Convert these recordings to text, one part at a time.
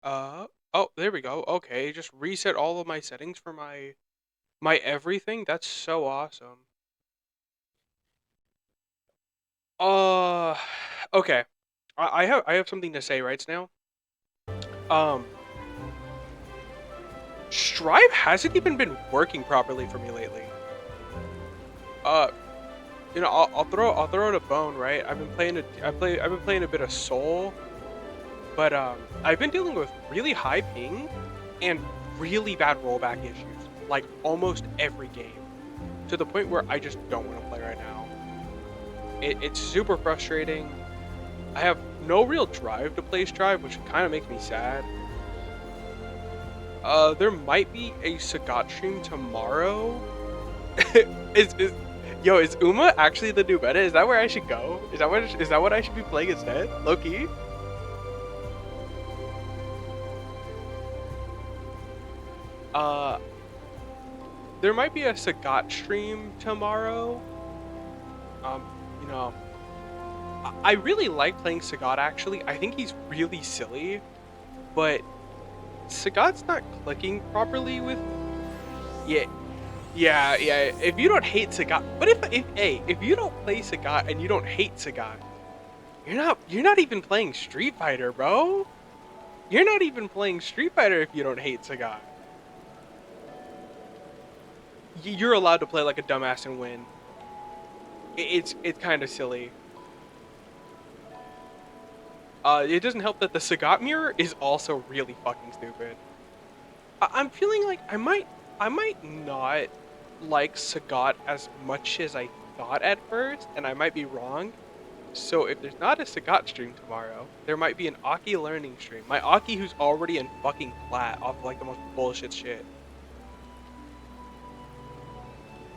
Oh, there we go. Okay, just reset all of my settings for my everything. That's so awesome. Uh, okay. I have something to say right now. Um, Strive hasn't even been working properly for me lately. Uh, I'll throw out a bone, right? I've been playing a bit of Soul, but I've been dealing with really high ping and really bad rollback issues, like almost every game, to the point where I just don't want to play right now. It's super frustrating. I have no real drive to play Strive, which kind of makes me sad. There might be a Sagat stream tomorrow. is Yo, is Uma actually the new meta? Is that where I should go? Is that what I should be playing instead? Loki? Uh, there might be a Sagat stream tomorrow. Um, you know, I really like playing Sagat actually. I think he's really silly, but Sagat's not clicking properly with. Yeah, yeah. If you don't hate Sagat, but if you don't play Sagat and you don't hate Sagat, you're not even playing Street Fighter, bro. You're not even playing Street Fighter if you don't hate Sagat. You're allowed to play like a dumbass and win. It's kind of silly. It doesn't help that the Sagat mirror is also really fucking stupid. I'm feeling like I might not like Sagat as much as I thought at first, and I might be wrong. So if there's not a Sagat stream tomorrow, there might be an Aki learning stream. My Aki who's already in fucking flat off like the most bullshit shit.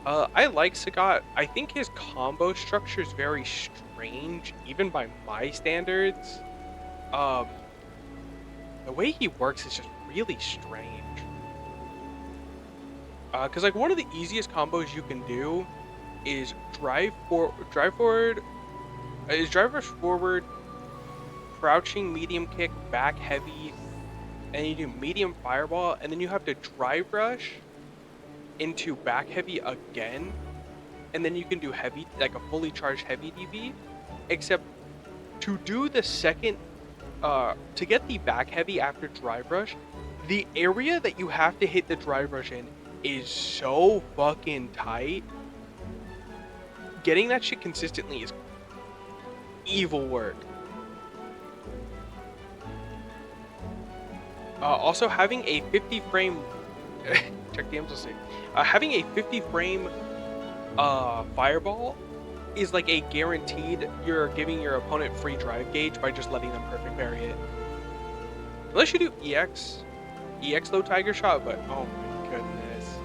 I like Sagat. I think his combo structure is very strange, even by my standards. Um, the way he works is just really strange. Cause like one of the easiest combos you can do is drive forward, is drive rush forward, crouching medium kick, back heavy, and you do medium fireball, and then you have to drive rush into back heavy again, and then you can do heavy, like a fully charged heavy DB, except to do the second, to get the back heavy after drive rush, the area that you have to hit the drive rush in is so fucking tight. Getting that shit consistently is evil work. Also, having a 50 frame check the MSC. Having a 50 frame fireball is like a guaranteed you're giving your opponent free drive gauge by just letting them perfect parry it. Unless you do EX low tiger shot, but oh my goodness.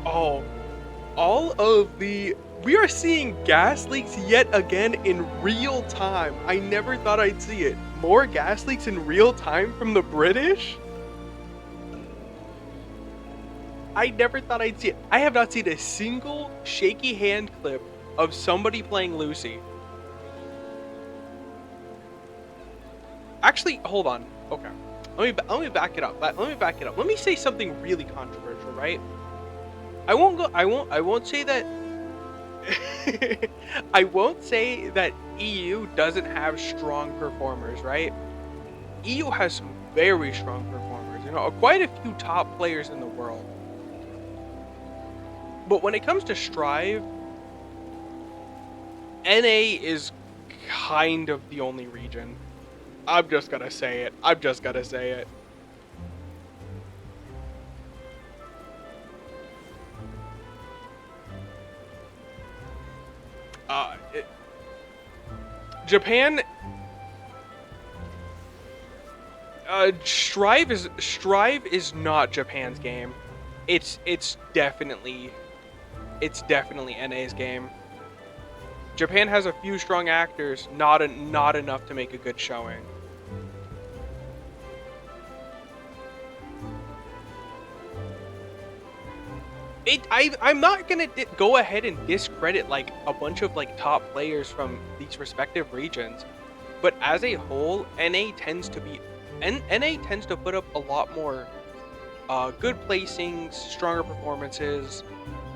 Oh, all of the we are seeing gas leaks yet again in real time. I never thought I'd see it. More gas leaks in real time from the British? I never thought I'd see it. I have not seen a single shaky hand clip of somebody playing Lucy. Actually, hold on. Okay. Let me back it up. Let me back it up. Let me say something really controversial, right? I won't say that I won't say that EU doesn't have strong performers, right? EU has some very strong performers, quite a few top players in the world. But when it comes to Strive, NA is kind of the only region. I'm just gonna say it. I'm just gonna say it. Uh, it, Japan. Strive is not Japan's game. It's definitely NA's game. Japan has a few strong actors, not enough to make a good showing. I'm not gonna go ahead and discredit like a bunch of like top players from these respective regions, but as a whole, NA tends to put up a lot more good placings, stronger performances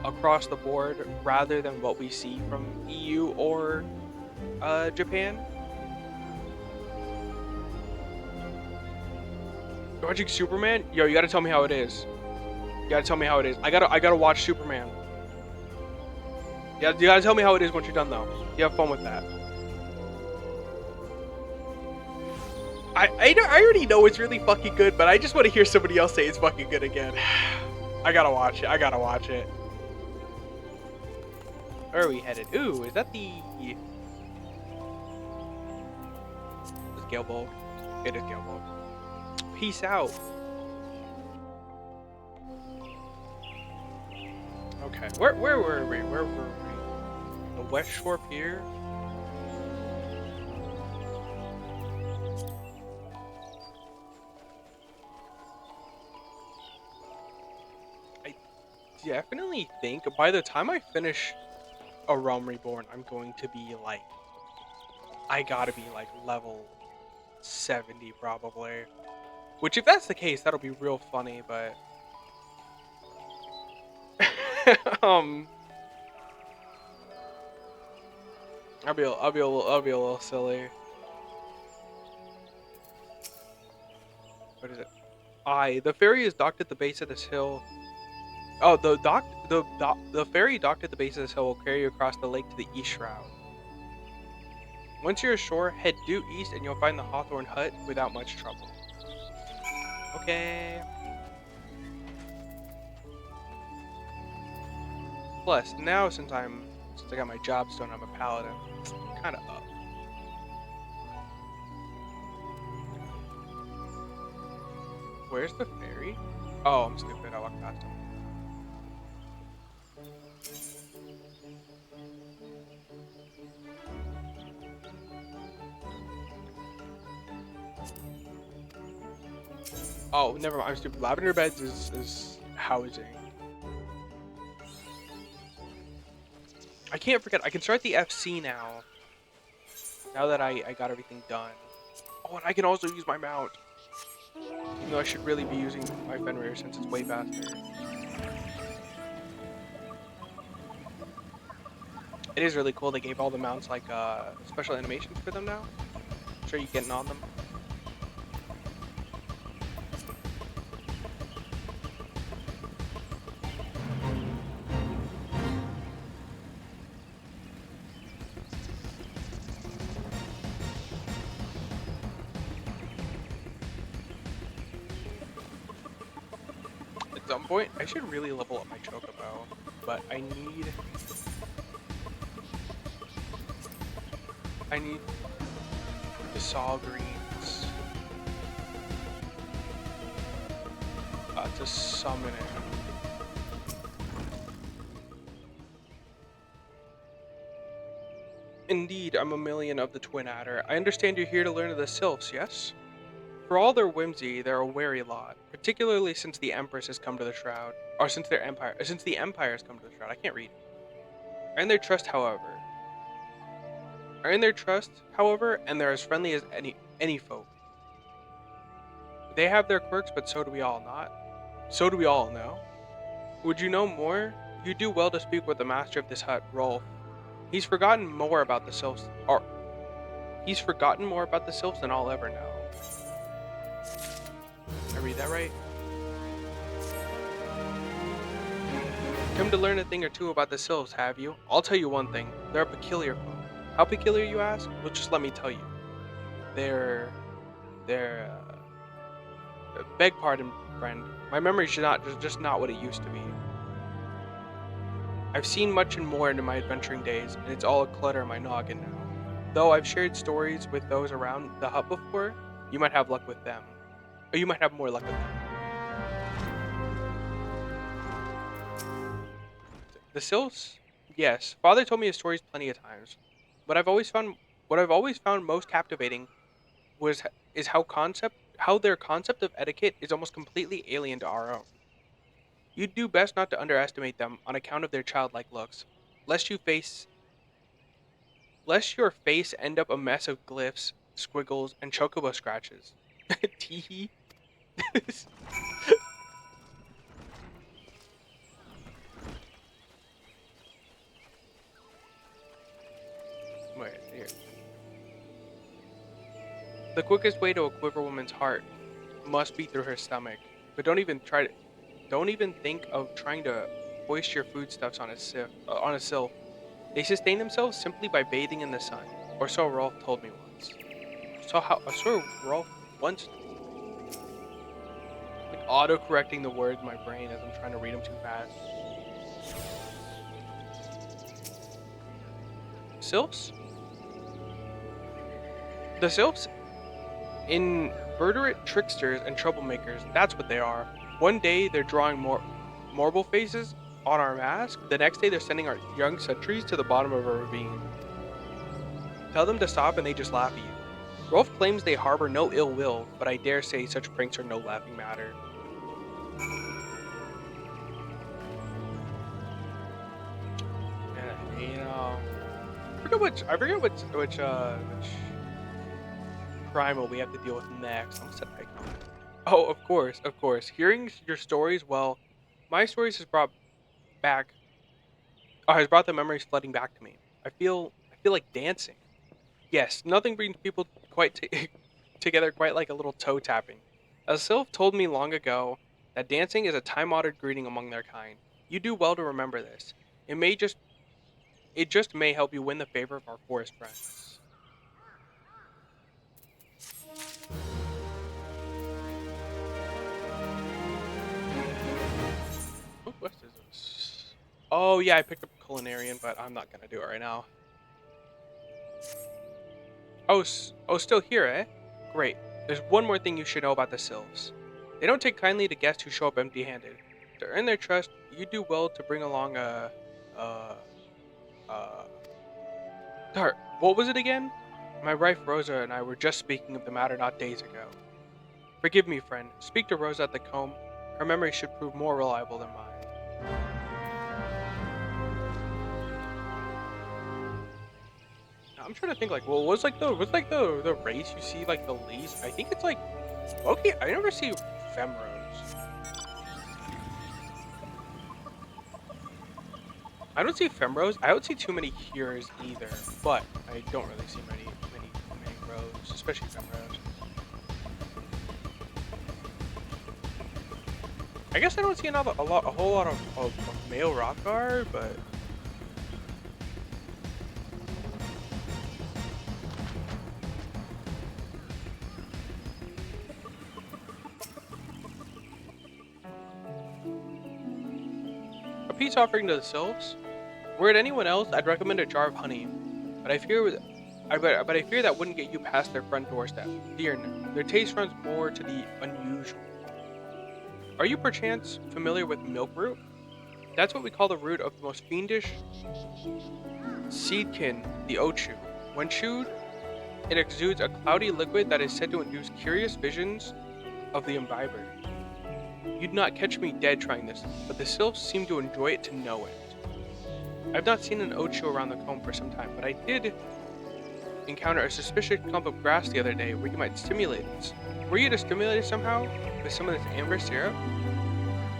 across the board rather than what we see from EU or Japan. You're watching Superman? Yo, you gotta tell me how it is. You gotta tell me how it is. I gotta watch Superman. Yeah, you gotta tell me how it is once you're done though. You have fun with that. I already know it's really fucking good, but I just want to hear somebody else say it's fucking good again. I gotta watch it. I gotta watch it. Where are we headed? Ooh, is that the... It's Gale Bolt. It is Gale Bolt. Peace out. Okay, where were we? Where were we? The West Shore Pier? I definitely think by the time I finish A Realm Reborn, I'm going to be like... I gotta be like level 70 probably. Which if that's the case, that'll be real funny, but... I'll be a little silly. What is it? The ferry is docked at the base of this hill. Oh, the ferry docked at the base of this hill will carry you across the lake to the east shroud. Once you're ashore, head due east and you'll find the Hawthorne Hut without much trouble. Okay. Plus, now since I got my job stone, I'm a paladin. Kind of up. Where's the ferry? Oh, I'm stupid. I walked past him. Oh, never mind. I'm stupid. Lavender Beds is housing. I can't forget. I can start the FC now. Now that I got everything done. Oh, and I can also use my mount. Even though I should really be using my Fenrir since it's way faster. It is really cool. They gave all the mounts like special animations for them now. I'm sure you're getting on them. At some point, I should really level up my Chocobo, but I need the Saw Greens to summon it. Indeed, I'm a million of the Twin Adder. I understand you're here to learn of the Sylphs, yes? For all their whimsy, they're a wary lot, particularly since the Empress has come to the Shroud, or since the Empire has come to the Shroud. I can't read. Earn their trust, however. And they're as friendly as any folk. They have their quirks, but so do we all not. So do we all know. Would you know more? You do well to speak with the master of this hut, Rolf. He's forgotten more about the Sylphs, than I'll ever know. I read that right? Come to learn a thing or two about the Sylphs, have you? I'll tell you one thing. They're a peculiar folk. How peculiar, you ask? Well, just let me tell you. They're beg pardon, friend. My memory's just not what it used to be. I've seen much and more in my adventuring days, and it's all a clutter in my noggin now. Though I've shared stories with those around the hut before, you might have luck with them. Or you might have more luck with them. The Sylphs? Yes, Father told me his stories plenty of times. What I've always found most captivating is how their concept of etiquette is almost completely alien to our own. You'd do best not to underestimate them on account of their childlike looks, lest you face lest your face end up a mess of glyphs, squiggles, and chocobo scratches. Teehee. Wait, here. The quickest way to a quiver woman's heart must be through her stomach. But don't even think of trying to hoist your foodstuffs on a sill. They sustain themselves simply by bathing in the sun, or so Rolf told me once. So Rolf once like auto correcting the words in my brain as I'm trying to read them too fast. Sylphs? The sylphs, invertebrate tricksters and troublemakers. That's what they are. One day they're drawing more marble faces on our mask. The next day they're sending our young sentries to the bottom of a ravine. Tell them to stop and they just laugh at you. Rolf claims they harbor no ill will, but I dare say such pranks are no laughing matter. And, I forget which primal we have to deal with next. I'm set icon. Oh, of course. Hearing your stories, well, my stories back has brought the memories flooding back to me. I feel like dancing. Yes, nothing brings people together quite like a little toe tapping. A sylph told me long ago that dancing is a time-honored greeting among their kind. You do well to remember this. It may just it just may help you win the favor of our forest friends. What quest is this? Oh yeah, I picked up culinarian, but I'm not gonna do it right now. Oh, still here, eh? Great. There's one more thing you should know about the sylphs. They don't take kindly to guests who show up empty-handed. To earn their trust, you do well to bring along uh, uh. Dart, what was it again? My wife Rosa and I were just speaking of the matter not days ago. Forgive me, friend. Speak to Rosa at the comb. Her memory should prove more reliable than mine. I'm trying to think like, well, what's like the race you see like the least? I think it's like okay. I never see Femros. I don't see Femros. I don't see too many Heres either, but I don't really see many rows, especially Femros. I guess I don't see a whole lot of male Rockgar, but a peace offering to the sylphs. Were it anyone else, I'd recommend a jar of honey, but I fear that wouldn't get you past their front doorstep. Dear no, their taste runs more to the unusual. Are you perchance familiar with milk root? That's what we call the root of the most fiendish seedkin, the ochu. When chewed, it exudes a cloudy liquid that is said to induce curious visions of the imbiber. You'd not catch me dead trying this, but the sylphs seem to enjoy it to know it. I've not seen an ochu around the comb for some time, but I did encounter a suspicious clump of grass the other day where you might stimulate it. Were you to stimulate it somehow with some of this amber syrup,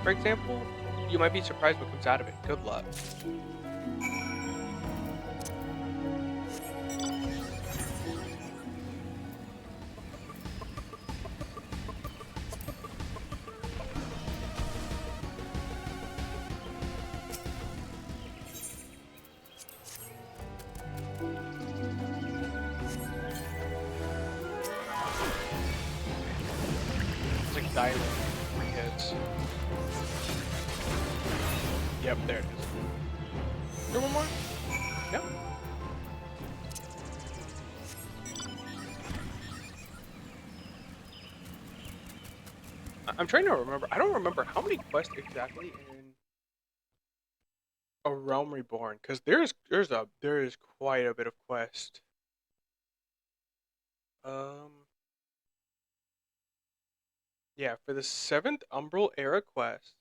for example? You might be surprised what comes out of it. Good luck. It's like diamond. 3 hits. Yep, there it is. Is there one more? No. I'm trying to remember. I don't remember how many quests exactly in a Realm Reborn, because there is quite a bit of quest. Um, yeah, for the seventh Umbral era quest,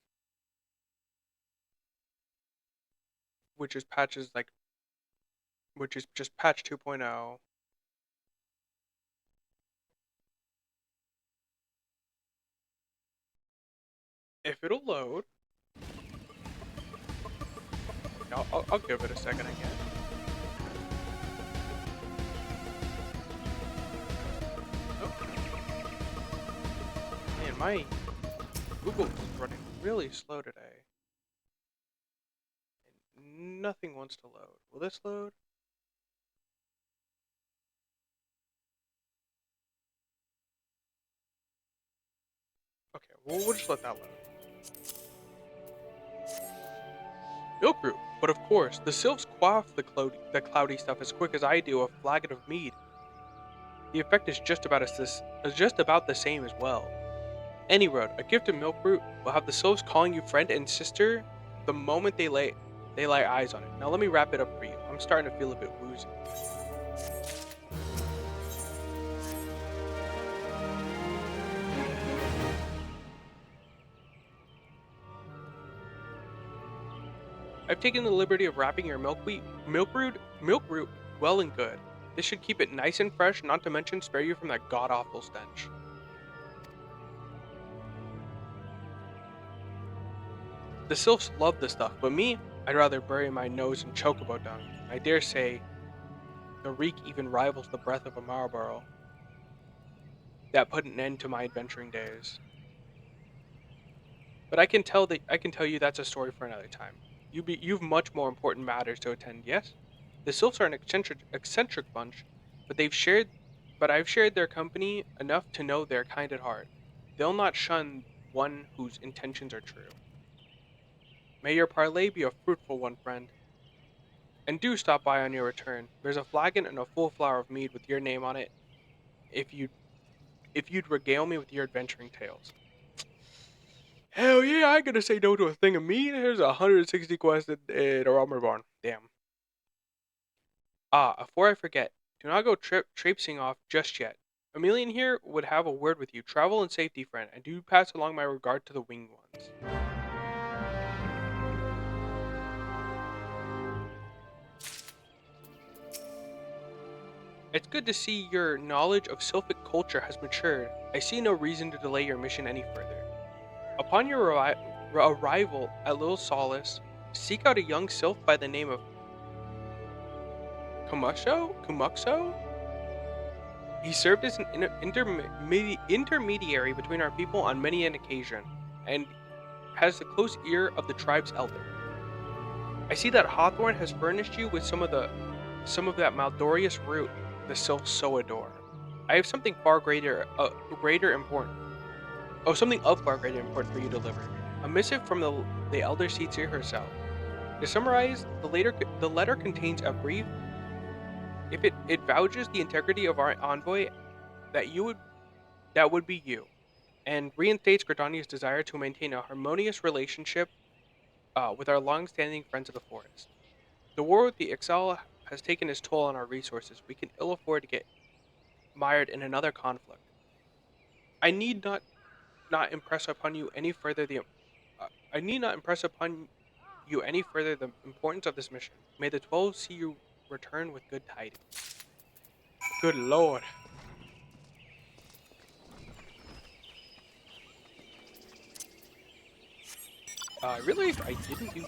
which is patches like which is just patch 2.0. If it'll load, I'll give it a second again. Oh, man, my Google is running really slow today. And nothing wants to load. Will this load? Okay, we'll just let that load. Milk root. But of course, the sylphs quaff the cloudy stuff as quick as I do a flagon of mead. The effect is just about the same as well. Any road, a gift of milk root will have the sylphs calling you friend and sister the moment they lay eyes on it. Now let me wrap it up for you. I'm starting to feel a bit woozy. I've taken the liberty of wrapping your milk root well and good. This should keep it nice and fresh, not to mention spare you from that god awful stench. The sylphs love this stuff, but me, I'd rather bury my nose in chocobo dung. I dare say the reek even rivals the breath of a Marlborough. That put an end to my adventuring days. But I can tell you that's a story for another time. You've much more important matters to attend. Yes, the sylphs are an eccentric bunch, but I've shared their company enough to know they're kind at heart. They'll not shun one whose intentions are true. May your parley be a fruitful one, friend. And do stop by on your return. There's a flagon and a full flower of mead with your name on it. If you if you'd regale me with your adventuring tales. Hell yeah, I ain't gonna say no to a thing of meat. There's 160 quests at a Armor Barn. Damn. Ah, before I forget, do not go traipsing off just yet. Emilian here would have a word with you. Travel in safety, friend, and do pass along my regard to the winged ones. It's good to see your knowledge of Sylphic culture has matured. I see no reason to delay your mission any further. Upon your arrival at Little Solace, seek out a young sylph by the name of Kumuxo? He served as an intermediary between our people on many an occasion, and has the close ear of the tribe's elder. I see that Hawthorne has furnished you with some of that malodorous root the sylphs so adore. I have something far greater important. Oh, something of far greater importance for you to deliver. A missive from the elder Seatsir herself. To summarize, the letter contains a brief. If it vouches the integrity of our envoy, that you would that would be you, and reinstates Gridania's desire to maintain a harmonious relationship with our long-standing friends of the forest. The war with the Ixal has taken its toll on our resources. We can ill afford to get mired in another conflict. I need not impress upon you any further the I need not impress upon you any further the importance of this mission. May the 12 see you return with good tidings. Good lord. Really, if I didn't do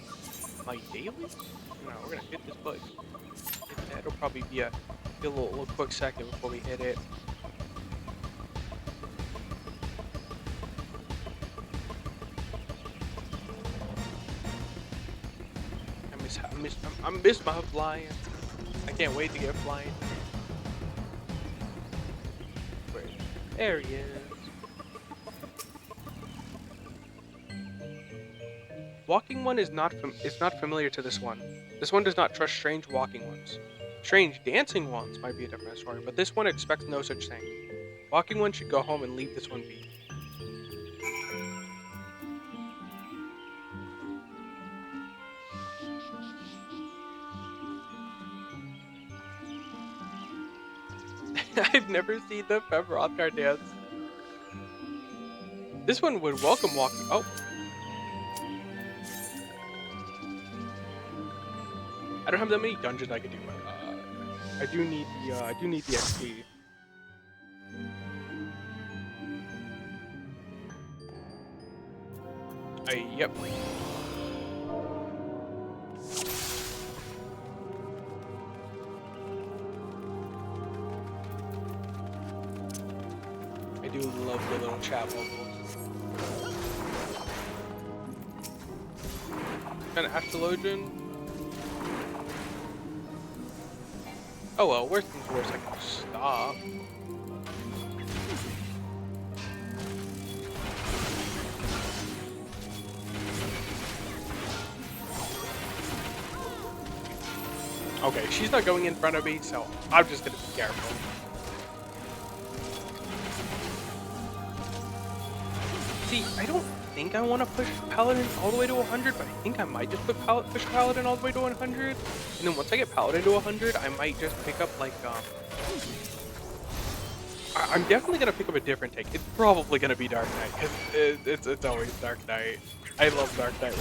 my dailies? No, we're gonna hit this button. Hit that. It'll probably be a little quick second before we hit it. I miss my flying. I can't wait to get flying. Wait, there he is. Walking one is not familiar to this one. This one does not trust strange walking ones. Strange dancing ones might be a different story, but this one expects no such thing. Walking one should go home and leave this one be. I've never seen the Pepperothgar dance. This one would welcome walking. Oh, I don't have that many dungeons I can do, but I do need the XP. Yep. I do love the little chat bubbles. An astrologian. Oh well, worst things worse, I can just stop. Okay, she's not going in front of me, so I'm just gonna be careful. See, I don't think I want to push Paladin all the way to 100, but I think I might just push Paladin all the way to 100. And then once I get Paladin to 100, I might just pick up, like, I'm definitely gonna pick up a different take. It's probably gonna be Dark Knight, because it's always Dark Knight. I love Dark Knight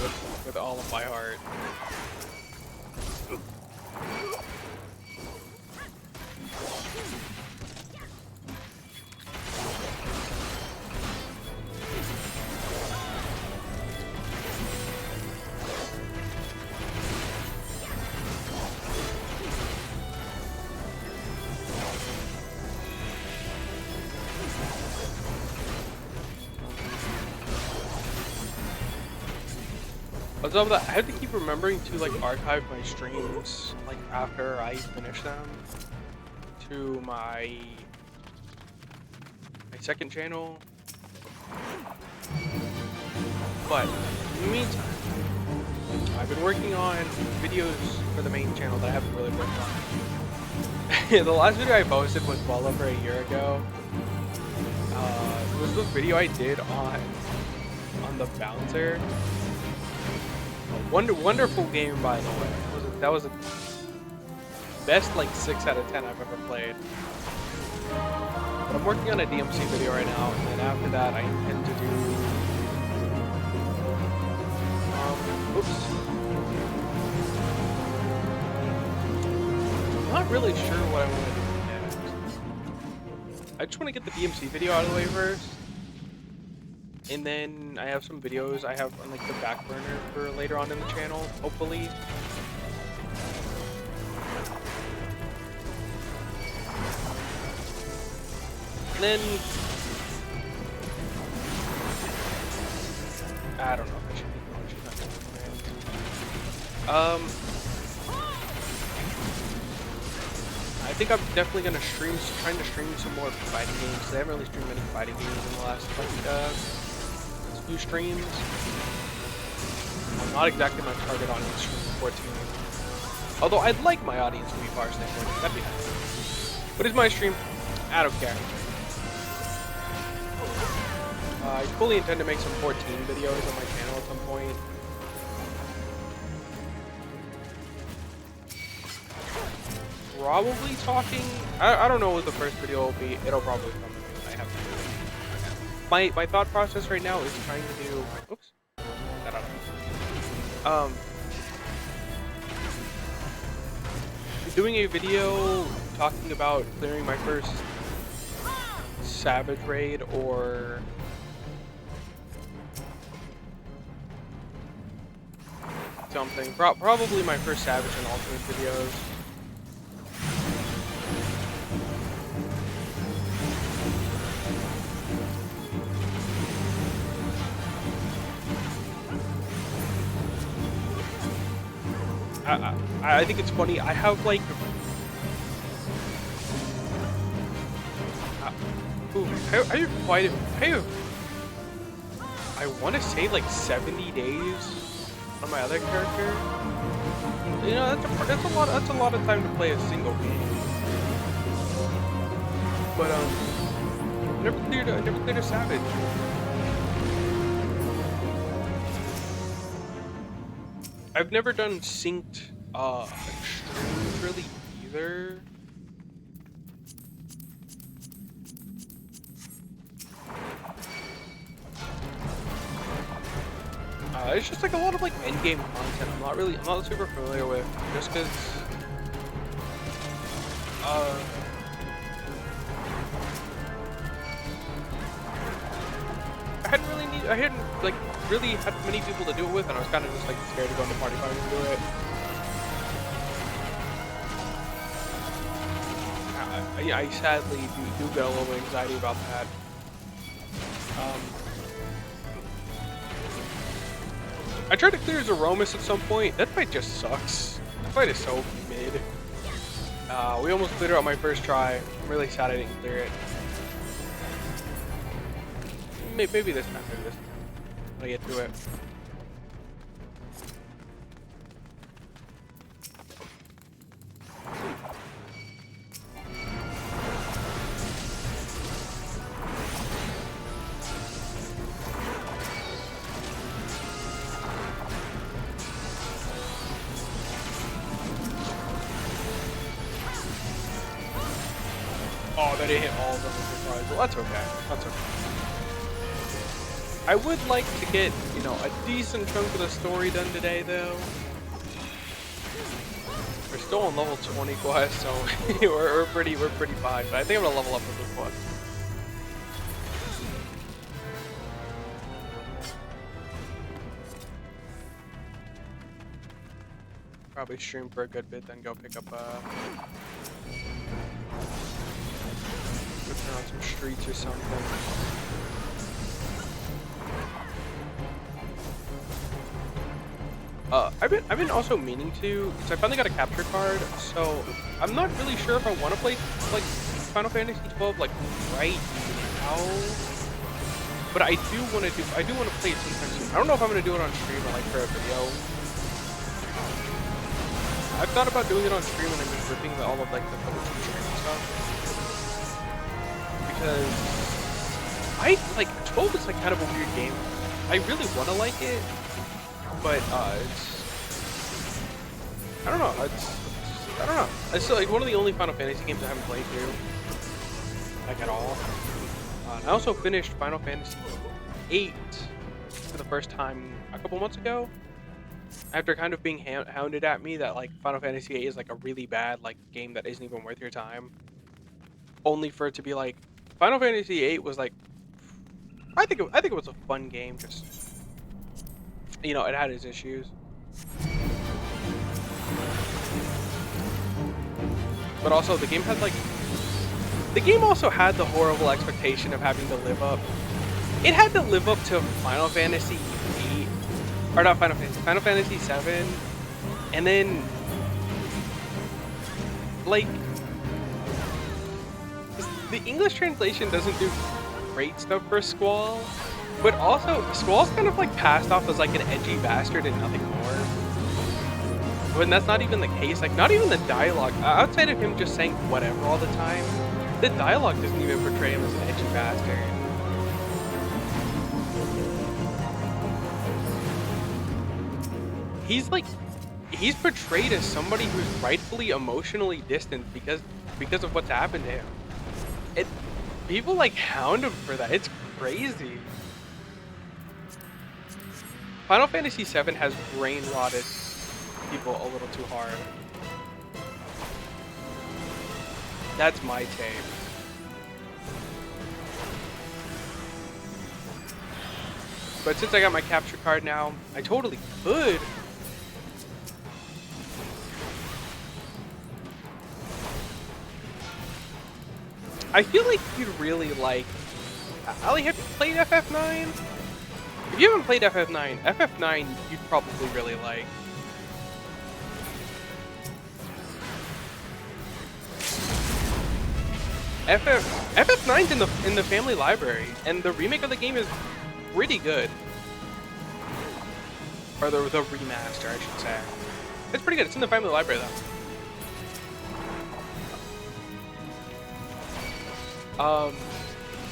with all of my heart. On top of that, I have to keep remembering to like archive my streams like after I finish them to my second channel. But in the meantime, I've been working on videos for the main channel that I haven't really worked on. The last video I posted was well over a year ago. It was the video I did on the bouncer. Wonderful game, by the way. That was a best like 6 out of 10 I've ever played. But I'm working on a DMC video right now, and then after that I intend to do oops. I'm not really sure what I want to do next. I just want to get the DMC video out of the way first. And then I have some videos I have on like the back burner for later on in the channel, hopefully. And then I don't know if I should be launching that. I think I'm definitely gonna trying to stream some more fighting games. I haven't really streamed many fighting games in the last few streams. I'm not exactly my target audience for 14. Although I'd like my audience to be far safer. That'd be nice. What is my stream? I don't care. I fully intend to make some 14 videos on my channel at some point. Probably talking. I don't know what the first video will be. It'll probably come. I have to. My thought process right now is trying to do. Oops. Doing a video talking about clearing my first Savage raid or something. Probably my first Savage and Ultimate videos. I think it's funny. I have like I want to say like 70 days on my other character. You know, that's a lot of time to play a single game. But I never cleared a Savage. I've never done synced extremes really either. It's just like a lot of like end game content. I'm not super familiar with, just because. I hadn't like really had many people to do it with, and I was kind of just like scared to go into party fight and do it. I sadly do get a little anxiety about that. I tried to clear Zeromus at some point. That fight just sucks. That fight is so mid. We almost cleared it on my first try. I'm really sad I didn't clear it. Maybe this time. When I get to it. Oh, that didn't hit all of them with surprise. Well, that's okay. That's okay. I would like to get, you know, a decent chunk of the story done today, though. We're still on level 20 quest, so we're pretty fine. But I think I'm gonna level up with this quest. Probably stream for a good bit, then go pick up go turn on some streets or something. I've been also meaning to, because I finally got a capture card, so I'm not really sure if I want to play like Final Fantasy 12 like right now. But I do want to play it sometime soon. I don't know if I'm gonna do it on stream or like for a video. I've thought about doing it on stream and then just ripping all of like the footage from stream and stuff. Because I like 12 is like kind of a weird game. I really want to like it. But I don't know. I don't know. It's like one of the only Final Fantasy games I haven't played through, like at all. I also finished Final Fantasy 8 for the first time a couple months ago, after kind of being hounded at me that like Final Fantasy 8 is like a really bad like game that isn't even worth your time. Only for it to be like Final Fantasy 8 was like, I think it was a fun game. Just, you know, it had its issues. But also the game had like, the game also had the horrible expectation of having to live up. It had to live up to Final Fantasy 8, or not Final Fantasy, Final Fantasy 7, and then like the English translation doesn't do great stuff for Squall. But also, Squall's kind of like passed off as like an edgy bastard and nothing more. When that's not even the case, like not even the dialogue, outside of him just saying whatever all the time, the dialogue doesn't even portray him as an edgy bastard. He's portrayed as somebody who's rightfully emotionally distant because of what's happened to him. People like hound him for that. It's crazy. Final Fantasy VII has brain rotted people a little too hard. That's my take. But since I got my capture card now, I totally could. I feel like you'd really like... Ali, have you played FF9? If you haven't played FF9 you'd probably really like. FF9's in the family library, and the remake of the game is pretty good. Or the remaster, I should say. It's pretty good. It's in the family library though.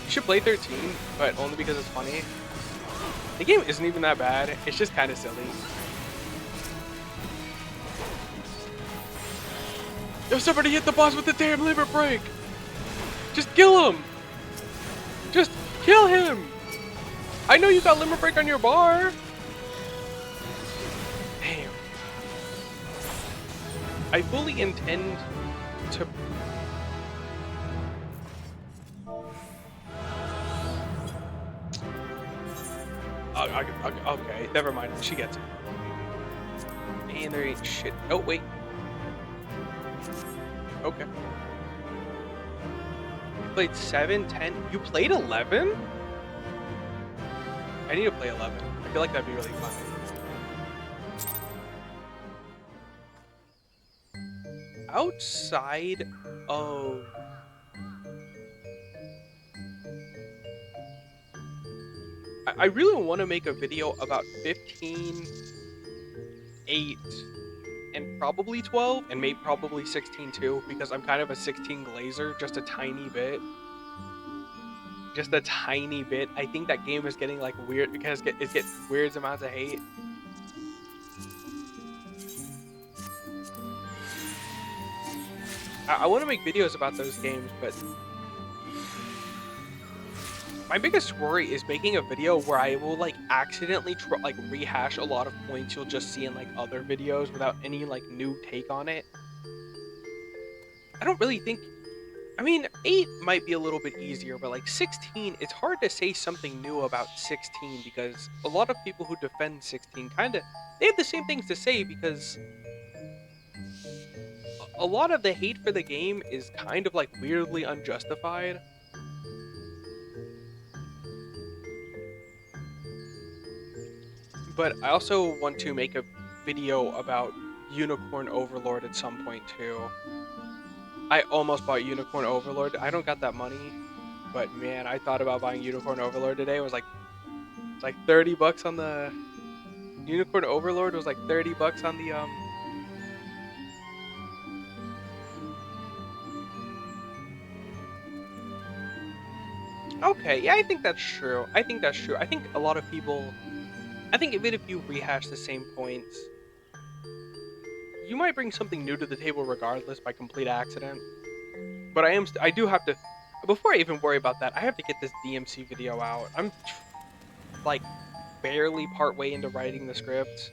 You should play 13, but only because it's funny. The game isn't even that bad. It's just kind of silly. Yo, somebody hit the boss with the damn limit break! Just kill him! Just kill him! I know you got limit break on your bar! I fully intend to. Okay, never mind. She gets it. And there ain't shit. Oh wait. Okay. You played 7, 10. You played 11? I need to play 11. I feel like that'd be really fun. Outside of I really want to make a video about 15, 8, and probably 12, and maybe probably 16 too, because I'm kind of a 16 glazer, just a tiny bit. Just a tiny bit. I think that game is getting like weird because it's getting weird amounts of hate. I want to make videos about those games, but my biggest worry is making a video where I will like accidentally like rehash a lot of points you'll just see in like other videos without any like new take on it. I don't really think. I mean, 8 might be a little bit easier, but like 16, it's hard to say something new about 16 because a lot of people who defend 16 kind of they have the same things to say because a lot of the hate for the game is kind of like weirdly unjustified. But I also want to make a video about Unicorn Overlord at some point too. I almost bought Unicorn Overlord. I don't got that money, but man, I thought about buying Unicorn Overlord today. It was like it's like 30 bucks on the Unicorn Overlord was like 30 bucks on the Okay, yeah, I think that's true. I think that's true. I think a lot of people I think even if you rehash the same points, you might bring something new to the table regardless by complete accident. But I do have to before I even worry about that, I have to get this DMC video out. I'm like barely part way into writing the script.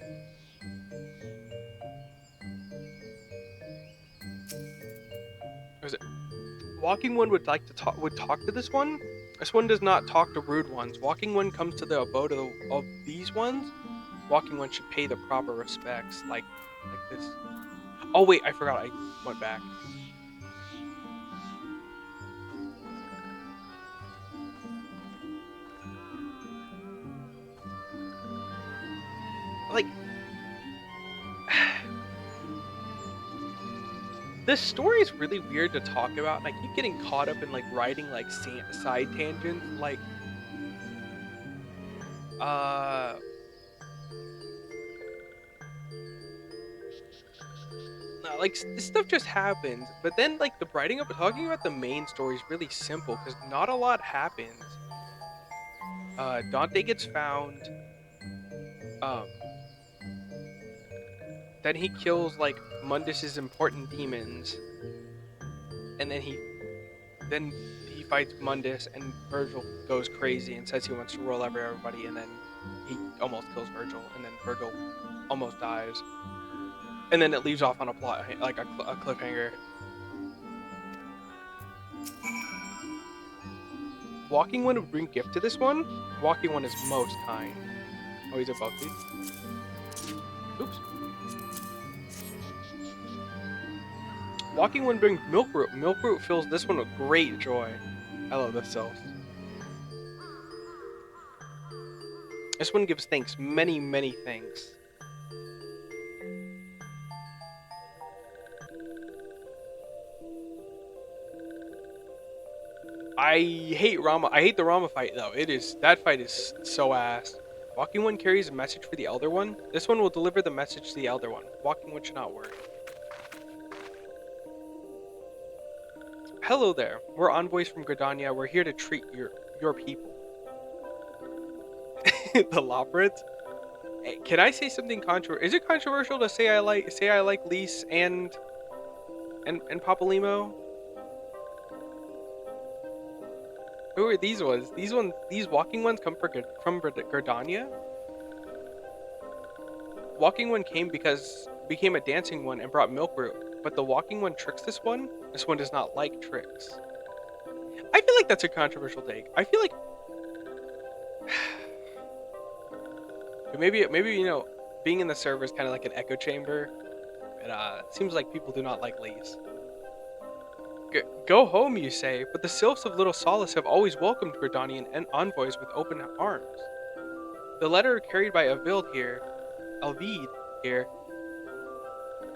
Was it Walking One would talk to this one? This one does not talk to rude ones. Walking One comes to the abode of these ones. Walking One should pay the proper respects, like this. Oh wait, I forgot. I went back. Like this story is really weird to talk about, and I keep getting caught up in like writing like side tangents, uh no, like this stuff just happens. But then like the writing up talking about the main story is really simple because not a lot happens. Dante gets found. Um, then he kills like Mundus's important demons, and then he fights Mundus, and Virgil goes crazy and says he wants to rule over everybody, and then he almost kills Virgil, and then Virgil almost dies, and then it leaves off on a plot like a cliffhanger. Walking One would bring gift to this one. Walking One is most kind. Oh, he's above these. Oops. Walking One brings Milkroot. Milkroot fills this one with great joy. I love this cells. This one gives thanks, many, many thanks. I hate Rama. I hate the Rama fight though. That fight is so ass. Walking One carries a message for the Elder One. This one will deliver the message to the Elder One. Walking One should not work. Hello there. We're envoys from Gridania. We're here to treat your people. The Loporrit? Hey, can I say something controversial? Is it controversial to say I like Lise and Papalimo? Who are these ones? These walking ones come from Gridania? Walking One came because became a dancing one and brought milk root. But the walking one tricks this one. This one does not like tricks. I feel like that's a controversial take. I feel like maybe being in the server is kind of like an echo chamber. It seems like people do not like Lees. Go home, you say, but the sylphs of Little Solace have always welcomed Gridanian and envoys with open arms. The letter carried by Alvide here,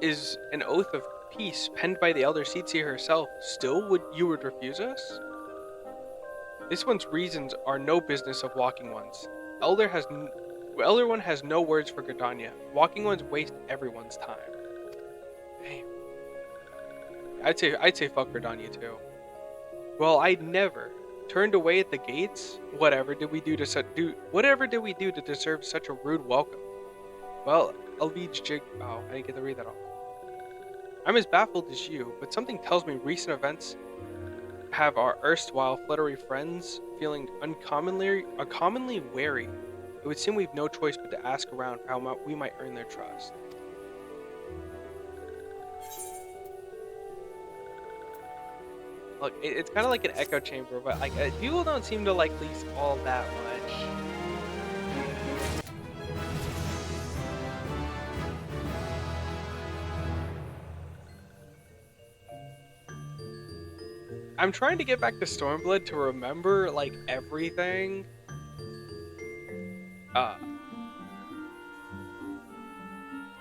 is an oath of peace penned by the Elder Seatsia herself. Still, would refuse us? This one's reasons are no business of Walking One's. Elder One has no words for Gridania. Walking Ones waste everyone's time. Damn. I'd say fuck Gridania too. Well, I never turned away at the gates. Whatever did we do to deserve such a rude welcome? Well, Alvide's jig. Oh, I didn't get to read that off. I'm as baffled as you, but something tells me recent events have our erstwhile fluttery friends feeling uncommonly wary. It would seem we've no choice but to ask around for how we might earn their trust. Look, it's kind of like an echo chamber, but like people don't seem to like Lees all that much. I'm trying to get back to Stormblood to remember like everything.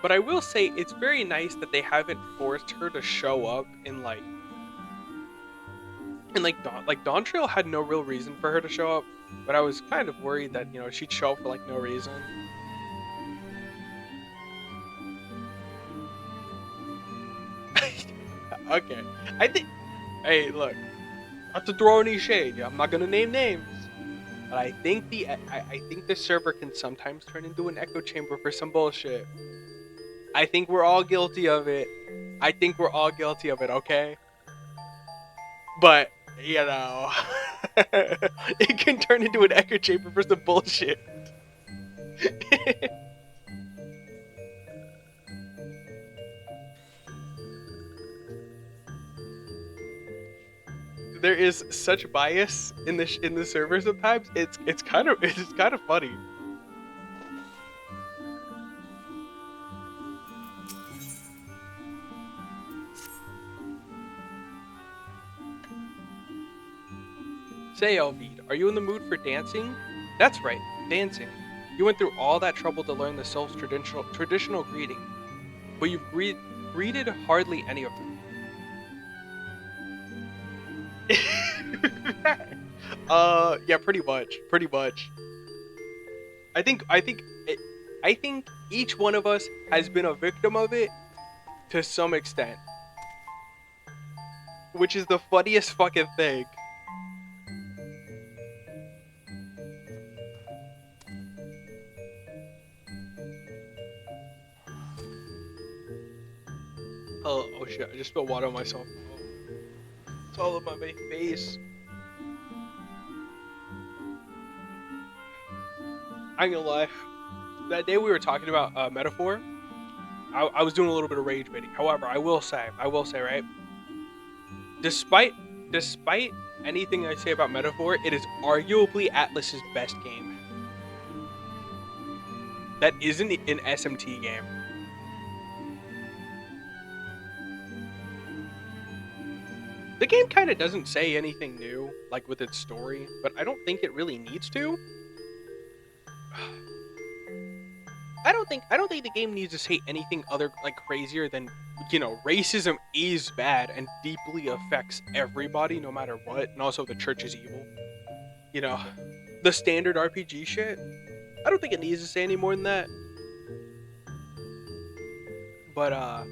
But I will say it's very nice that they haven't forced her to show up in Dawntrail had no real reason for her to show up, but I was kind of worried that she'd show up for like no reason. Okay, I think. Hey, look, not to throw any shade. I'm not gonna name names, but I think the server can sometimes turn into an echo chamber for some bullshit. I think we're all guilty of it. Okay, but it can turn into an echo chamber for some bullshit. There is such bias in the server sometimes. It's kind of funny. Say, Elvide, are you in the mood for dancing? That's right, dancing. You went through all that trouble to learn the Sylph's traditional greeting, but you've greeted hardly any of them. Yeah, pretty much. I think each one of us has been a victim of it to some extent, which is the funniest fucking thing. Oh shit, I just spilled water on myself. It's all over my face. I ain't gonna lie. That day we were talking about Metaphor, I was doing a little bit of rage baiting. However, I will say, right? Despite anything I say about Metaphor, it is arguably Atlas's best game. That isn't an SMT game. The game kind of doesn't say anything new, like with its story, but I don't think it really needs to. I don't think the game needs to say anything other like crazier than racism is bad and deeply affects everybody no matter what, and also the church is evil. The standard RPG shit. I don't think it needs to say any more than that. But I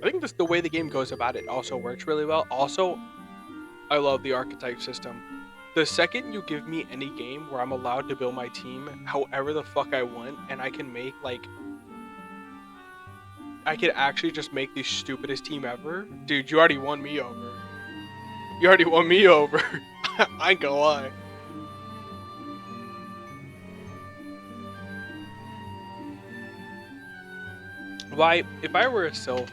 think the way the game goes about it also works really well. Also, I love the archetype system. The second you give me any game where I'm allowed to build my team however the fuck I want, and I can make I could actually just make the stupidest team ever, dude, you already won me over. I ain't gonna lie. Why, if I were a sylph,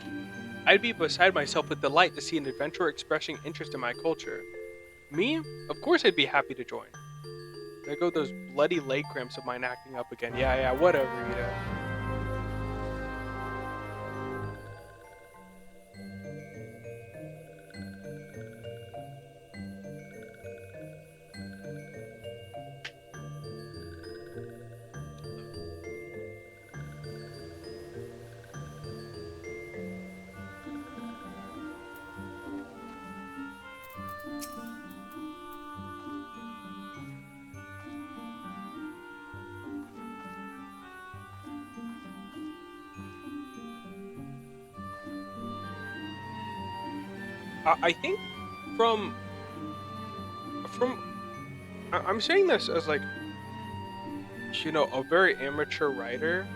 I'd be beside myself with delight to see an adventurer expressing interest in my culture. Me? Of course I'd be happy to join. There go those bloody leg cramps of mine acting up again. Yeah, yeah, whatever. I think from from I'm saying this as like, a very amateur writer,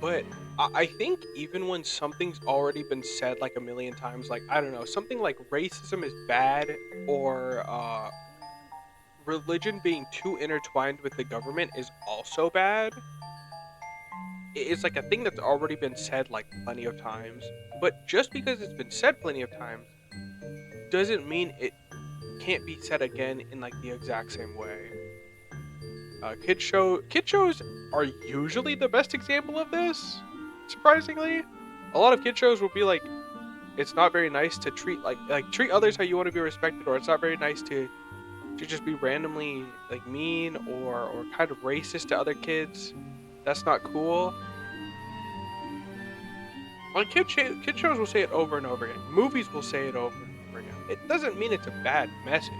but I think even when something's already been said like a million times, like I don't know, something like racism is bad, or religion being too intertwined with the government is also bad. It's like a thing that's already been said like plenty of times. But just because it's been said plenty of times doesn't mean it can't be said again in like the exact same way. Kid shows are usually the best example of this. Surprisingly, a lot of kid shows will be like, it's not very nice to treat like treat others how you want to be respected, or it's not very nice to just be randomly like mean or kind of racist to other kids. That's not cool. Like kid shows will say it over and over again. Movies will say it over and over again. It doesn't mean it's a bad message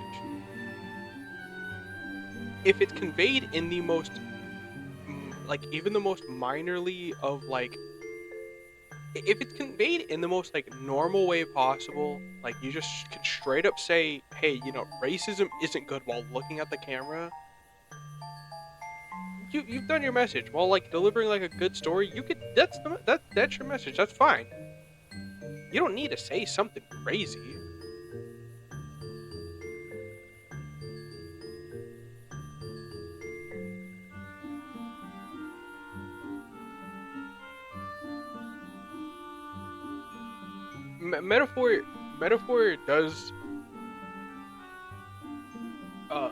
if it's conveyed in the most like even the most minorly of like, if it's conveyed in the most like normal way possible, like you just could straight up say, hey, racism isn't good while looking at the camera. You've done your message while like delivering like a good story. You could that's your message. That's fine. You don't need to say something crazy. Metaphor does uh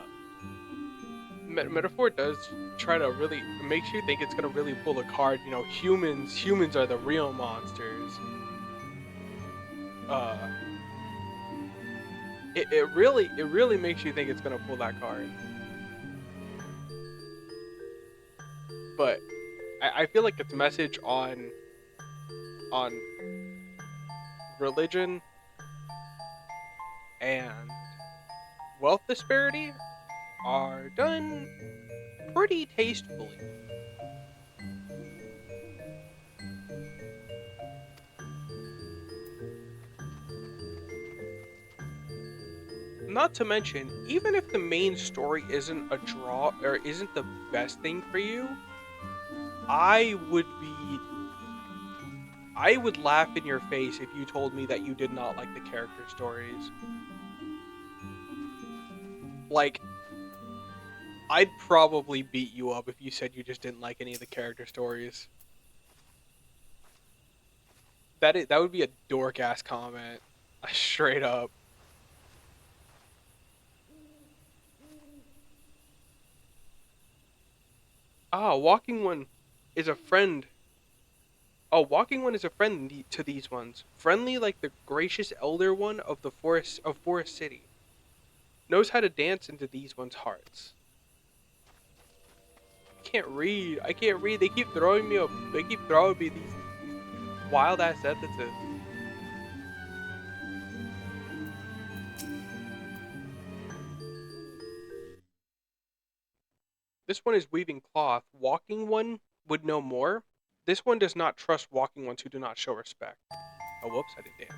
metaphor does try to really makes you think it's gonna really pull a card. Humans are the real monsters. Uh, it really makes you think it's gonna pull that card. But I feel like its message on religion and wealth disparity are done pretty tastefully. Not to mention, even if the main story isn't a draw or isn't the best thing for you, I would be I would laugh in your face if you told me that you did not like the character stories. Like, I'd probably beat you up if you said you just didn't like any of the character stories. That would be a dork ass comment. Straight up. Walking one is a friend. Oh, Walking one is a friend to these ones. Friendly like the gracious elder one of the Forest City. Knows how to dance into these ones' hearts. I can't read. They keep throwing me up. They keep throwing me these wild ass sentences. This one is weaving cloth. Walking one would know more. This one does not trust walking ones who do not show respect. Oh, whoops, I didn't dance.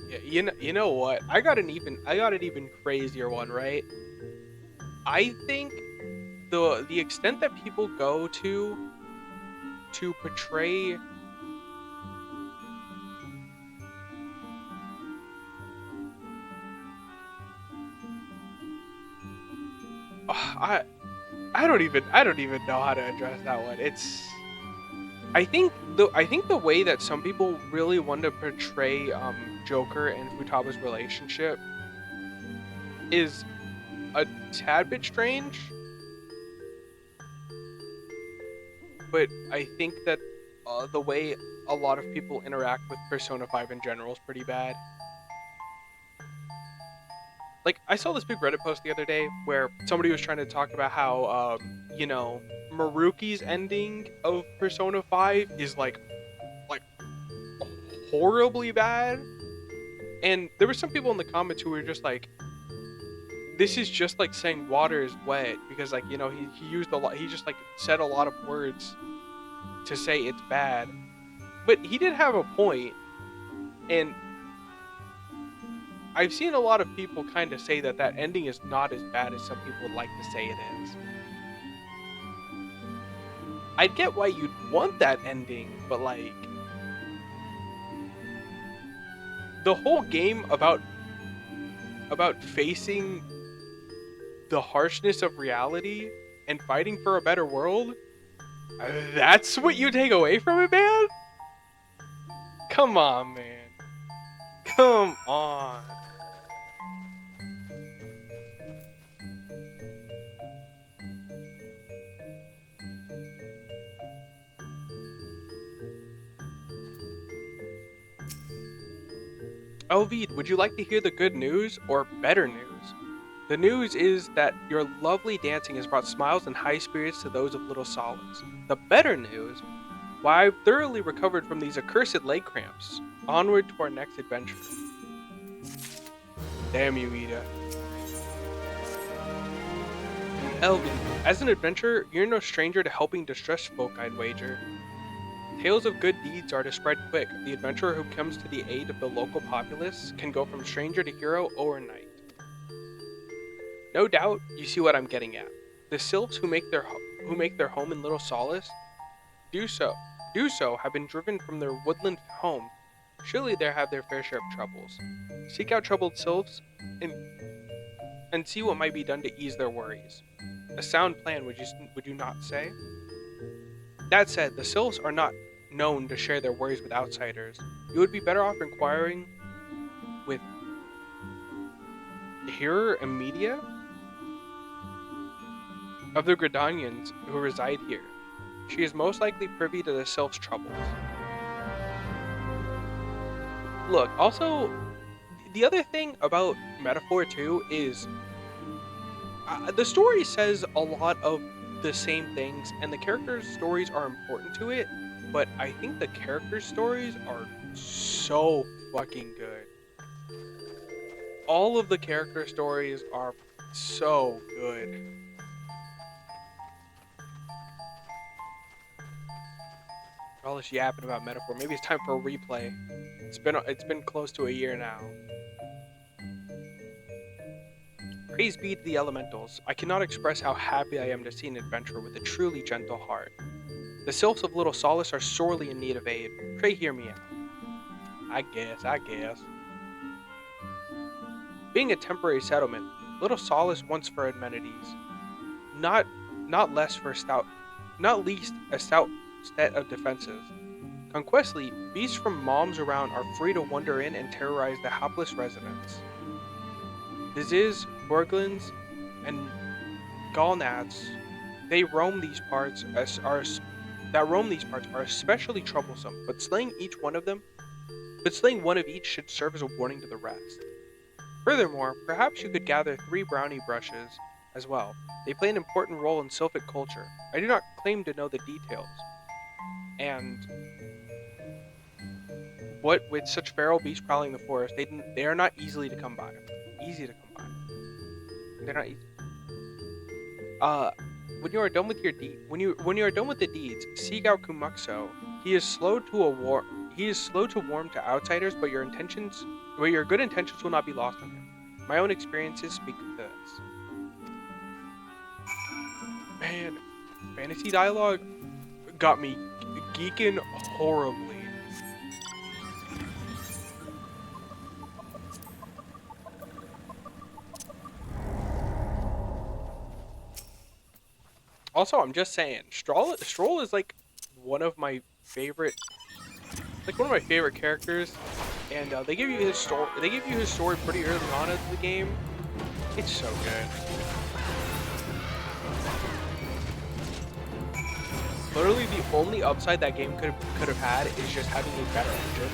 Yeah, you know what? I got an even crazier one, right? I think the extent that people go to portray I don't even know how to address that one. I think the way that some people really want to portray Joker and Futaba's relationship is a tad bit strange, but I think that the way a lot of people interact with Persona 5 in general is pretty bad. Like I saw this big Reddit post the other day where somebody was trying to talk about how Maruki's ending of Persona 5 is like horribly bad. And there were some people in the comments who were just like, this is just like saying water is wet because like, he used a lot, he just like said a lot of words to say it's bad. But he did have a point, and I've seen a lot of people kind of say that that ending is not as bad as some people would like to say it is. I get why you'd want that ending, but like the whole game about facing the harshness of reality and fighting for a better world, that's what you take away from it, man? Come on, man. Come on. Elvid, would you like to hear the good news or better news? The news is that your lovely dancing has brought smiles and high spirits to those of Little Solace. The better news, why I've thoroughly recovered from these accursed leg cramps. Onward to our next adventure. Damn you, Ida. Elvid, as an adventurer, you're no stranger to helping distressed folk, I'd wager. Tales of good deeds are to spread quick. The adventurer who comes to the aid of the local populace can go from stranger to hero overnight. No doubt, you see what I'm getting at. The sylphs who make their home in Little Solace do so have been driven from their woodland home. Surely they have their fair share of troubles. Seek out troubled sylphs and see what might be done to ease their worries. A sound plan, would you not say? That said, the sylphs are not known to share their worries with outsiders. You would be better off inquiring with Hearer and Media of the Gridanians who reside here. She is most likely privy to the sylph's troubles. Look, also, the other thing about Metaphor 2 is the story says a lot of the same things, and the characters' stories are important to it, but I think the characters' stories are so fucking good. All of the character stories are so good. All this yapping about Metaphor. Maybe it's time for a replay. It's been close to a year now. Praise be to the elementals. I cannot express how happy I am to see an adventurer with a truly gentle heart. The sylphs of Little Solace are sorely in need of aid. Pray hear me out. I guess. Being a temporary settlement, Little Solace wants for amenities, not not less for stout, not least a stout set of defenses. Conquestly, beasts from moms around are free to wander in and terrorize the hapless residents. Diziz, Borglins, and Galnads, they roam these parts as are that roam these parts are especially troublesome, but slaying one of each should serve as a warning to the rest. Furthermore, perhaps you could gather 3 brownie brushes as well. They play an important role in Sylphic culture. I do not claim to know the details. And what with such feral beasts prowling the forest, they are not easily to come by. Easy to come by. They're not easy. Uh, when you are done with the deeds, seek out Kumukso. He is slow to a war. He is slow to warm to outsiders, but your good intentions will not be lost on him. My own experiences speak of this. Man, fantasy dialogue got me geeking horribly. Also, I'm just saying, Stroll is like one of my favorite, one of my favorite characters, and they give you his story. They give you his story pretty early on in the game. It's so good. Literally, the only upside that game could have had is just having a better engine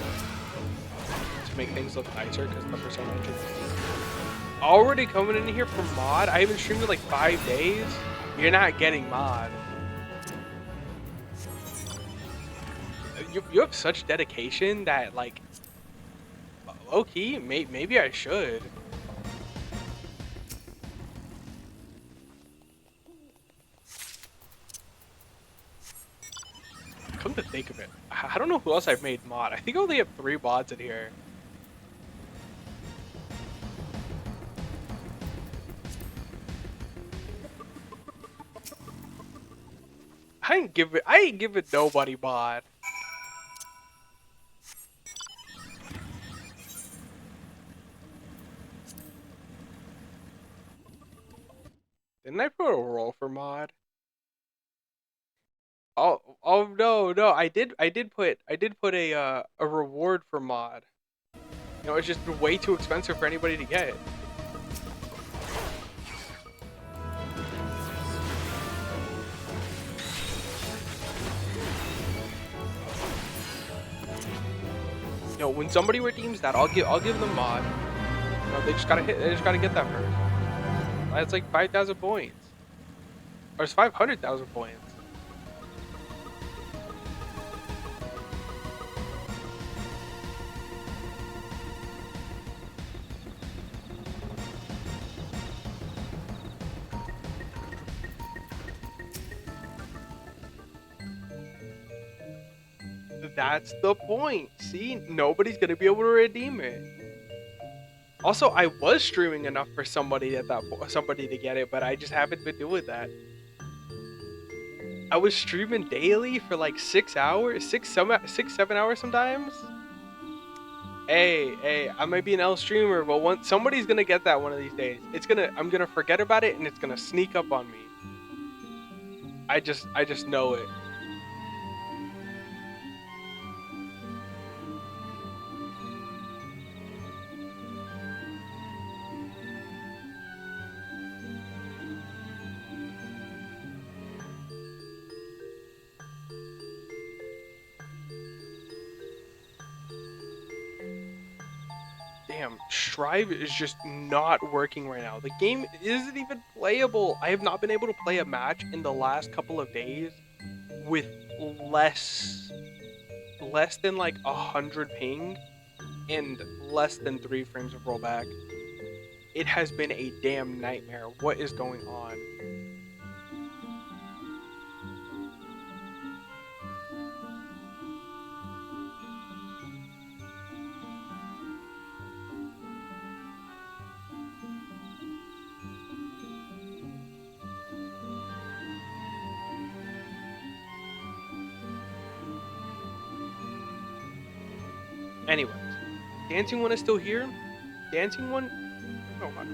to make things look nicer because the Persona engine is already coming in here for mod. I haven't streamed in like 5 days. You're not getting mod. You have such dedication that, like, low key, maybe I should. Come to think of it, I don't know who else I've made mod. I think I only have 3 mods in here. I ain't give it nobody mod. Didn't I put a roll for mod? Oh no, I did put a reward for mod. You know, it's just way too expensive for anybody to get. You know, when somebody redeems that, I'll give them mod. You know, they just gotta get that first. That's like 5,000 points. Or it's 500,000 points. That's the point. See, nobody's gonna be able to redeem it. Also, I was streaming enough for somebody to get it, but I just haven't been doing that. I was streaming daily for like 6 hours, 7 hours sometimes. Hey, I might be an L streamer, but somebody's gonna get that one of these days. I'm gonna forget about it, and it's gonna sneak up on me. I just know it. Damn, Strive is just not working right now. The game isn't even playable. I have not been able to play a match in the last couple of days with less than like 100 ping and less than 3 frames of rollback. It has been a damn nightmare. What is going on? Anyways, Dancing One is still here. Dancing One, oh my,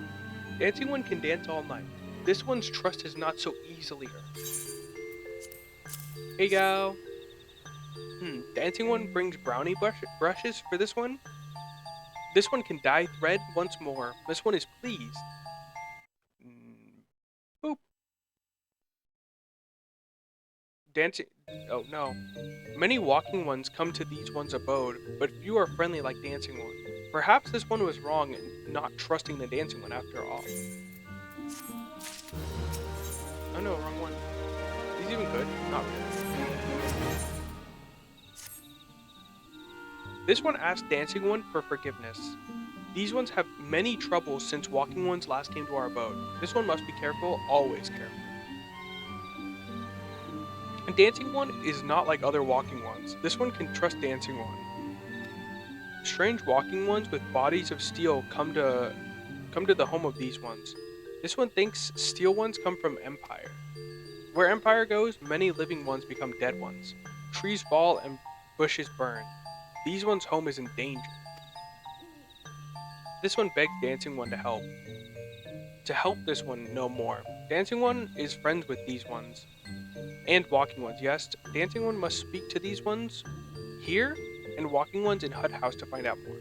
Dancing One can dance all night. This one's trust is not so easily earned. Hey, gal. Dancing One brings brownie brushes for this one. This one can dye thread once more. This one is pleased. Boop. Dancing. Oh no. Many walking ones come to these one's abode, but few are friendly like Dancing One. Perhaps this one was wrong in not trusting the Dancing One after all. Oh no, wrong one. He's even good. Not really. This one asked Dancing One for forgiveness. These ones have many troubles since walking ones last came to our abode. This one must be careful, always careful. And Dancing One is not like other walking ones. This one can trust Dancing One. Strange walking ones with bodies of steel come to the home of these ones. This one thinks steel ones come from Empire. Where Empire goes, many living ones become dead ones. Trees fall and bushes burn. These ones' home is in danger. This one begs Dancing One to help. To help this one no more. Dancing One is friends with these ones. And walking ones, yes. Dancing one must speak to these ones here, and walking ones in Hut House to find out more.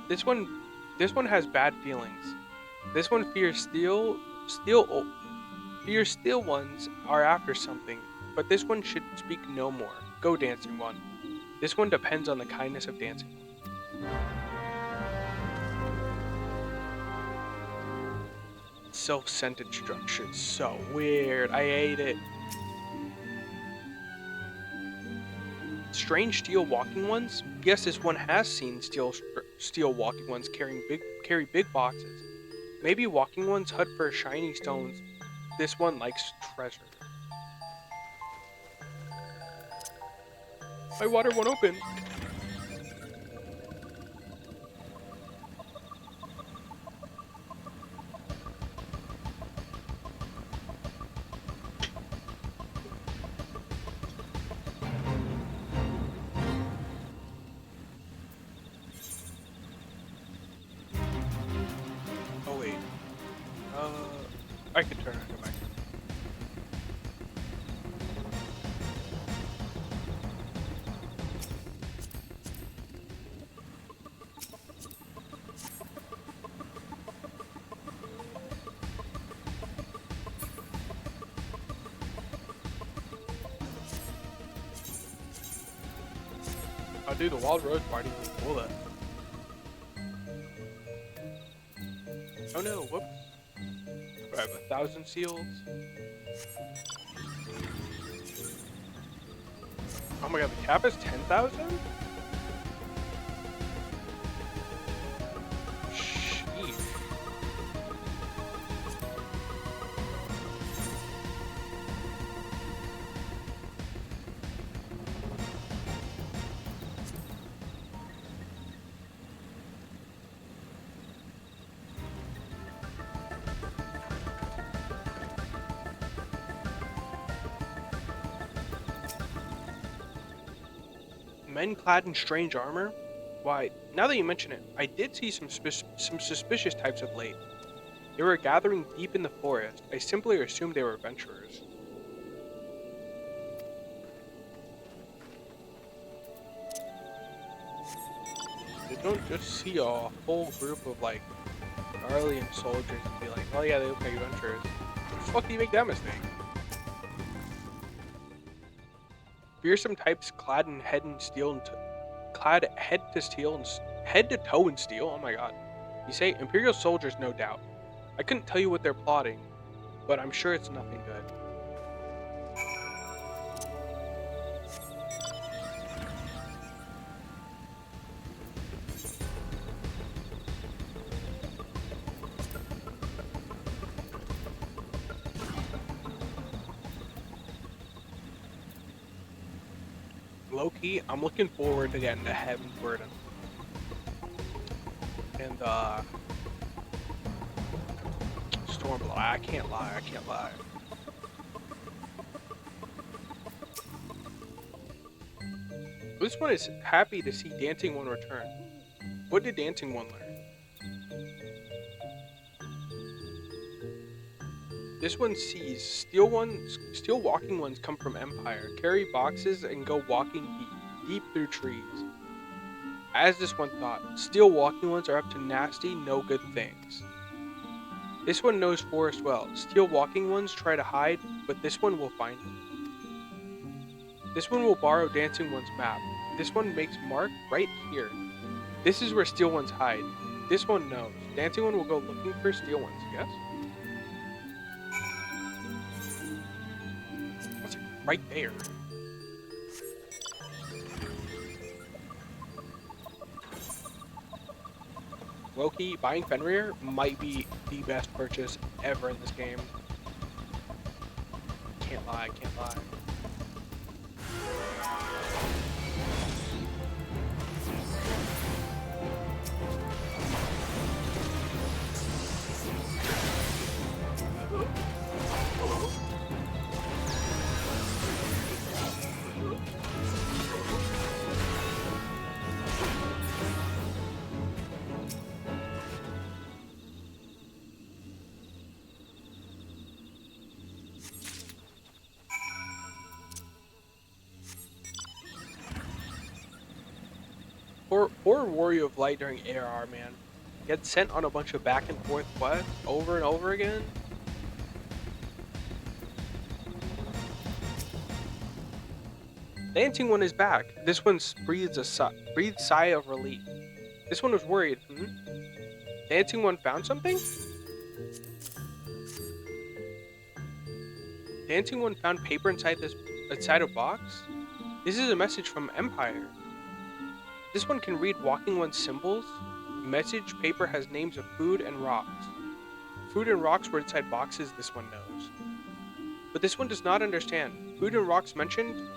This one, this one has bad feelings. This one fears steel ones are after something, but this one should speak no more. Go, dancing one. This one depends on the kindness of dancing one. Self-sentence structure is so weird. I hate it. Strange steel walking ones? Yes, this one has seen steel walking ones carry big boxes. Maybe walking ones hunt for shiny stones. This one likes treasure. My water won't open. Oh wait. Uh, I can turn on the mic. Oh dude, the wild rose party was cool though. Oh no, whoops. I have 1,000 seals. Oh my god, the cap is 10,000? Sheesh. Men clad in strange armor? Why, now that you mention it, I did see some suspicious types of late. They were gathering deep in the forest. I simply assumed they were adventurers. They don't just see a whole group of like Arlian soldiers and be like, oh yeah, they look like adventurers. How the fuck do you make that mistake? Fearsome types clad in head and steel and clad head to steel and head to toe in steel. Oh my god. You say Imperial soldiers, no doubt. I couldn't tell you what they're plotting, but I'm sure it's nothing good. Low key, I'm looking forward to getting to Heaven's Burden. And Stormblood. I can't lie. I can't lie. This one is happy to see Dancing One return. What did Dancing One learn? This one sees steel walking ones come from Empire, carry boxes, and go walking deep through trees. As this one thought, steel walking ones are up to nasty, no good things. This one knows forest well. Steel walking ones try to hide, but this one will find them. This one will borrow Dancing One's map. This one makes mark right here. This is where steel ones hide. This one knows. Dancing One will go looking for steel ones, yes? That's like right there. Loki, buying Fenrir might be the best purchase ever in this game. Can't lie, can't lie. Poor Warrior of Light during ARR, man. Get sent on a bunch of back and forth quests over and over again. Dancing one is back. This one breathes sigh of relief. This one was worried. Dancing one found something? Dancing one found paper inside a box? This is a message from Empire. This one can read walking one's symbols. Message paper has names of food and rocks. Food and rocks were inside boxes, this one knows. But this one does not understand. Food and rocks mentioned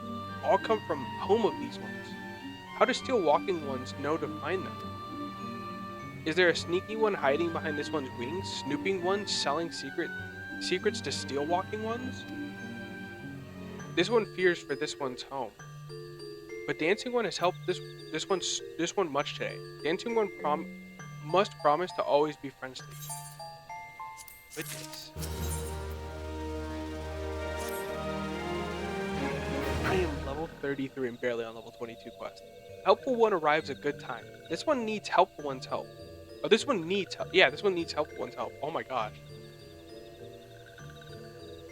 all come from home of these ones. How do still walking ones know to find them? Is there a sneaky one hiding behind this one's wings, snooping one, selling secrets to steal walking ones? This one fears for this one's home. But Dancing One has helped this one much today. Dancing One must promise to always be friends to you. Witness. I am level 33 and barely on level 22 quest. Helpful One arrives a good time. This one needs Helpful One's help. Oh, this one needs help. Yeah, this one needs Helpful One's help. Oh my gosh.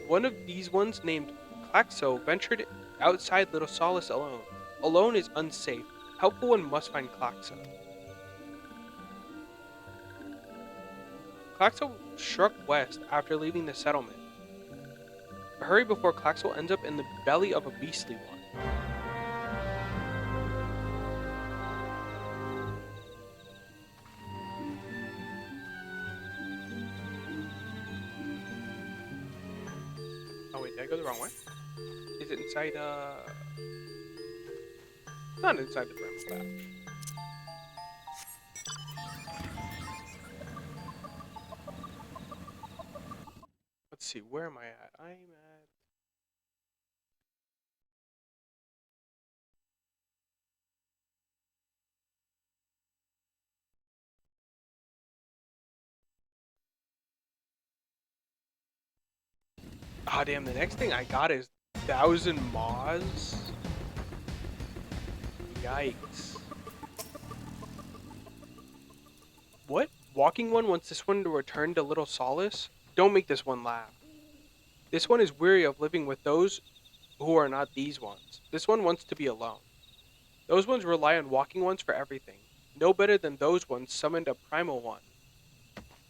One of these ones named Klaxo ventured outside Little Solace alone. Alone is unsafe. Helpful One must find Klaxo. Klaxo struck west after leaving the settlement. Hurry before Klaxo ends up in the belly of a beastly one. Oh wait, did I go the wrong way? Is it inside, not inside the Bramble Patch. Let's see, where am I at? I'm at... Ah, damn, the next thing I got is 1,000 Maws? Yikes. What? Walking One wants this one to return to Little Solace? Don't make this one laugh. This one is weary of living with those who are not these ones. This one wants to be alone. Those ones rely on Walking Ones for everything. No better than those ones summoned a Primal One.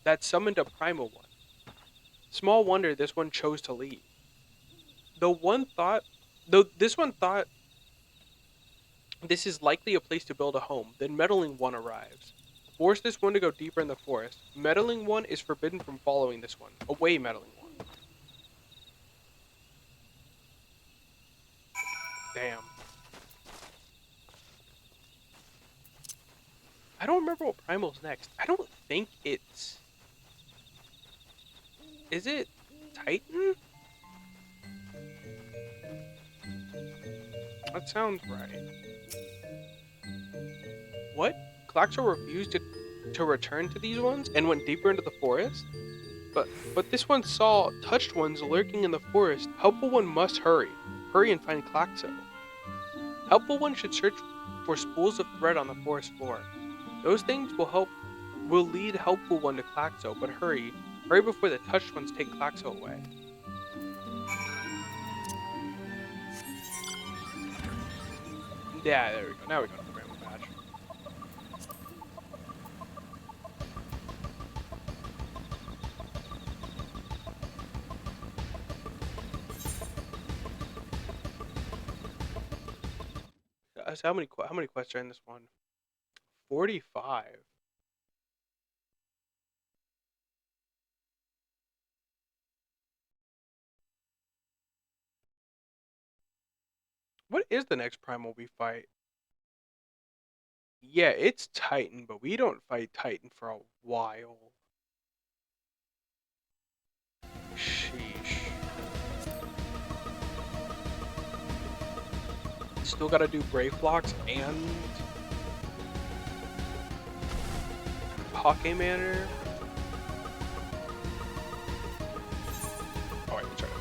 That summoned a Primal One. Small wonder this one chose to leave. Though this one thought this is likely a place to build a home, then Meddling One arrives. Force this one to go deeper in the forest. Meddling One is forbidden from following this one. Away, Meddling One. Damn. I don't remember what Primal's next. I don't think it's... Is it Titan? That sounds right. What? Klaxo refused to return to these ones and went deeper into the forest? But this one saw touched ones lurking in the forest. Helpful One must hurry. Hurry and find Klaxo. Helpful One should search for spools of thread on the forest floor. Those things will lead Helpful One to Klaxo, but hurry. Hurry before the touched ones take Klaxo away. Yeah, there we go. Now we go to the Bramble Patch. So how many quests are in this one? 45. What is the next primal we fight? Yeah, it's Titan, but we don't fight Titan for a while. Sheesh. Still gotta do Brave Blocks and Hawkeye Manor. Oh wait, let's try it.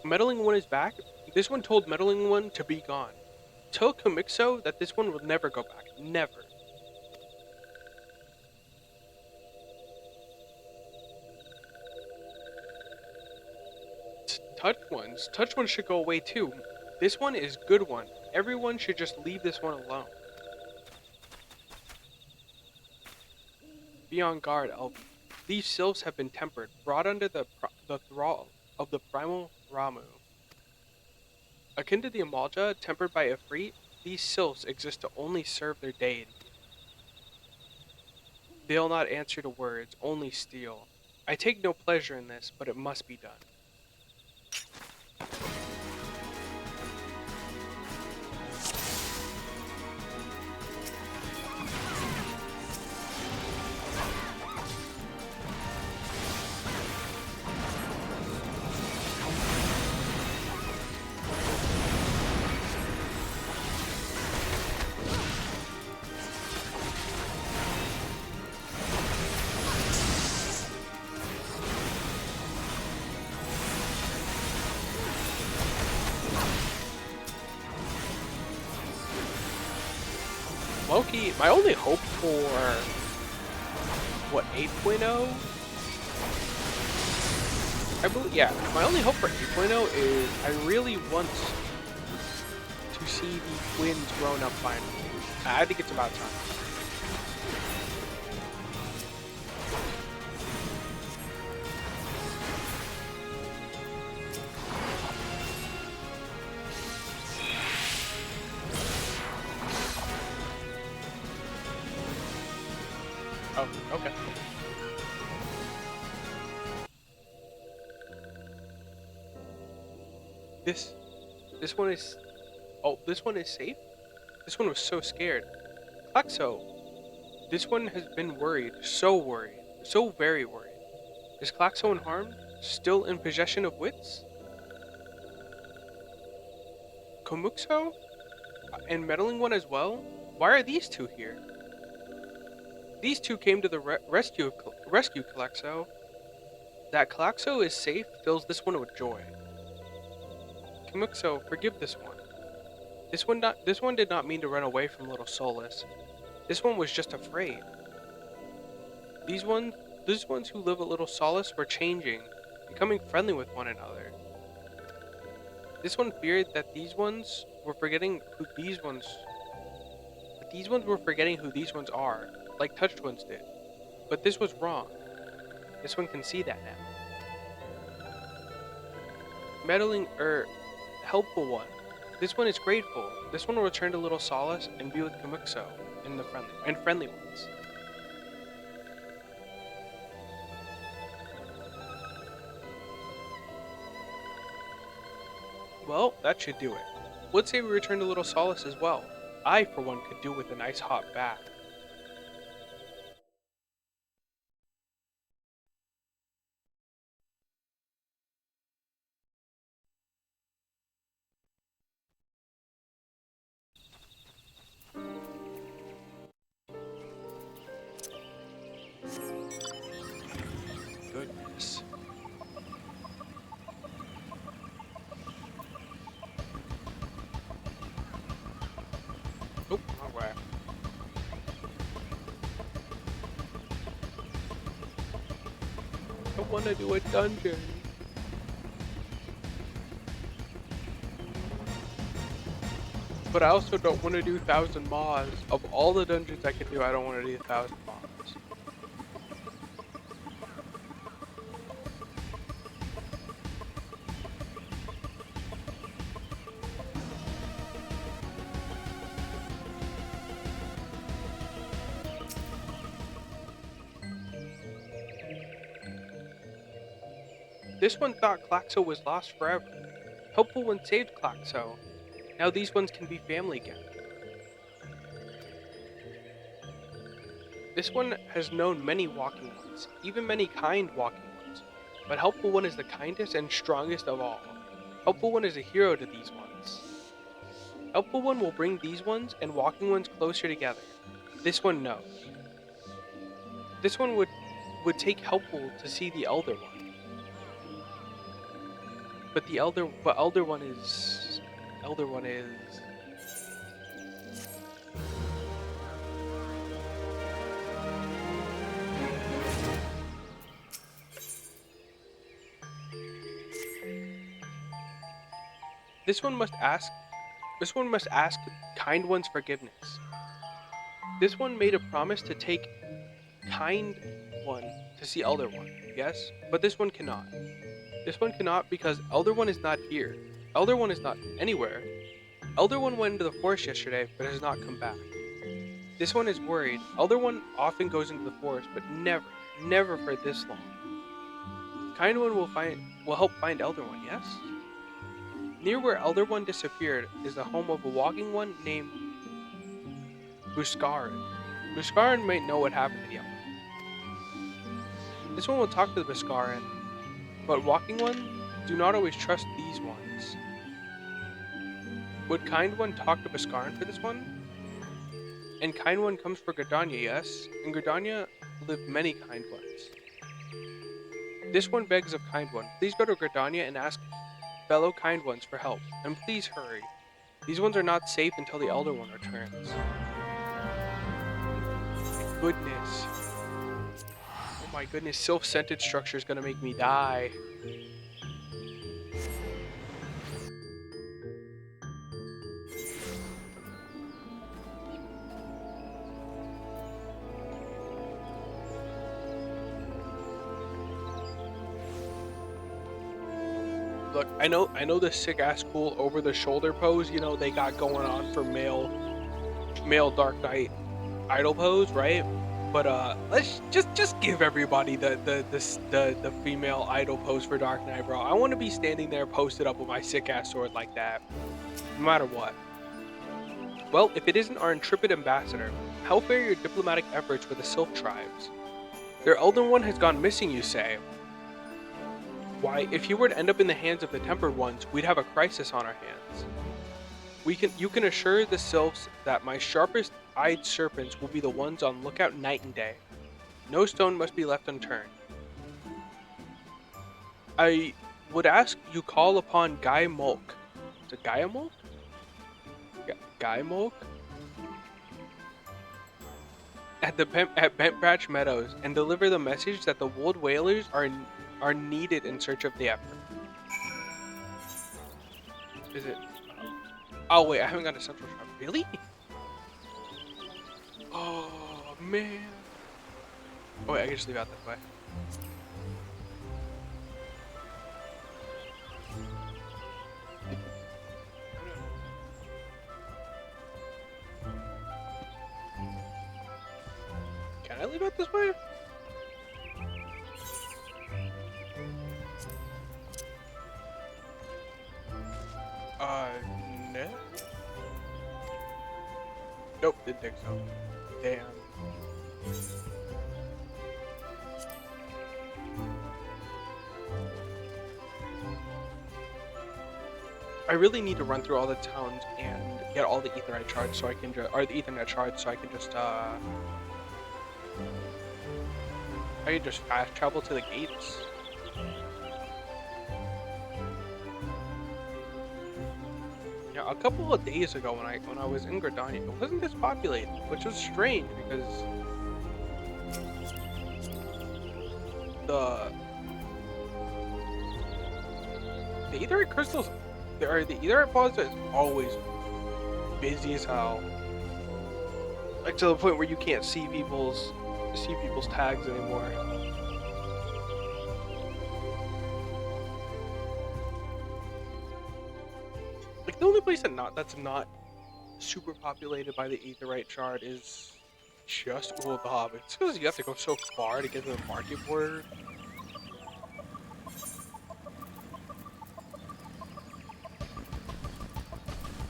Meddling One is back. This one told Meddling One to be gone. Tell Kamixo that this one will never go back. Never. Touch ones should go away too. This one is good one. Everyone should just leave this one alone. Be on guard, Elf. These sylphs have been tempered, brought under the thrall of the primal Ramu. Akin to the Amalja, tempered by Ifrit, these sylphs exist to only serve their deity. They'll not answer to words, only steal. I take no pleasure in this, but it must be done. Loki, my only hope for, what, 8.0? I believe, yeah, my only hope for 8.0 is I really want to see the twins grown up finally. I think it's about time. Oh, okay. This one is, oh, this one is safe? This one was so scared. Klaxo, this one has been worried, so very worried. Is Klaxo unharmed? Still in possession of wits? Komuxo? And Meddling One as well? Why are these two here? These two came to the rescue Klaxo. That Klaxo is safe fills this one with joy. Komuxo, forgive this one. This one did not mean to run away from little Solus. This one was just afraid. These ones who live at Little Solace were changing, becoming friendly with one another. This one feared that these ones were forgetting who these ones are, like Touched Ones did. But this was wrong. This one can see that now. Helpful one. This one is grateful. This one will return to Little Solace and be with Komuxo and friendly ones. Well, that should do it. Let's say we return to Little Solace as well. I, for one, could do with a nice hot bath. Goodness. Oh, wrong way. I want to do a dungeon. But I also don't want to do 1,000 mods. Of all the dungeons I could do, I don't want to do 1,000 mods. This one thought Klaxo was lost forever. Helpful One saved Klaxo. Now these ones can be family again. This one has known many walking ones, even many kind walking ones. But Helpful One is the kindest and strongest of all. Helpful One is a hero to these ones. Helpful One will bring these ones and walking ones closer together. This one knows. This one would take Helpful to see the Elder One. But the elder one is elder one is this one must ask kind one's forgiveness. This one made a promise to take kind one to see elder one. Yes, but this one cannot. This one cannot because elder one is not here. Elder one is not anywhere. Elder one went into the forest yesterday but has not come back. This one is worried. Elder one often goes into the forest, but never for this long. Kind one will help find elder one, yes? Near where elder one disappeared is the home of a walking one named Buscarin. Buscarin might know what happened to the elder. This one will talk to the Buscarin, but walking one do not always trust these ones. Would kind one talk to Buscarin for this one? And kind one comes for Gardania, yes? In Gardania live many kind ones. This one begs of kind one, please go to Gardania and ask fellow kind ones for help, and please hurry. These ones are not safe until the elder one returns. Goodness. Oh my goodness, self-scented structure is gonna make me die. Look, I know the sick ass cool over the shoulder pose, you know, they got going on for male Dark Knight idol pose, right? But let's just give everybody the female idol pose for Dark Knight, bro. I want to be standing there posted up with my sick ass sword like that, no matter what. Well, if it isn't our intrepid ambassador, how fare your diplomatic efforts with the Sylph tribes? Their Elden One has gone missing, you say? Why, if he were to end up in the hands of the Tempered Ones, we'd have a crisis on our hands. You can assure the Sylphs that my sharpest-eyed serpents will be the ones on lookout night and day. No stone must be left unturned. I would ask you call upon Guy Mulk. Is it Gaia Mulk? Guy Mulk? At Bent Branch Meadows and deliver the message that the Wold Whalers are needed in search of the effort. Is it? Oh wait, I haven't got a central shop. Really? Oh man. Oh wait, I can just leave out this way. Can I leave out this way? No. Nope, didn't think so. Damn. I really need to run through all the towns and get all the Etherite shards so I can just, or the Ethernet shards so I can just fast travel to the gates. Yeah, a couple of days ago when I was in Gardania, it wasn't this populated, which was strange because the Etherite crystals, the Etherite plaza is always busy as hell, like to the point where you can't see people's tags anymore. Like the only place that's not super populated by the Aetherite shard is just Uldab. It's because you have to go so far to get to the market border.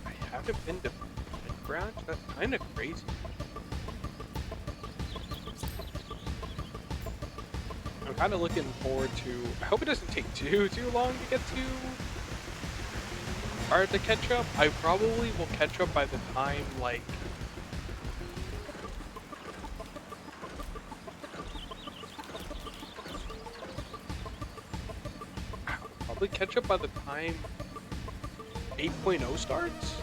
I haven't been to Branch. That's kind of crazy. I'm kind of looking forward to. I hope it doesn't take too long to get to. Or to catch up. I probably will catch up by the time like. probably catch up by the time 8.0 starts,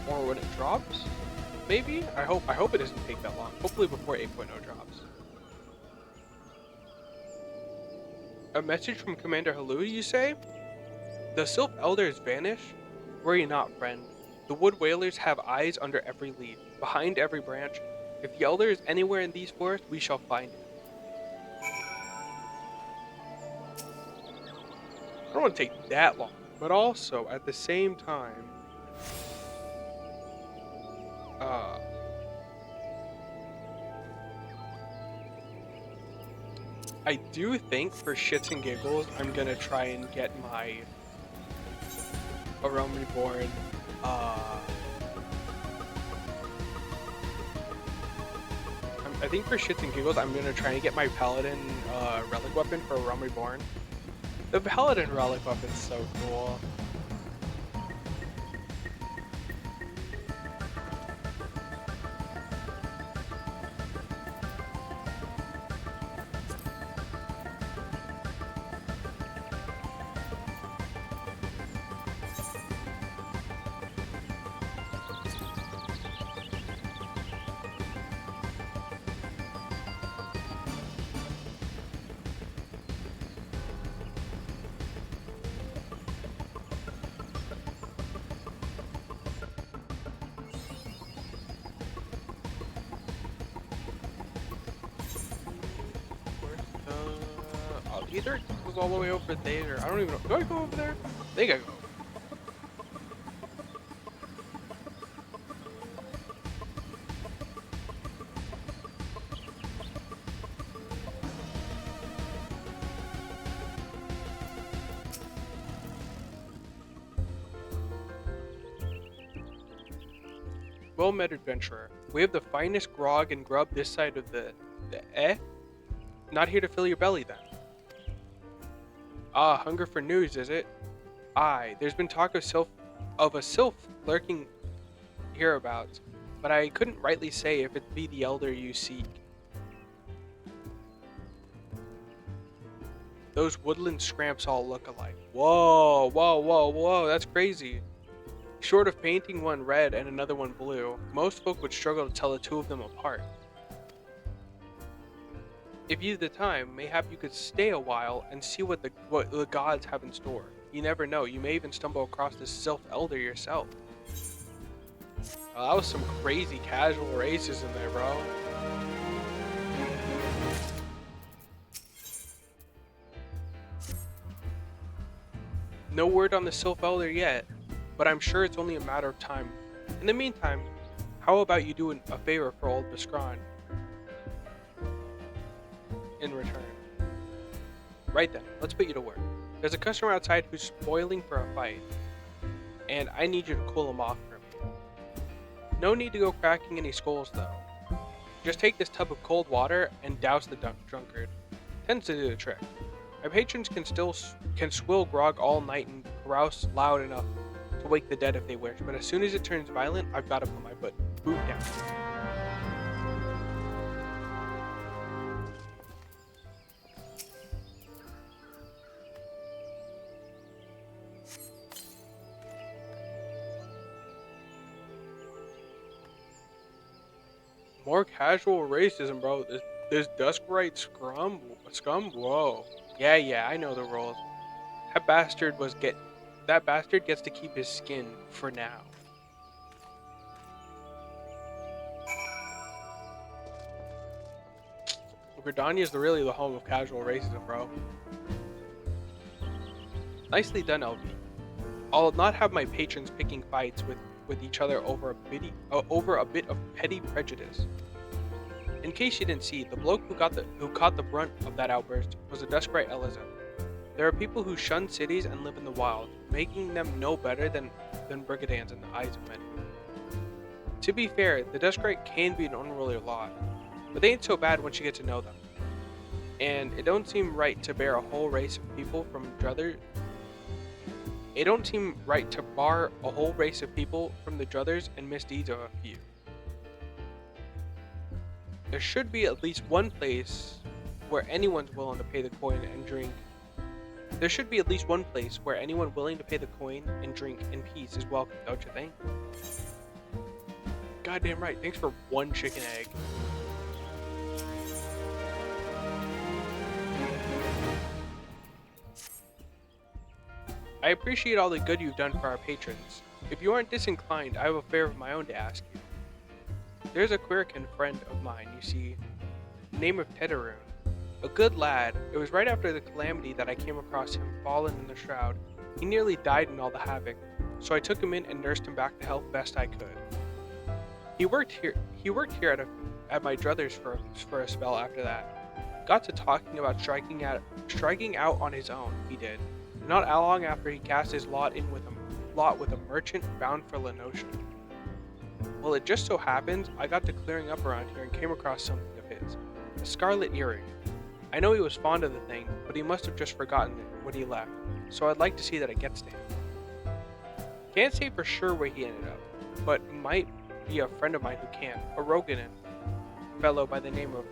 or when it drops. Maybe. I hope it doesn't take that long. Hopefully before 8.0 drops. A message from Commander Halu, you say? The Sylph Elders vanish? Worry not, friend. The Wood Whalers have eyes under every leaf, behind every branch. If the Elder is anywhere in these forests, we shall find him. I don't want to take that long, but also at the same time, uh, I do think for shits and giggles, I'm gonna try and get my A Realm Reborn, I think for shits and giggles, I'm gonna try and get my Paladin relic weapon for A Realm Reborn. The Paladin relic weapon's so cool. Either it goes all the way over there. I don't even know. Do I go over there? I think I go. Well met, adventurer. We have the finest grog and grub this side of the Not here to fill your belly then. Ah, hunger for news, is it? Aye, there's been talk of a sylph lurking hereabouts, but I couldn't rightly say if it be the elder you seek. Those woodland scramps all look alike. Whoa, whoa, whoa, whoa, that's crazy. Short of painting one red and another one blue, most folk would struggle to tell the two of them apart. If you've the time, mayhap you could stay a while and see what the gods have in store. You never know, you may even stumble across this Sylph Elder yourself. That was some crazy casual racism there, bro. No word on the Sylph Elder yet, but I'm sure it's only a matter of time. In the meantime, how about you do a favor for old Biscron in return? Right then, let's put you to work. There's a customer outside who's spoiling for a fight, and I need you to cool him off for me. No need to go cracking any skulls though. Just take this tub of cold water and douse the drunkard. Tends to do the trick. My patrons can swill grog all night and carouse loud enough to wake the dead if they wish, but as soon as it turns violent, I've got to put my boot down. More casual racism, bro. This Duskbright scum. Whoa. Yeah, I know the rules. That bastard gets to keep his skin for now. Gridania is really the home of casual racism, bro. Nicely done, LV. I'll not have my patrons picking fights with each other over a bit of petty prejudice. In case you didn't see, the bloke who caught the brunt of that outburst was a Duskbright Eliza. There are people who shun cities and live in the wild, making them no better than brigadans in the eyes of many. To be fair, the Duskbright can be an unruly lot, but they ain't so bad once you get to know them. And it don't seem right to bear a whole race of people from druthers. It don't seem right to bar a whole race of people from the druthers and misdeeds of a few. There should be at least one place where anyone's willing to pay the coin and drink There should be at least one place where anyone willing to pay the coin and drink in peace is welcome, don't you think? Goddamn right, thanks for one chicken egg. I appreciate all the good you've done for our patrons. If you aren't disinclined, I have a favor of my own to ask you. There's a Quirkin friend of mine, you see, name of Tetaroon. A good lad. It was right after the calamity that I came across him fallen in the shroud. He nearly died in all the havoc, so I took him in and nursed him back to health best I could. He worked here at my druthers for a spell after that. Got to talking about striking out on his own, he did. Not long after he cast his lot with a merchant bound for Lenosha. Well, it just so happens I got to clearing up around here and came across something of his. A scarlet earring. I know he was fond of the thing, but he must have just forgotten it when he left, so I'd like to see that it gets to him. Can't say for sure where he ended up, but might be a friend of mine who can. A Roganin fellow by the name of,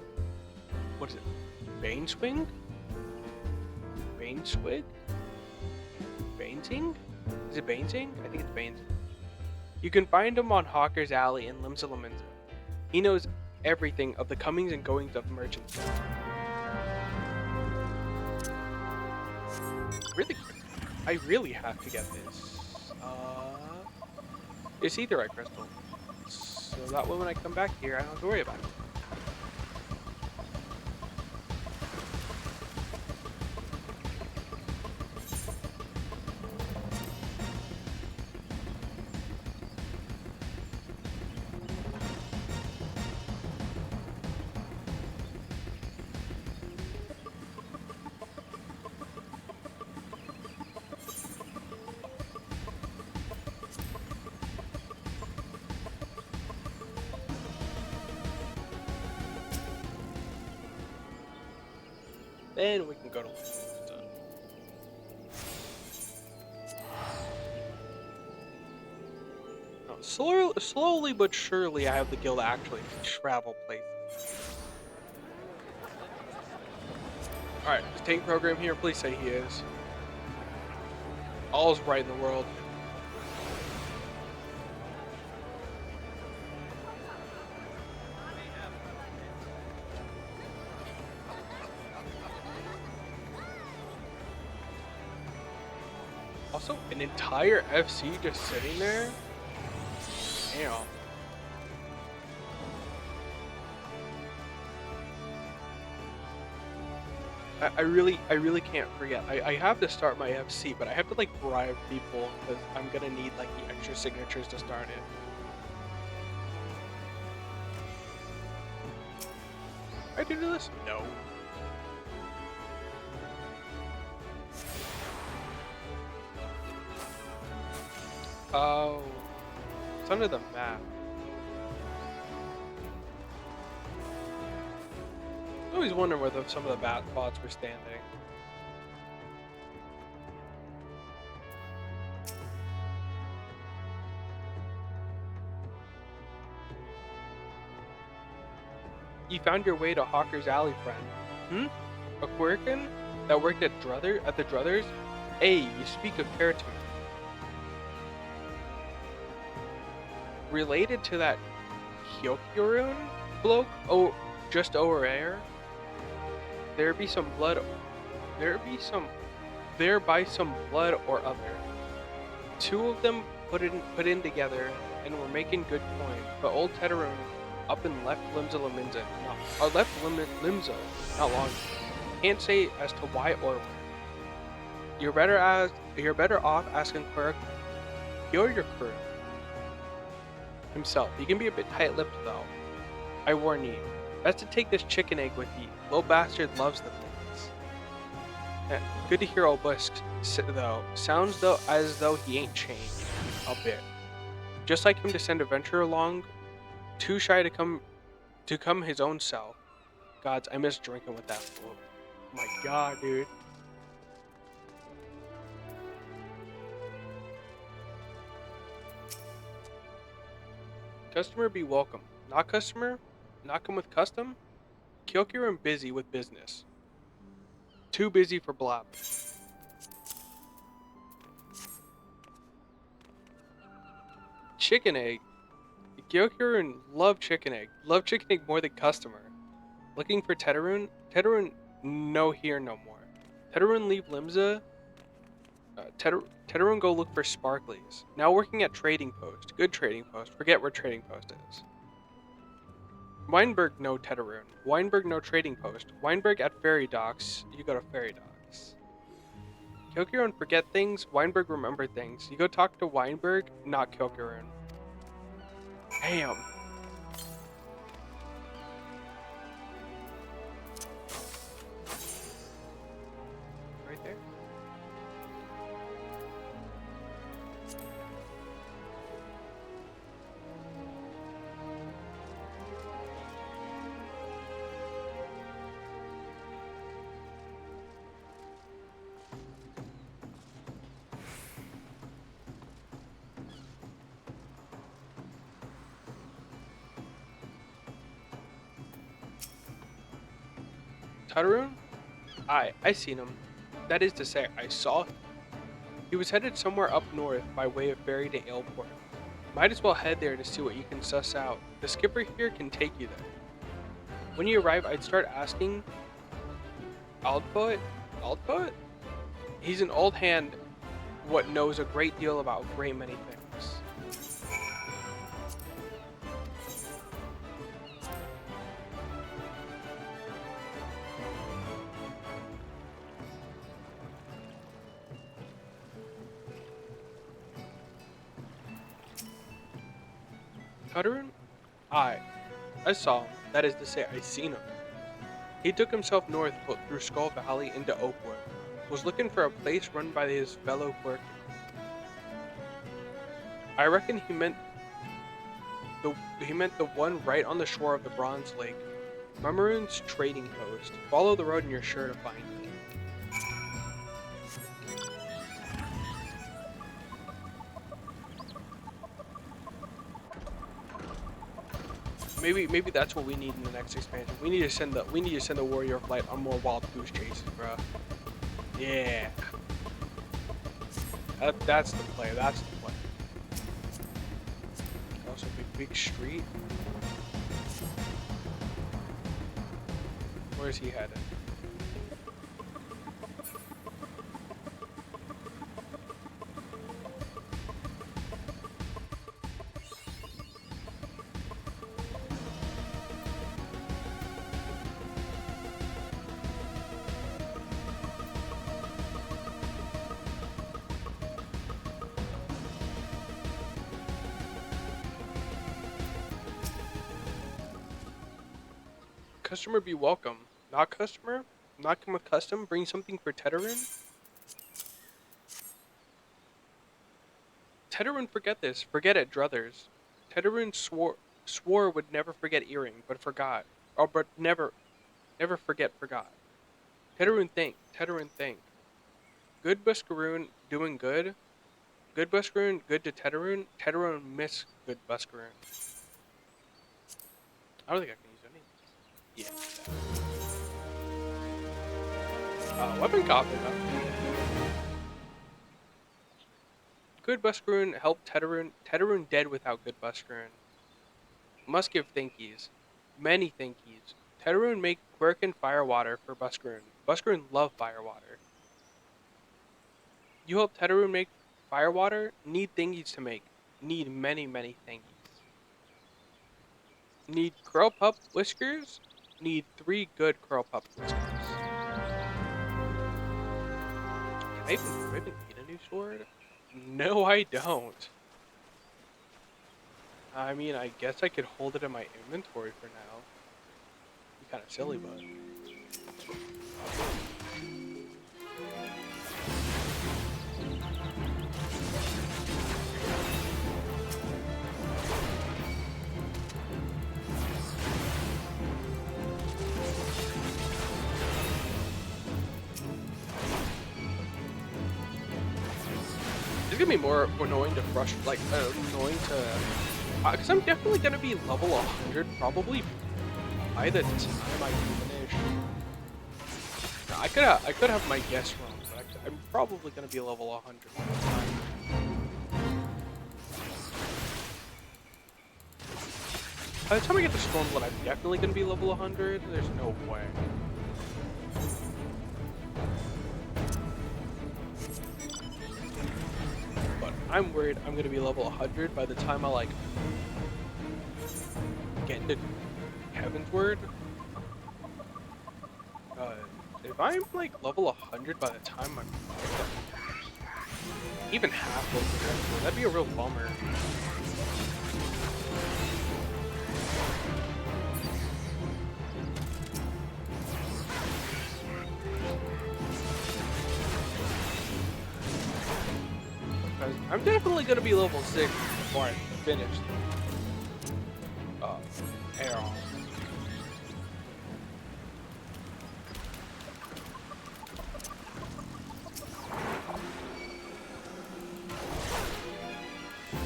what is it, Baineswing? Baineswig? Bainesing? Is it Bainesing? I think it's Bainesing. You can find him on Hawker's Alley in Limsa. He knows everything of the comings and goings of merchants. I really have to get this. It's Etherite Crystal. So that way when I come back here, I don't have to worry about it. Then we can go to Limsa. No, slowly but surely, I have the guild actually travel places. Alright, is Tank Program here? Please say he is. All's right in the world. Also, an entire FC just sitting there? Damn. I really can't forget. I have to start my FC, but I have to like bribe people because I'm gonna need like the extra signatures to start it. I do this? No. Oh, it's under the map. I always wonder where some of the bat bots were standing. You found your way to Hawker's Alley, friend. A Quirkin that worked at the Druthers? Hey, you speak of Keratin. Related to that Kyokurun bloke? Oh, just over there? There by some blood or other. Two of them put in together and were making good coin, but old Tetaroon up and left Limsa not long ago. Can't say as to why or when. You're better off asking your crew himself. He can be a bit tight-lipped though. I warn ye. Best to take this chicken egg with ye. Little bastard loves the things. Good to hear old Busk though. Sounds as though he ain't changed a bit. Just like him to send a venture along, too shy to come his own self. Gods, I miss drinking with that fool. Oh my god, dude. Customer be welcome. Not customer? Not come with custom? Kyokurin busy with business. Too busy for blab. chicken egg. Gyokirun love chicken egg. Love chicken egg more than customer. Looking for Tetaroon? Tetaroon no here no more. Tetaroon leave Limsa. Tetaroon go look for Sparklies. Now working at Trading Post. Good Trading Post. Forget where Trading Post is. Weinberg no Tetaroon. Weinberg no Trading Post. Weinberg at Ferry Docks. You go to Ferry Docks. Kyokirun forget things. Weinberg remember things. You go talk to Weinberg, not Kyokirun. Damn. Right there. Tetaroon? I seen him. That is to say, I saw him. He was headed somewhere up north by way of ferry to Aleport. Might as well head there to see what you can suss out. The skipper here can take you there. When you arrive, I'd start asking Aldfoot? Aldfoot? He's an old hand what knows a great deal about a great many things. Tetaroon? I saw him. That is to say, I seen him. He took himself north through Skull Valley into Oakwood. Was looking for a place run by his fellow clerk. I reckon he meant the one right on the shore of the Bronze Lake. Mummeroon's Trading Post. Follow the road and you're sure to find it. Maybe that's what we need in the next expansion. We need to send the Warrior of Light on more wild goose chases, bro. Yeah. That's the play. That's the play. Also, big street. Where's he headed? Customer be welcome. Not customer? Not come with custom? Bring something for Tetaroon? Tetaroon forget this. Forget it, druthers. Tetaroon swore would never forget earring, but forgot. Or but never forget forgot. Tetaroon think. Tetaroon think. Good Buskaroon doing good. Good Buskaroon good to Tetaroon. Tetaroon miss good Buskaroon. I don't think I can use any. Yeah. Weapon copy. Good Buskaroon help Tetaroon. Tetaroon dead without good Buskaroon. Must give thinkies. Many thinkies. Tetaroon make Quirkin firewater for Buskaroon. Buskaroon love firewater. You help Tetaroon make firewater? Need thingies to make. Need many thingies. Need curl pup whiskers? Need 3 good curl pup whiskers. Can I even need a new sword? No, I don't. I mean, I guess I could hold it in my inventory for now. Be kind of silly, but... It's gonna be more annoying to annoying to... Because I'm definitely gonna be level 100 probably by the time I finish. I could have my guess wrong, but I'm probably gonna be level 100 by the time. By the time I get to Stormwood, I'm definitely gonna be level 100. There's no way. But I'm worried I'm gonna be level 100 by the time I like get into Heaven's Word. If I'm like level 100 by the time I'm even half of Heaven's Word, that'd be a real bummer. I'm definitely gonna be level 6 before I finish Aeron.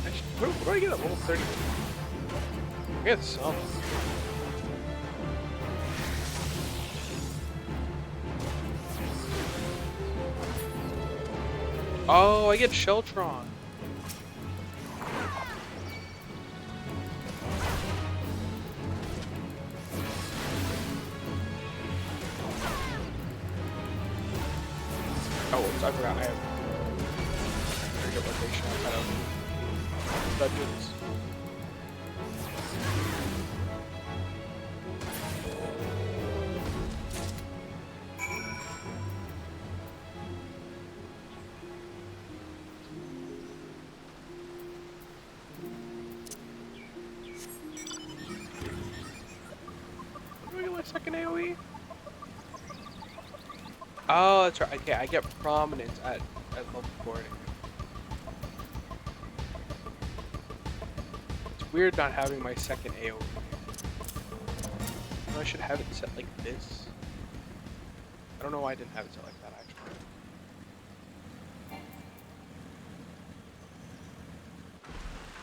Actually, what do I get at level 30? I get some. Oh, I get Sheltron. Oh, whoops, I forgot I have very good rotation outside of dungeons. When do I get my second AoE? Oh, that's right. Okay, I get prominence at level 40. It's weird not having my second AoE. I should have it set like this. I don't know why I didn't have it set like that actually.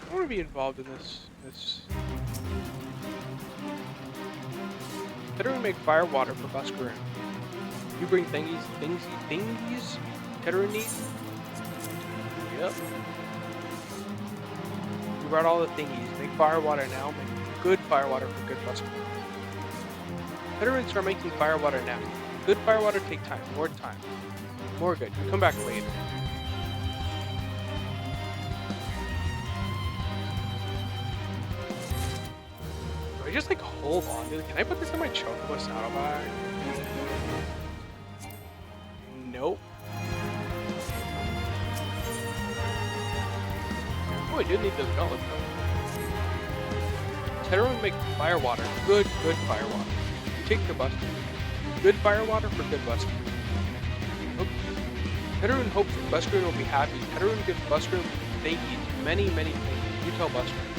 I want to be involved in this. Better make fire water for Buscaroon. You bring thingies? Teteru needs? Yep. You brought all the thingies. Make fire water now. Make good fire water for good Buscaroon. Teteru start making fire water now. Good fire water take time. More time. More good. You come back later. Do I just like hold on to it? Can I put this in my Chocobo saddlebag? Nope. Oh, I do need those gauntlets though. Teteru make fire water. Good fire water. You take the bus. Good fire water for good Buscaroon. Teteru hopes Buscaroon will be happy. Teteru gives Buscaroon thankies. Many things. You tell Buscaroon.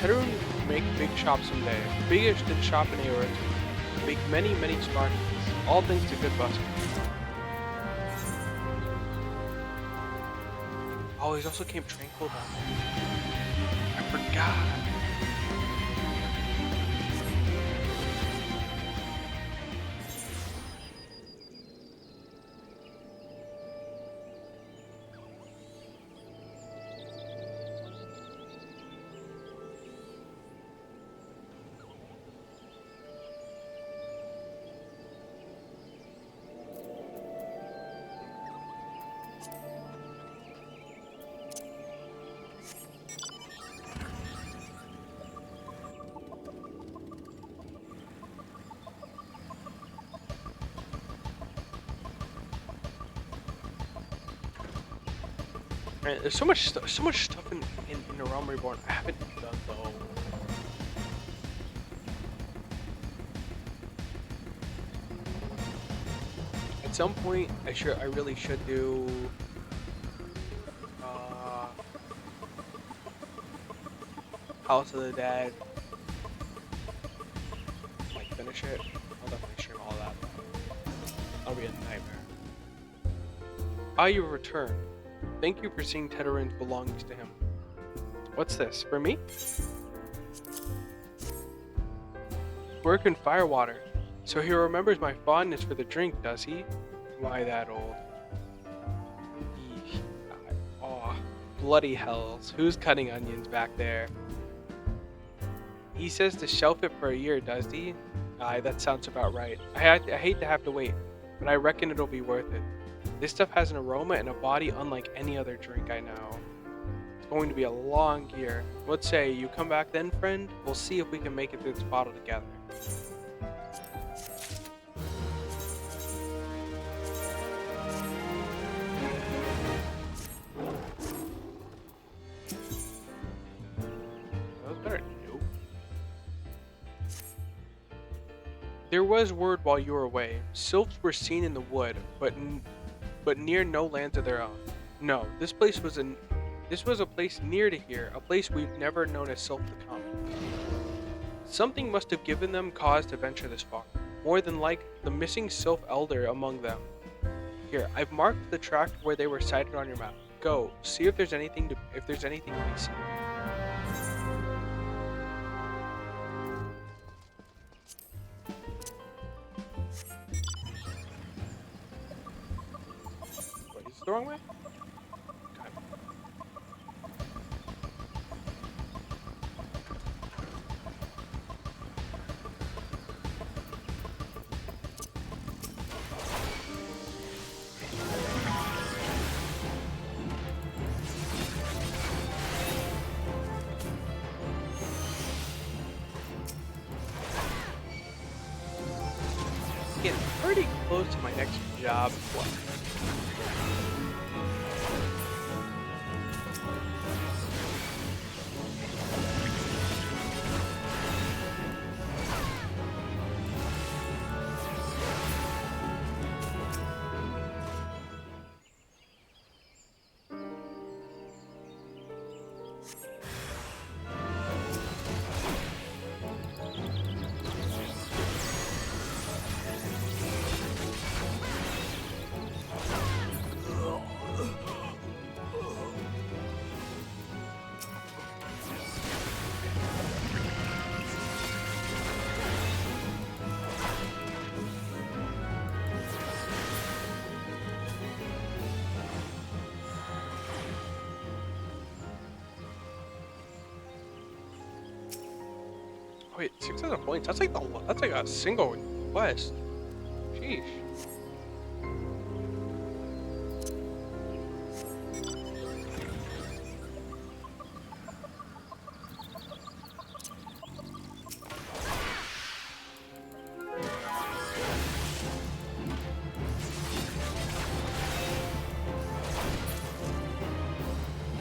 Teteru make big shop someday. Biggest in shop in Aeron. Make many Spartans. All thanks to good Buscaroon. Oh, he's also Camp Tranquil down there. I forgot. Man, there's so much stuff in the Realm Reborn I haven't done though. At some point, I really should do. House of the Dead. Like finish it. I'll definitely stream all that. That'll be a nightmare. Ah, you return. Thank you for seeing Teteru's belongings to him. What's this? For me? Work in Firewater. So he remembers my fondness for the drink, does he? Why that old? Eesh. Oh, bloody hells. Who's cutting onions back there? He says to shelf it for a year, does he? That sounds about right. I hate to have to wait, but I reckon it'll be worth it. This stuff has an aroma and a body unlike any other drink I know. It's going to be a long year. Let's say you come back then, friend. We'll see if we can make it through this bottle together. That was better. Nope. There was word while you were away. Sylphs were seen in the wood, but near no lands of their own. No, this was a place near to here, a place we've never known a sylph to come. Something must have given them cause to venture this far. More than like the missing sylph elder among them. Here, I've marked the tract where they were sighted on your map. Go, see if there's anything to be seen. Wait, is this the wrong way? God. Getting pretty close to my next job. Wait, 600 points? That's like a single quest. Sheesh.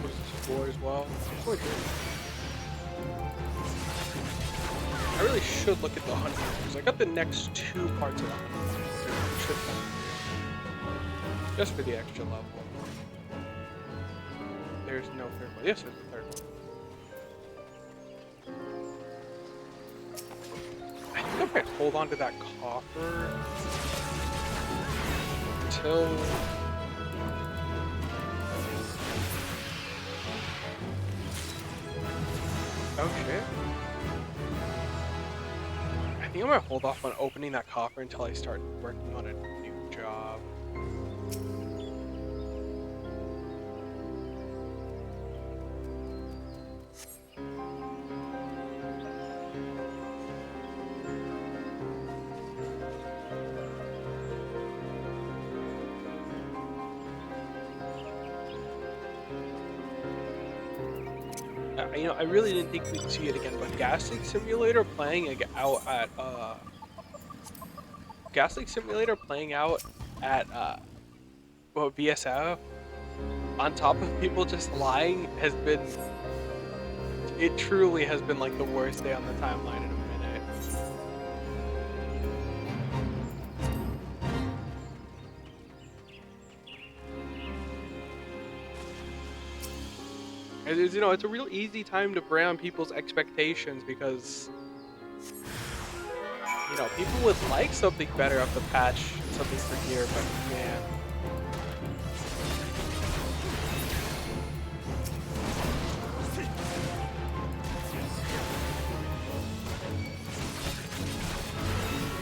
What's the score as well? Score good. I really should look at the hunting because I got the next two parts of that. Just for the extra level. There's no third one. Yes, there's the third one. I think I might hold on to that coffer until. Oh shit. I think I'm gonna hold off on opening that coffer until I start working on a new job. I really didn't think we'd see it again, but Gas League Simulator playing at VSF on top of people just lying it truly has been like the worst day on the timeline in a minute. It's a real easy time to prey on people's expectations because, people would like something better off the patch, something for gear, but man.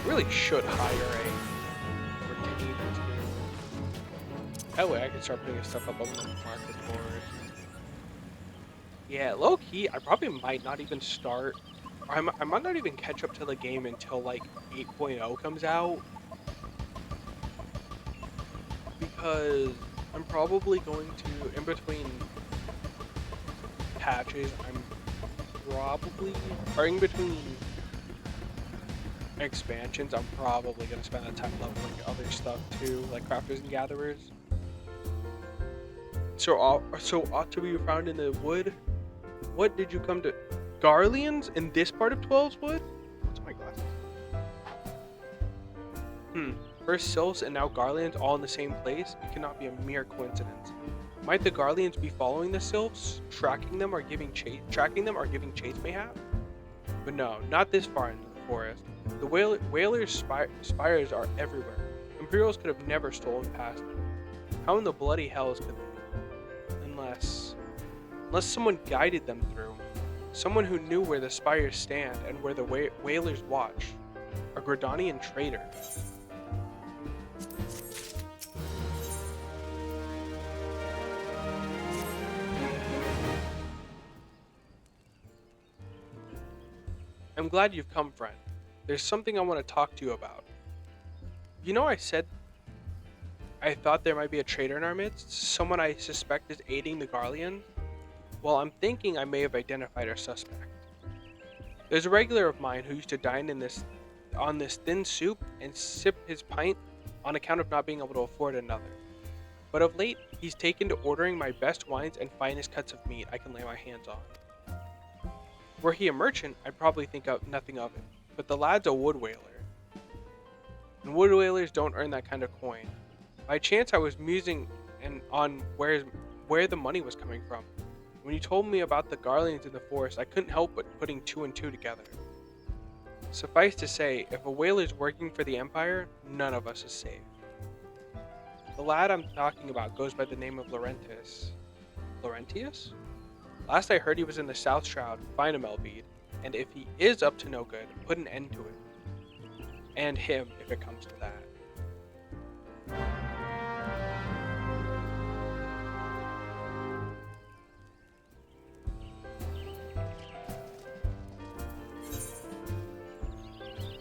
Really should hire a retainer too. That way I can start putting stuff up on the market board. Yeah, low key, I probably might not even start I might not even catch up to the game until like 8.0 comes out because I'm probably going to in between patches. I'm probably or in between expansions. I'm probably gonna spend that time leveling other stuff too, like crafters and gatherers. So ought to be found in the wood. What did you come to? Garleans in this part of 12's wood? What's my glasses? Hmm. First sylphs and now Garleans all in the same place? It cannot be a mere coincidence. Might the Garleans be following the sylphs, tracking them or giving chase mayhap? But no, not this far into the forest. The whalers' spires are everywhere. Imperials could have never stolen past them. How in the bloody hells could they? Unless someone guided them through. Someone who knew where the spires stand and where the whalers watch. A Gridanian traitor. I'm glad you've come, friend. There's something I want to talk to you about. I said I thought there might be a traitor in our midst? Someone I suspect is aiding the Garleans? Well, I'm thinking I may have identified our suspect. There's a regular of mine who used to dine on this thin soup and sip his pint on account of not being able to afford another. But of late, he's taken to ordering my best wines and finest cuts of meat I can lay my hands on. Were he a merchant, I'd probably think of nothing of it. But the lad's a wood whaler, and wood whalers don't earn that kind of coin. By chance, I was musing on where the money was coming from. When you told me about the Garleans in the forest, I couldn't help but putting two and two together. Suffice to say, if a whaler's working for the Empire, none of us is safe. The lad I'm talking about goes by the name of Laurentius. Laurentius? Last I heard he was in the South Shroud, find him, Elbede, and if he is up to no good, put an end to it. And him, if it comes to that.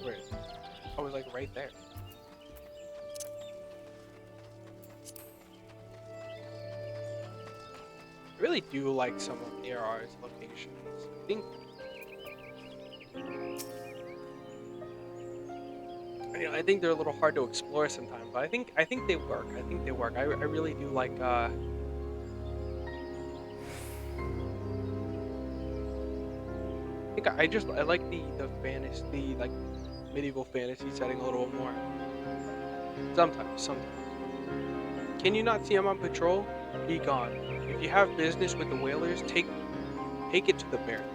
Wait, I was like right there. I really do like some of ARR's locations. I think they're a little hard to explore sometimes, but I think they work. I think they work. I really do like I like the fantasy, the like medieval fantasy setting a little more. Sometimes. Can you not see I'm on patrol? Be gone. If you have business with the whalers, take it to the barracks.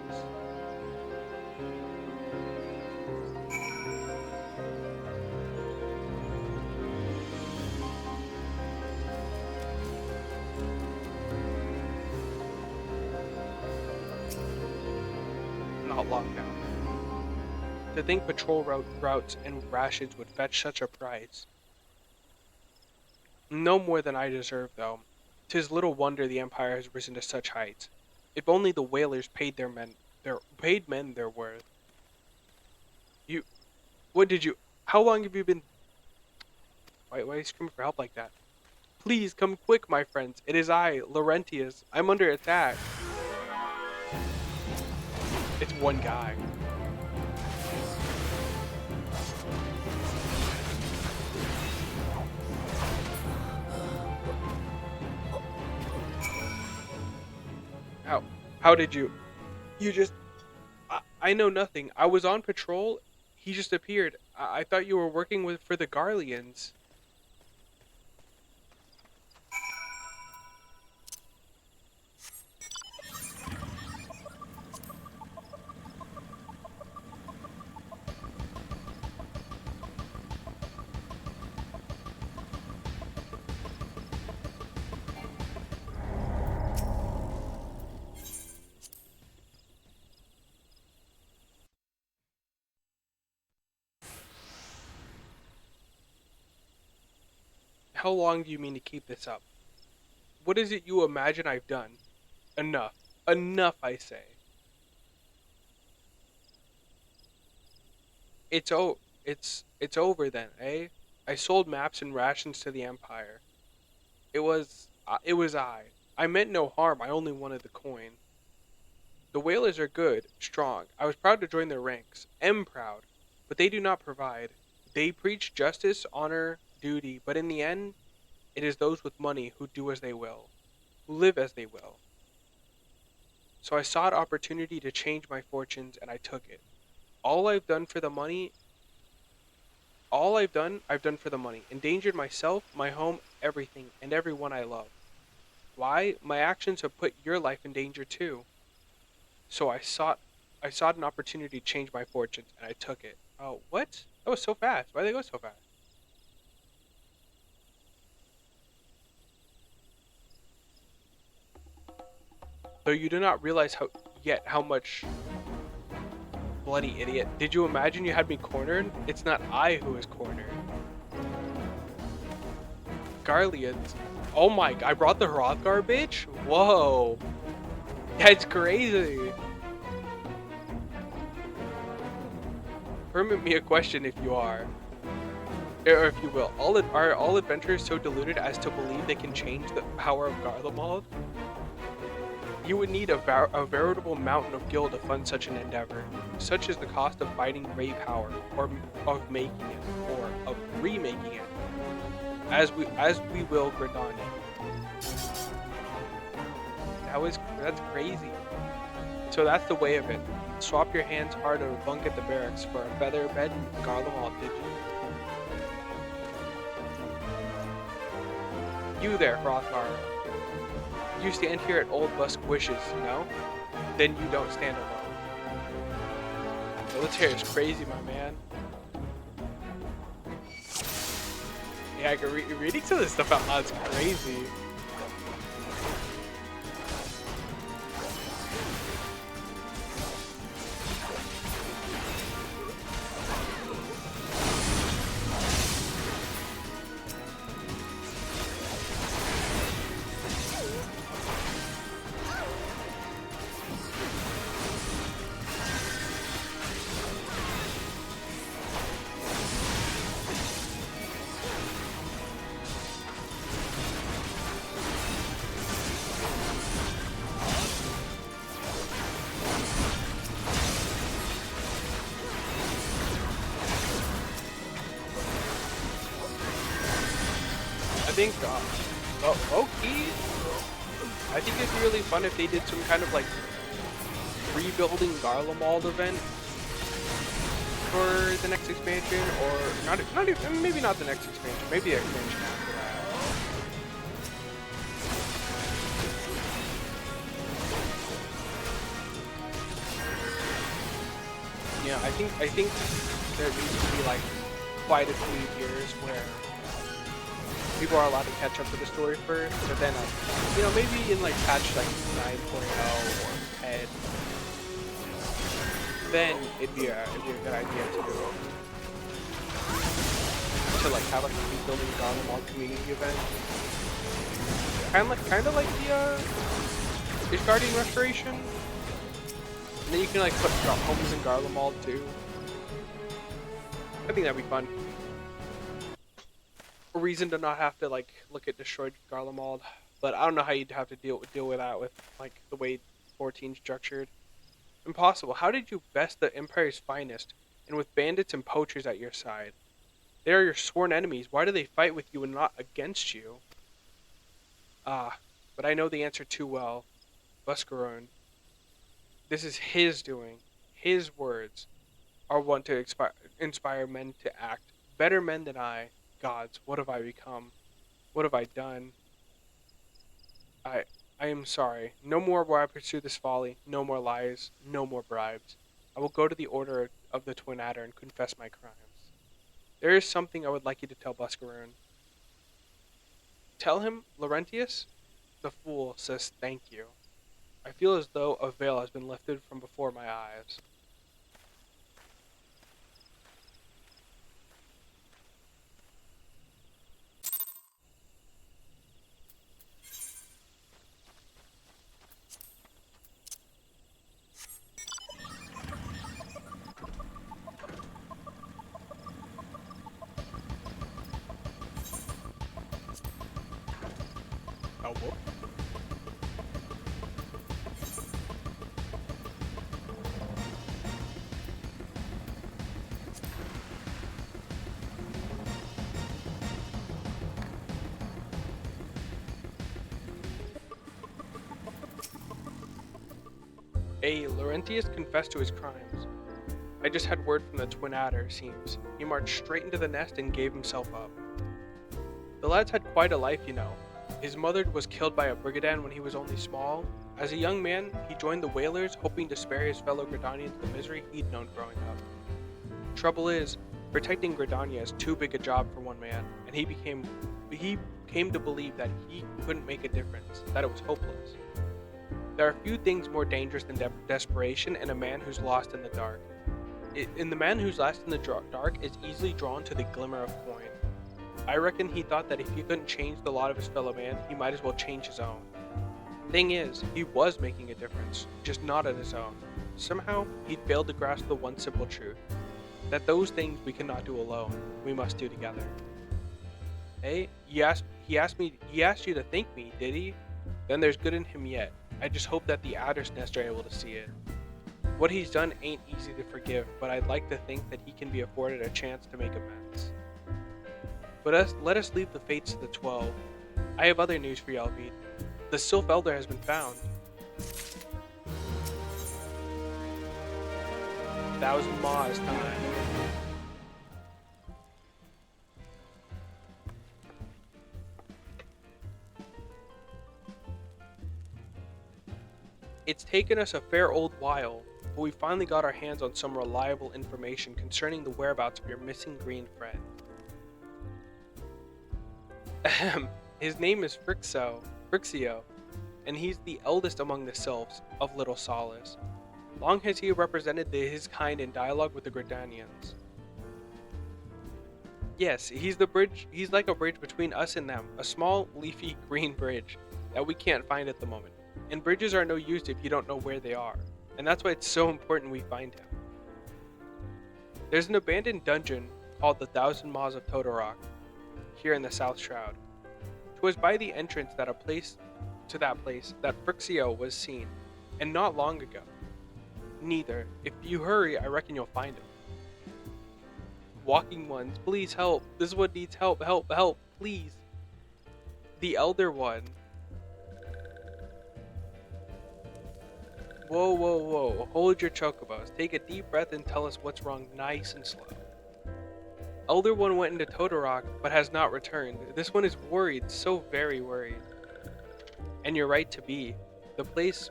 Not long now. To think patrol routes and rations would fetch such a price. No more than I deserve, though. 'Tis little wonder the Empire has risen to such heights. If only the whalers paid men their worth. You, what did you? How long have you been? Why are you screaming for help like that? Please come quick, my friends. It is I, Laurentius. I'm under attack. It's one guy. How? How did you? You just. I know nothing. I was on patrol. He just appeared. I thought you were working for the Garleans. How long do you mean to keep this up? What is it you imagine I've done? Enough. Enough, I say. It's over then, eh? I sold maps and rations to the Empire. It was I. I meant no harm. I only wanted the coin. The whalers are good, strong. I was proud to join their ranks. Am proud. But they do not provide. They preach justice, honor, duty, but in the end, it is those with money who do as they will, who live as they will. So I sought opportunity to change my fortunes and I took it. All I've done for the money, I've done for the money. Endangered myself, my home, everything, and everyone I love. Why? My actions have put your life in danger too. So I sought an opportunity to change my fortunes and I took it. Oh, what? That was so fast. Why did they go so fast? Though you do not realize how much bloody idiot. Did you imagine you had me cornered? It's not I who is cornered. Garleans. Oh my, I brought the Hrothgar bitch? Whoa. That's crazy. Permit me a question if you are. Or if you will. Are all adventurers so deluded as to believe they can change the power of Garlemald? You would need a veritable mountain of gil to fund such an endeavor. Such is the cost of fighting great power, or of making it, or of remaking it, as we will Gridania. That's crazy. So that's the way of it. Swap your hands hard or bunk at the barracks for a feather bed and Garlemald, did you? You there, Hrothgar. You stand here at Old Busk Wishes, no? Then you don't stand alone. Military is crazy, my man. Yeah, reading some of this stuff out loud is crazy. I think, low-key, I think it'd be really fun if they did some kind of like rebuilding Garlemald event for the next expansion, or not even, maybe not the next expansion, maybe the expansion after that. Yeah, I think there needs to be like quite a few years where people are allowed to catch up to the story first, but then, maybe in like patch like 9.0 or 10, then it'd be a good idea to like have like a rebuilding Garlemald community event, kind of like the Ishgardian Restoration, and then you can like put homes in Garlemald too. I think that'd be fun. A reason to not have to like look at destroyed Garlemald, but I don't know how you'd have to deal with that with like the way 14's structured. Impossible. How did you best the Empire's finest, and with bandits and poachers at your side? They are your sworn enemies. Why do they fight with you and not against you? Ah, but I know the answer too well. Buscarone. This is his doing. His words are one to inspire men to act. Better men than I. Gods, what have I become? What have I done? I I am sorry. No more will I pursue this folly. No more lies. No more bribes. I will go to the order of the Twin Adder and confess my crimes. There is something I would like you to tell Buscarone. Tell him, Laurentius, the fool, says thank you. I feel as though a veil has been lifted from before my eyes. Elbow. Laurentius confessed to his crimes. I just had word from the twin adder, seems. He marched straight into the nest and gave himself up. The lad's had quite a life, you know. His mother was killed by a brigand when he was only small. As a young man, he joined the whalers, hoping to spare his fellow Gridanians the misery he'd known growing up. Trouble is, protecting Gridania is too big a job for one man, and he came to believe that he couldn't make a difference, that it was hopeless. There are few things more dangerous than desperation and a man who's lost in the dark. The man who's lost in the dark is easily drawn to the glimmer of coin. I reckon he thought that if he couldn't change the lot of his fellow man, he might as well change his own. Thing is, he was making a difference, just not on his own. Somehow, he'd failed to grasp the one simple truth, that those things we cannot do alone, we must do together. Hey, he asked you to thank me, did he? Then there's good in him yet. I just hope that the adder's nest are able to see it. What he's done ain't easy to forgive, but I'd like to think that he can be afforded a chance to make amends. But let us leave the fates to the 12. I have other news for you, Alvid. The Sylph Elder has been found. 1,000 Ma's time. It's taken us a fair old while, but we finally got our hands on some reliable information concerning the whereabouts of your missing green friend. His name is Frixio, and he's the eldest among the Sylphs of Little Solace. Long has he represented his kind in dialogue with the Gridanians. Yes, he's like a bridge between us and them, a small, leafy, green bridge that we can't find at the moment. And bridges are no use if you don't know where they are, and that's why it's so important we find him. There's an abandoned dungeon called the 1,000 Maws of Todorok, here in the South Shroud. 'Twas by the entrance that place that Frixio was seen, and not long ago. Neither. If you hurry, I reckon you'll find him. Walking ones, please help. This one needs help, please. The Elder One. Whoa. Hold your chocobos. Take a deep breath and tell us what's wrong nice and slow. Elder One went into Todorok, but has not returned. This one is worried, so very worried. And you're right to be. The place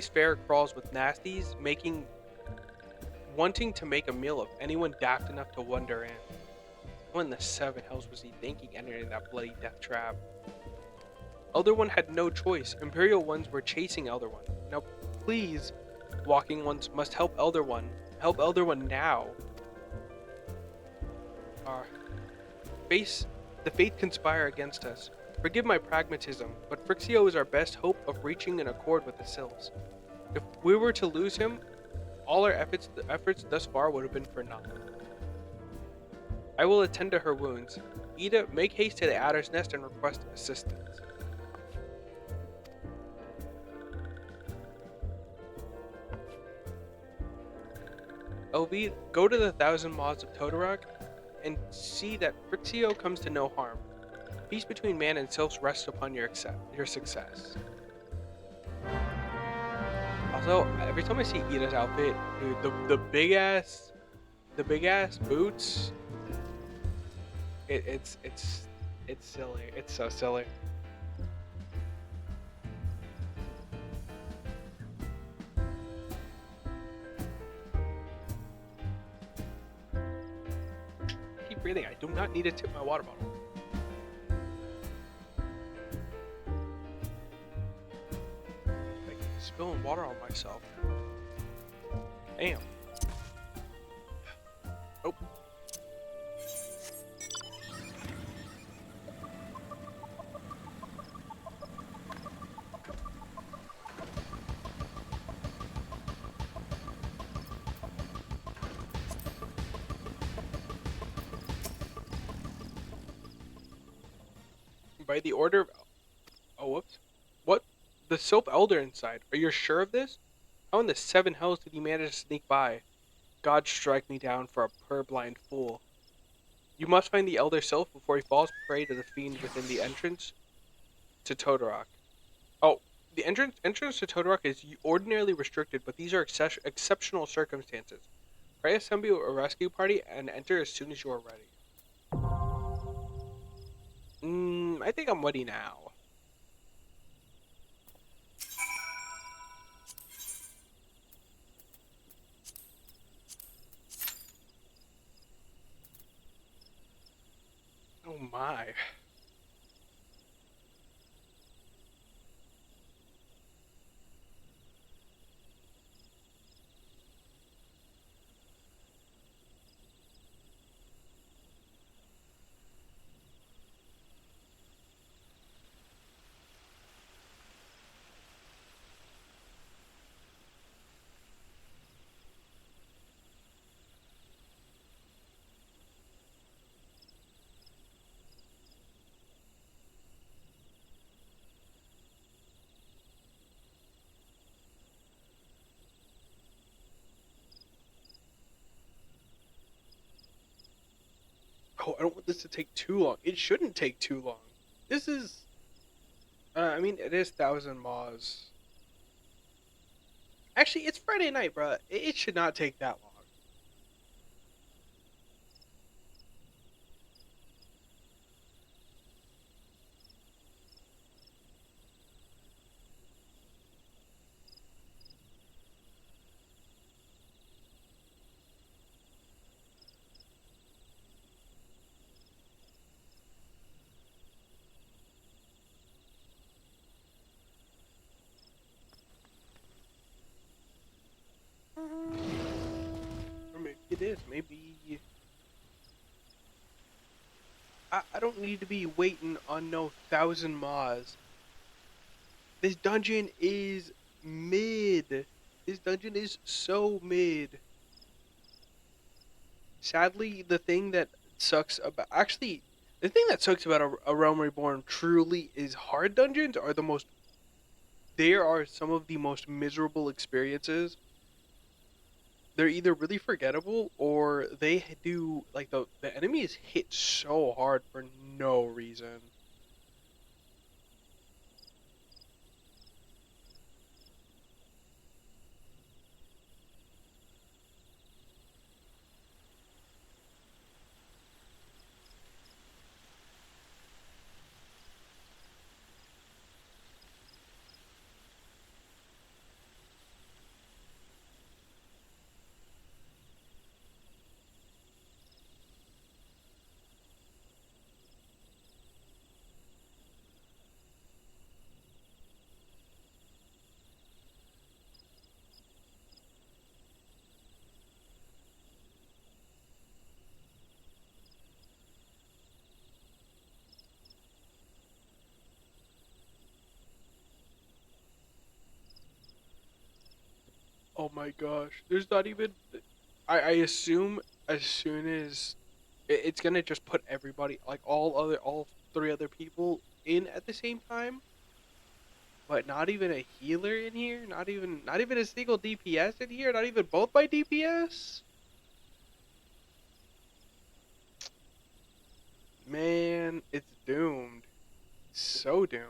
fair crawls with nasties, wanting to make a meal of anyone daft enough to wander in. What in the seven hells was he thinking entering that bloody death trap? Elder One had no choice. Imperial ones were chasing Elder One. Now, please, walking ones must help Elder One. Help Elder One now. The fate conspire against us. Forgive my pragmatism, but Frixio is our best hope of reaching an accord with the Sylphs. If we were to lose him, all our efforts thus far would have been for naught. I will attend to her wounds. Ida, make haste to the Adder's Nest and request assistance. Elvid, go to the 1,000 Maws of Todorok and see that Frixio comes to no harm. Peace between man and sylphs rests upon your success. Also, every time I see Ida's outfit, dude, the big ass boots, it's silly. It's so silly. Keep breathing. I do not need to tip my water bottle. Spilling water on myself. Damn. Oh. By the order of Oh, whoops. What? The Sylph Elder inside. Are you sure of this? How in the seven hells did he manage to sneak by? God strike me down for a purblind fool. You must find the Elder Sylph before he falls prey to the fiend within the entrance to Todorok. Oh, the entrance to Todorok is ordinarily restricted, but these are exceptional circumstances. Pray assemble a rescue party and enter as soon as you are ready. I think I'm ready now. Oh my. Oh, I don't want this to take too long. It shouldn't take too long. This is. I mean, it is Thousand Maws. Actually, it's Friday night, bro. It should not take that long. Or maybe it is. Maybe. I don't need to be waiting on no Thousand Maws. This dungeon is mid. This dungeon is so mid. Sadly, the thing that sucks about actually the thing that sucks about a Realm Reborn truly is hard dungeons are the most. There are some of the most miserable experiences. They're either really forgettable or they do like the enemies hit so hard for no reason. Oh my gosh, there's not even. I assume as soon as it's gonna just put everybody like all three other people in at the same time, but not even a healer in here, not even a single DPS in here, not even both my DPS. Man, it's doomed. So doomed.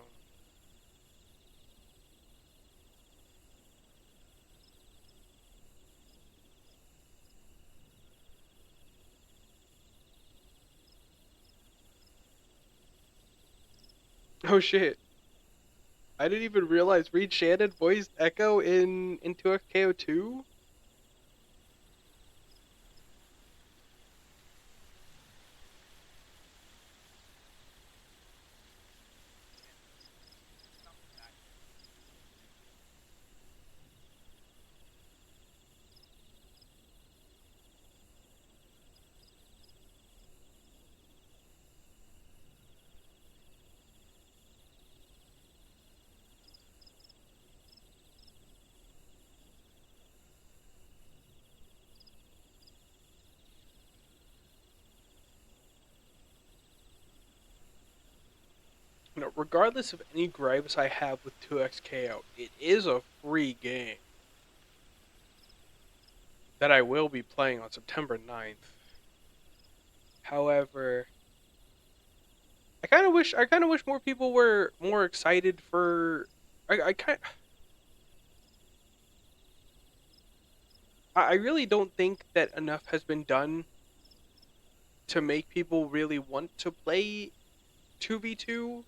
Oh shit. I didn't even realize Reed Shannon voiced Echo in 2XKO2. regardless of any gripes I have with 2XKO, it is a free game that I will be playing on September 9th. However, I kind of wish more people were more excited for. I kind I really don't think that enough has been done to make people really want to play 2v2.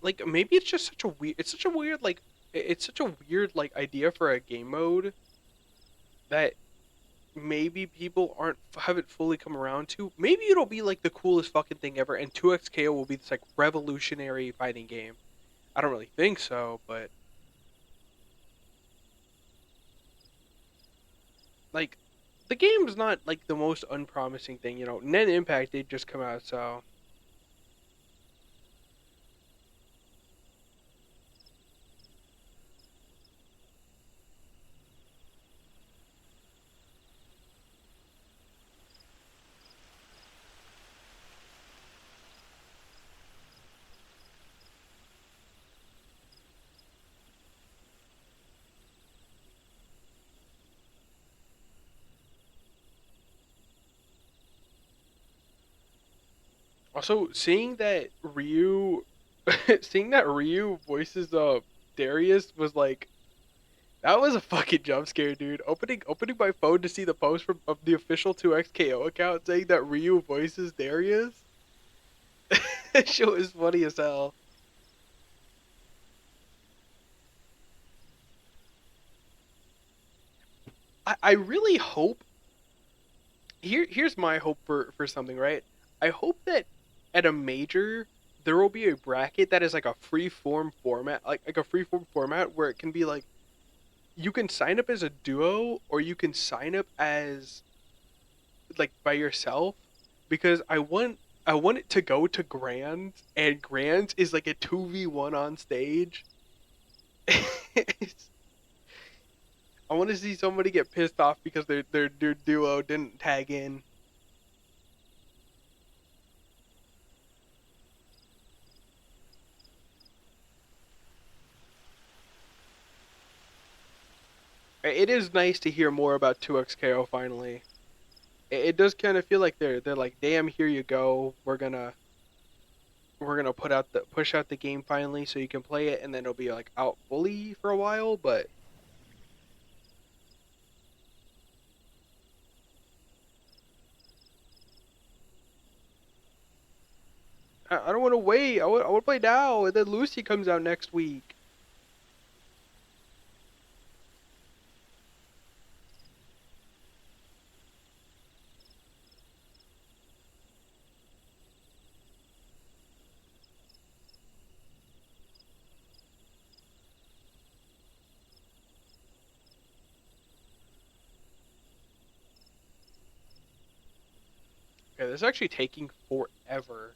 Like maybe it's just such a weird it's such a weird idea for a game mode that maybe people aren't haven't fully come around to. Maybe it'll be like the coolest fucking thing ever, and 2XKO will be this like revolutionary fighting game. I don't really think so, but like the game's not like the most unpromising thing, you know. Net Impact did just come out, so also seeing that Ryu voices Darius was like that was a fucking jump scare, dude. Opening my phone to see the post from of the official 2XKO account saying that Ryu voices Darius. That shit was funny as hell. I really hope here's my hope for something, right? I hope that at a major there will be a bracket that is like a free form format, like a free form format where it can be like you can sign up as a duo or you can sign up as like by yourself because I want it to go to Grands and Grands is like a 2v1 on stage. I want to see somebody get pissed off because their duo didn't tag in. It is nice to hear more about 2XKO finally. It does kind of feel like they're like, damn, here you go. We're gonna push out the game finally so you can play it, and then it'll be like out fully for a while. But I don't want to wait. I want to play now, and then Lucy comes out next week. Okay, this is actually taking forever.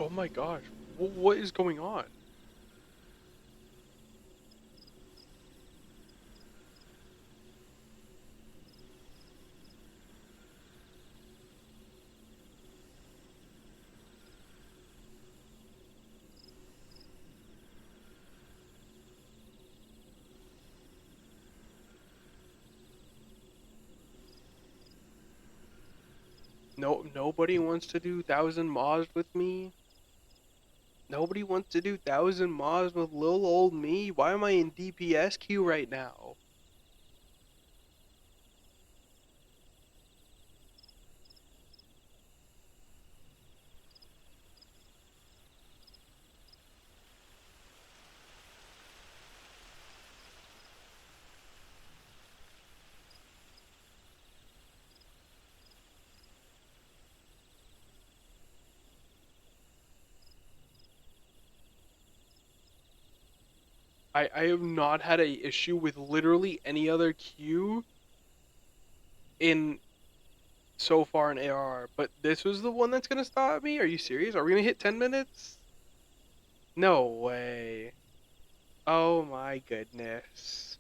Oh my gosh, what is going on? Nobody wants to do 1,000 mods with me. Nobody wants to do 1,000 mods with little old me. Why am I in DPS queue right now? I have not had a issue with literally any other queue in so far in ARR, but this was the one that's gonna stop me. Are you serious? Are we gonna hit 10 minutes? No way. Oh my goodness.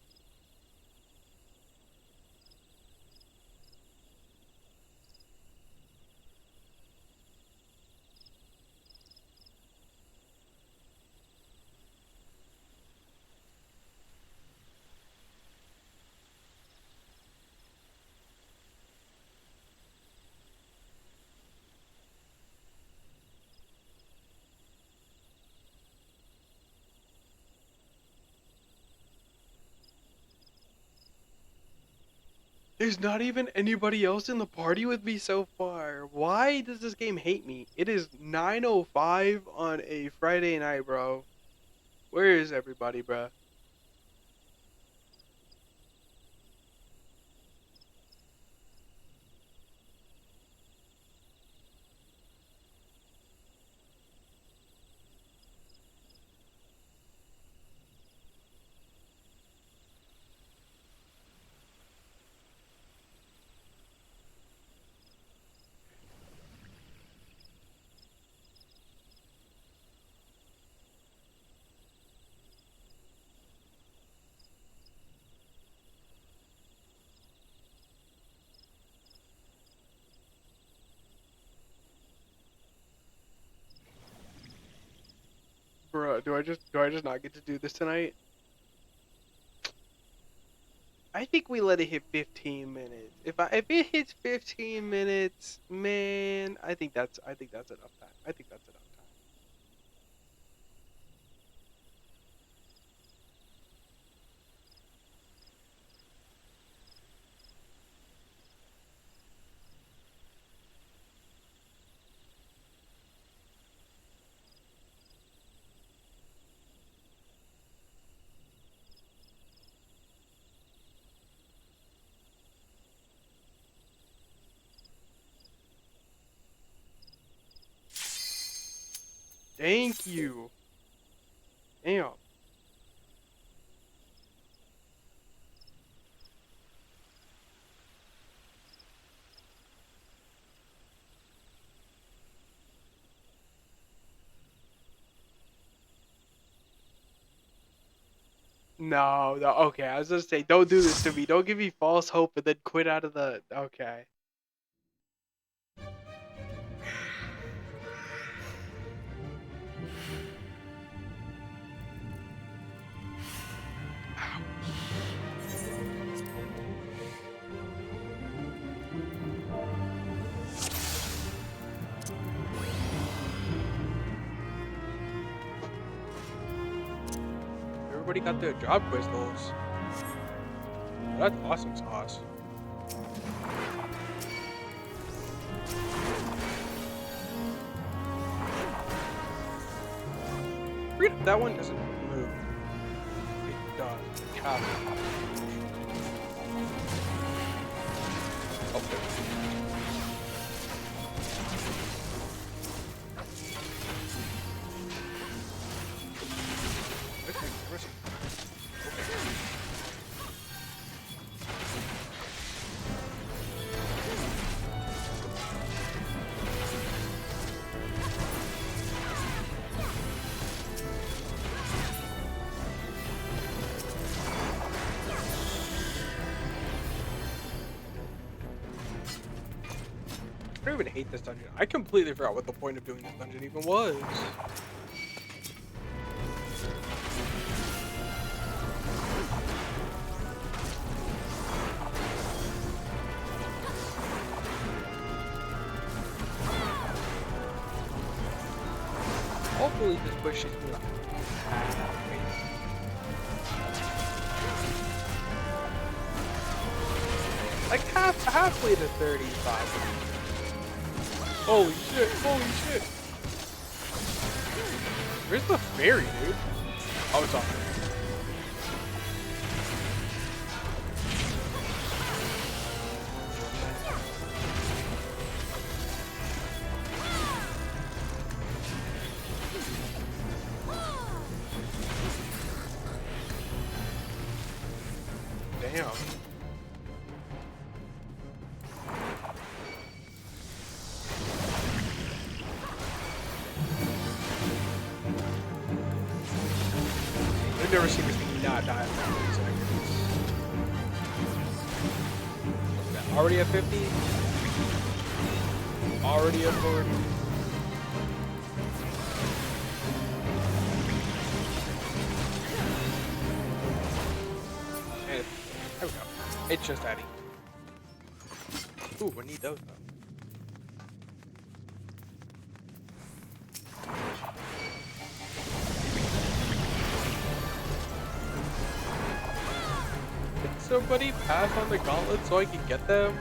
There's not even anybody else in the party with me so far. Why does this game hate me? It is 9:05 on a Friday night, bro. Where is everybody, bro? Bro, do I just not get to do this tonight? I think we let it hit 15 minutes. If it hits 15 minutes, man, I think that's enough time. I think that's enough time. Thank you. Damn. No, no, okay. I was gonna say, don't do this to me. Don't give me false hope and then quit out of the. Okay. Everybody got their job crystals. That's awesome sauce. That one doesn't move. It does. It has to. Oh, okay. I don't even hate this dungeon. I completely forgot what the point of doing this dungeon even was. Hopefully this pushes me like halfway. Like halfway to 35. Holy shit, holy shit. Where's the fairy, dude? Oh, it's off. Damn. I've never seen this thing not die in 30 seconds. What's that? Already at 50? Already at 40? And there we go. It's just adding. Ooh, I need those though. Did somebody pass on the gauntlet so I could get them?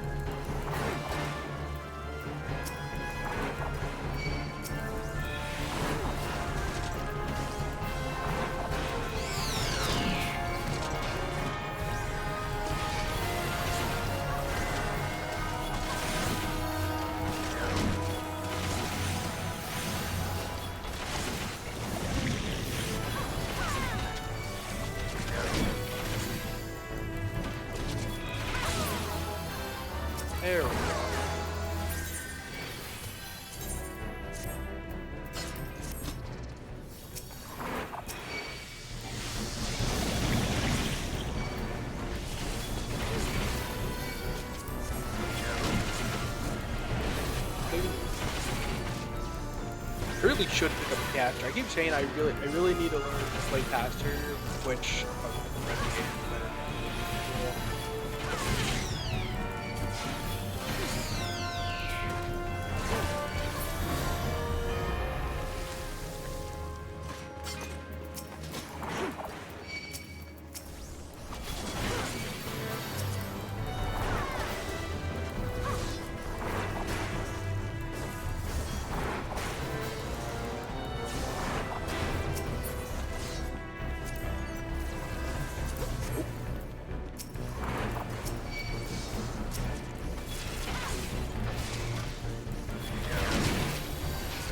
There we go. I really should pick up a caster. I keep saying I really need to learn to play caster, which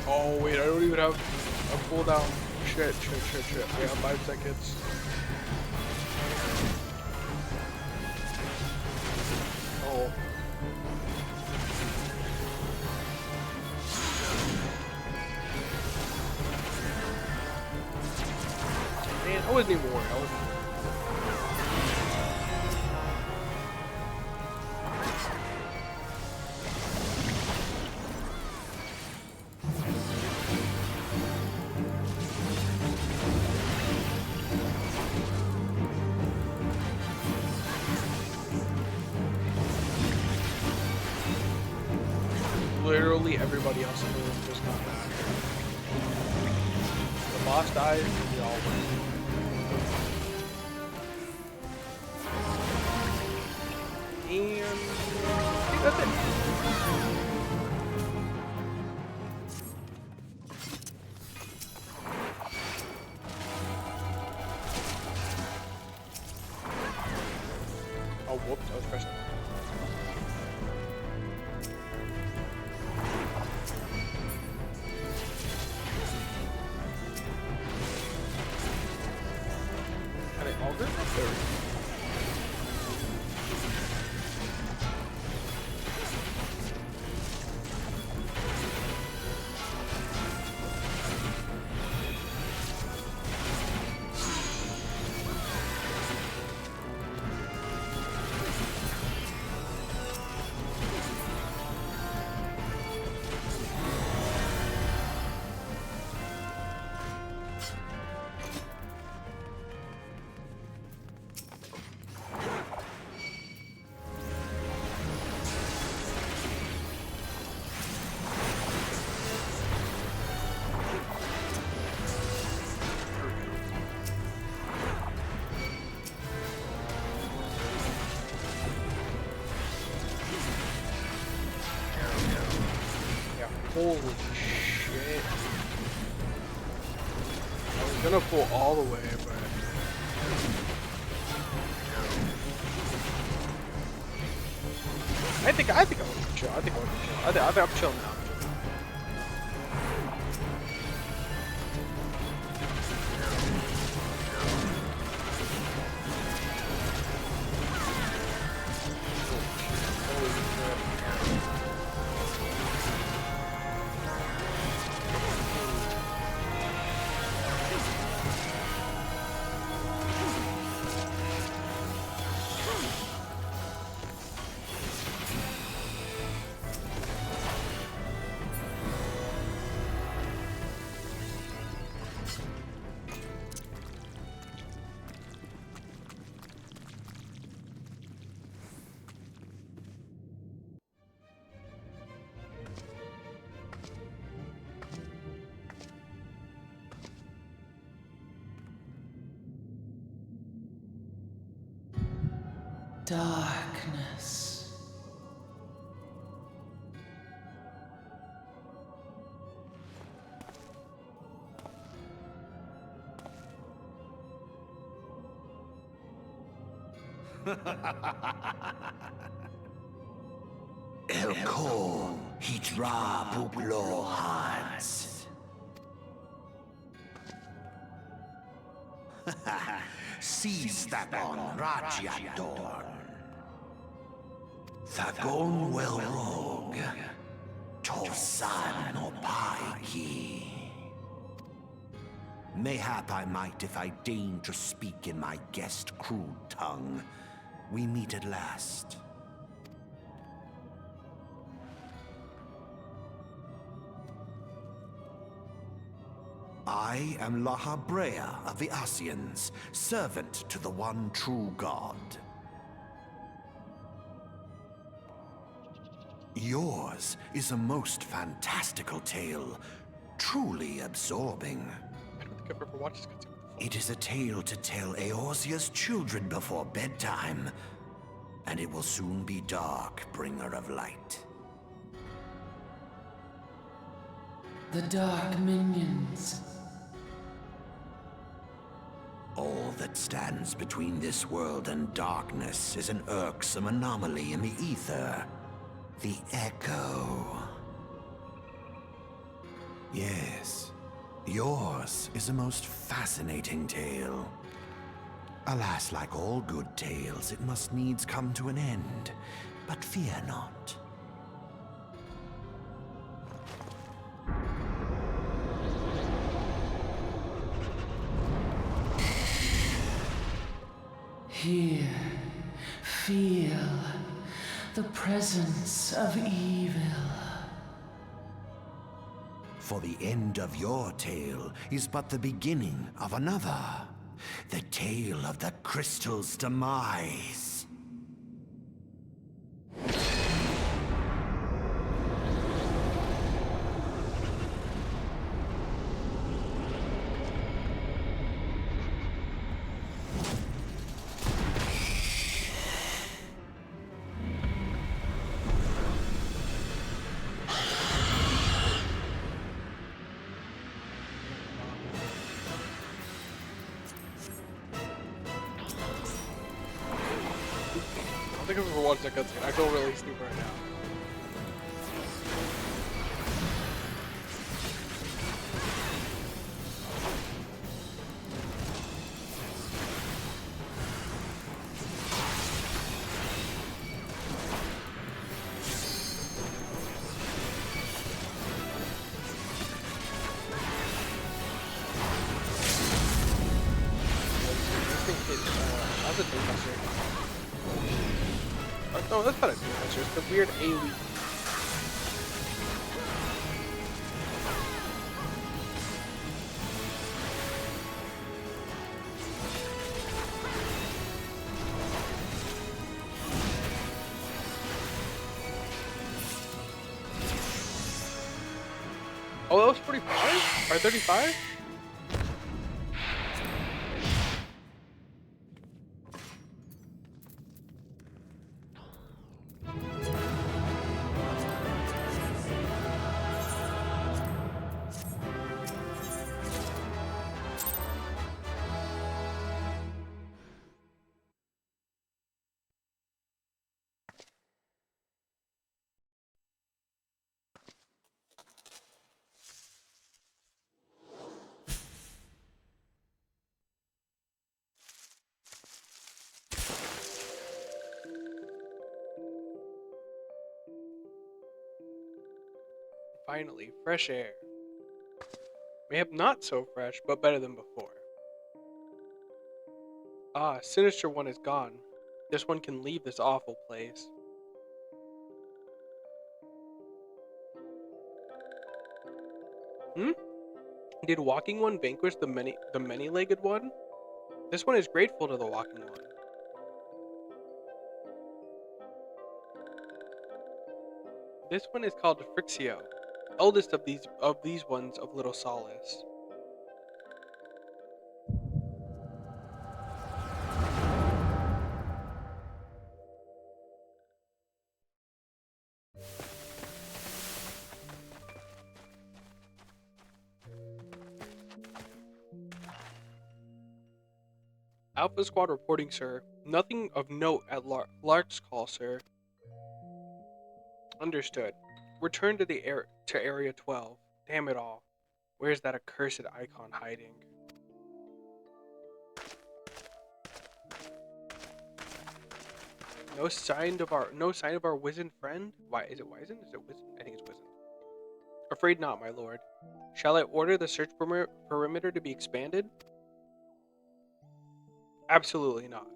oh wait, I don't even have a cooldown. Shit. I have 5 seconds. Oh. Man, I wasn't even worried. Literally everybody else in the room just got back. The boss died, and we all went. And I think that's it. Oh, whoops, I was pressing. Longer? There we go. Holy shit. I was gonna pull all the way, but... I think I want to chill. I think I'm chilling now. darkness. Elko hitra buglo hans. Seize that on Rajadorn. Thagon wel rogue. Tosan no paiki. Mayhap I might if I deign to speak in my guest crude tongue. We meet at last. I am Lahabrea of the Asians, servant to the one true God. Yours is a most fantastical tale, truly absorbing. I don't think I've ever watched this cutscene before. It is a tale to tell Eorzea's children before bedtime, and it will soon be dark, bringer of light. The dark minions. All that stands between this world and darkness is an irksome anomaly in the ether. The Echo. Yes, yours is a most fascinating tale. Alas, like all good tales, it must needs come to an end. But fear not. Here, feel the presence of evil. For the end of your tale is but the beginning of another. The tale of the crystal's demise. I don't think I've ever watched that cutscene. I feel really stupid right now. How's it doing this year? No, that's not a demon monster. It's the weird alien. Oh, that was 45? Or 35? Finally, fresh air. Mayhap not so fresh, but better than before. Ah, Sinister One is gone. This one can leave this awful place. Hmm? Did Walking One vanquish the many-legged one? This one is grateful to the Walking One. This one is called Frixio, eldest of these ones of Little Solace. Alpha Squad reporting, sir. Nothing of note at Lark's call, sir. Understood. Return to to Area 12. Damn it all. Where's that accursed icon hiding? No sign of our wizened friend? Why is it wizened? Is it wizened? I think it's wizened. Afraid not, my lord. Shall I order the search perimeter to be expanded? Absolutely not.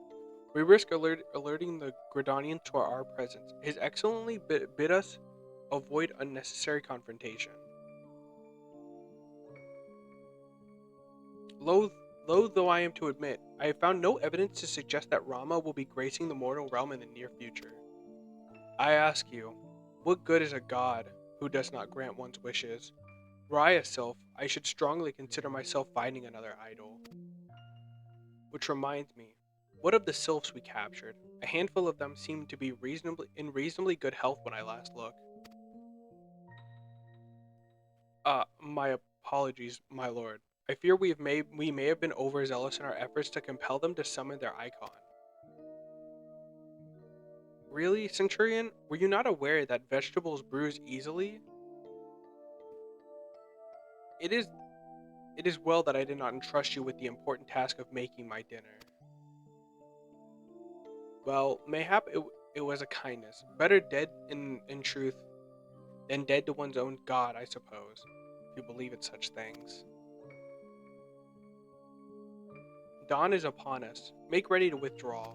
We risk alerting the Gridanians to our presence. His Excellency bid us avoid unnecessary confrontation. Loath though I am to admit, I have found no evidence to suggest that Rama will be gracing the mortal realm in the near future. I ask you, what good is a god who does not grant one's wishes? Were I a sylph, I should strongly consider myself finding another idol. Which reminds me, what of the sylphs we captured? A handful of them seemed to be in reasonably good health when I last looked. My apologies, my lord. I fear we may have been overzealous in our efforts to compel them to summon their icon. Really, Centurion? Were you not aware that vegetables bruise easily? It is well that I did not entrust you with the important task of making my dinner. Well, mayhap it was a kindness. Better dead in truth than dead to one's own god, I suppose, if you believe in such things. Dawn is upon us. Make ready to withdraw.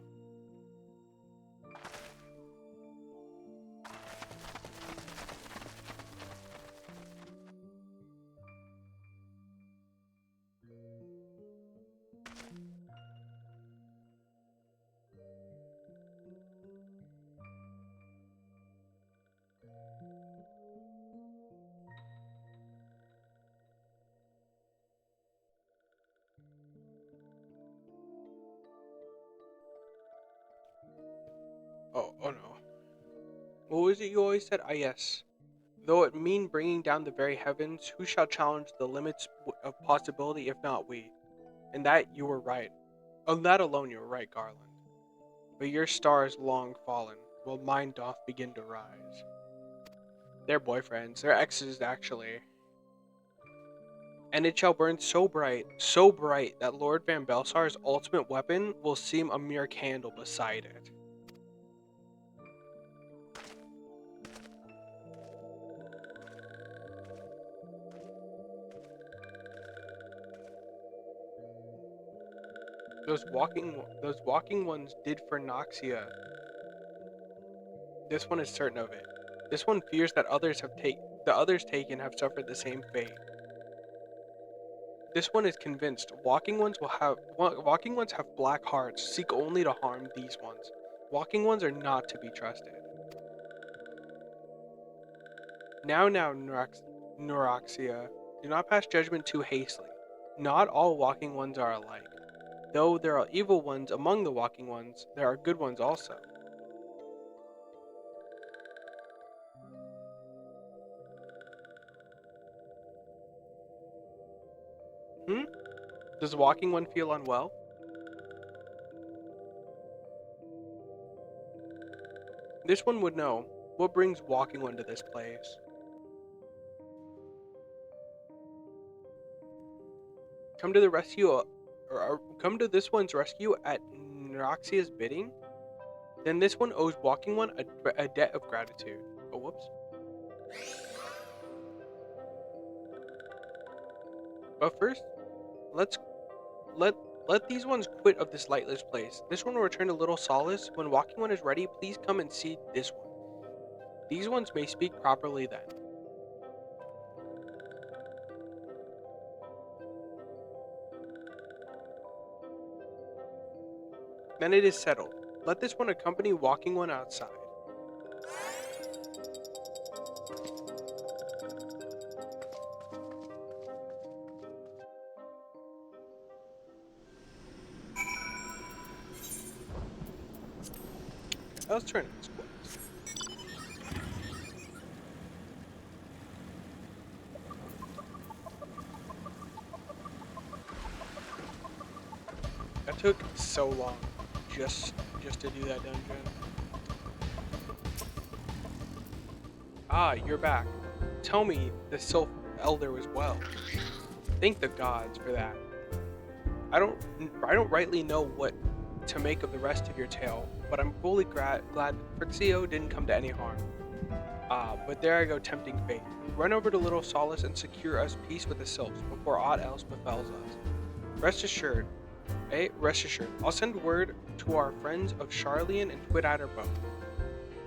Oh no. What was it you always said? Ah, yes. Though it mean bringing down the very heavens, who shall challenge the limits of possibility if not we? And that you were right. On that alone you were right, Garland. But your star is long fallen, while mine doth begin to rise. They're boyfriends. They're exes, actually. And it shall burn so bright, that Lord Van Belsar's ultimate weapon will seem a mere candle beside it. Those walking ones did for Noxia. This one is certain of it. This one fears that the others taken have suffered the same fate. This one is convinced walking ones have black hearts, seek only to harm these ones. Walking ones are not to be trusted. Now, Neuraxia, do not pass judgment too hastily. Not all walking ones are alike. Though there are evil ones among the walking ones, there are good ones also. Does walking one feel unwell? This one would know. What brings walking one to this place? Come to the rescue, or come to this one's rescue at Neuraxia's bidding? Then this one owes walking one a debt of gratitude. Oh, whoops. But first, let's let these ones quit of this lightless place. This one will return a little solace. When walking one is ready, please come and see this one. These ones may speak properly then. Then it is settled. Let this one accompany walking one outside. Let's turn this quest. That took so long just to do that dungeon. Ah, you're back. Tell me the Sylph Elder was well. Thank the gods for that. I don't rightly know what to make of the rest of your tale, but I'm fully glad that Frixio didn't come to any harm. Ah, but there I go tempting fate. Run over to Little Solace and secure us peace with the Sylphs before aught else befalls us. Rest assured, Rest assured. I'll send word to our friends of Charlian and Twidadder both.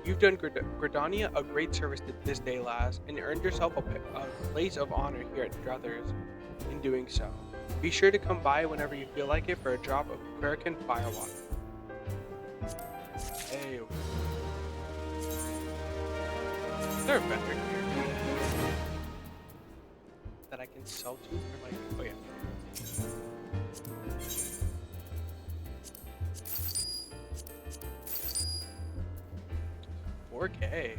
You've done Gridania a great service this day, lass, and earned yourself a place of honor here at Druthers in doing so. Be sure to come by whenever you feel like it for a drop of American firewater. Hey. Is there a vendor here that I can sell to? Or like, oh yeah. 4K.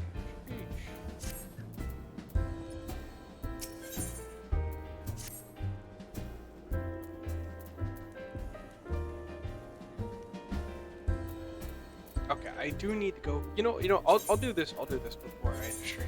Okay, I do need to go. I'll do this. I'll do this before I stream.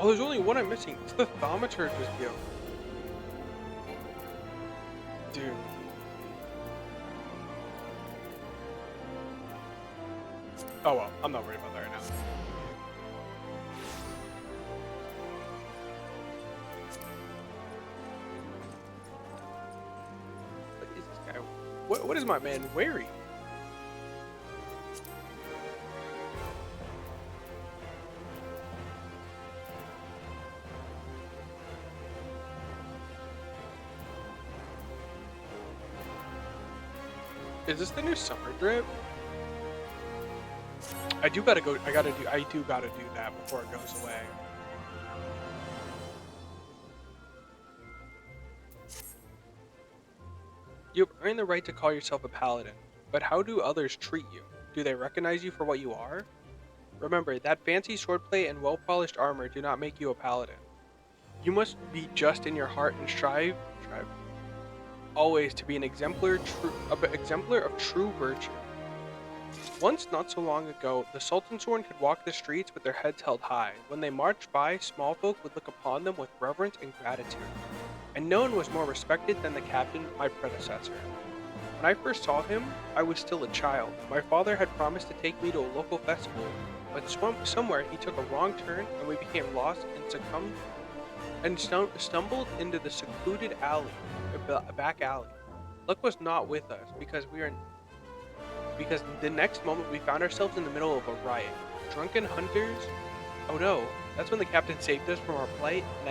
Oh, there's only one I'm missing. It's the Thaumaturge's Guild. Dude. Oh well, I'm not worried about that right now. What is this guy? What is my man wearing? Is this the new summer drip? I do gotta do that before it goes away. You've earned the right to call yourself a paladin, but how do others treat you? Do they recognize you for what you are? Remember, that fancy swordplay and well-polished armor do not make you a paladin. You must be just in your heart and strive always to be an exemplar of true virtue. Once, not so long ago, the Sultansworn could walk the streets with their heads held high. When they marched by, small folk would look upon them with reverence and gratitude. And no one was more respected than the captain, my predecessor. When I first saw him, I was still a child. My father had promised to take me to a local festival, but somewhere he took a wrong turn and we became lost and stumbled into the secluded alley, a back alley. Luck was not with us because the next moment we found ourselves in the middle of a riot. Drunken hunters. Oh no, that's when the captain saved us from our plight, and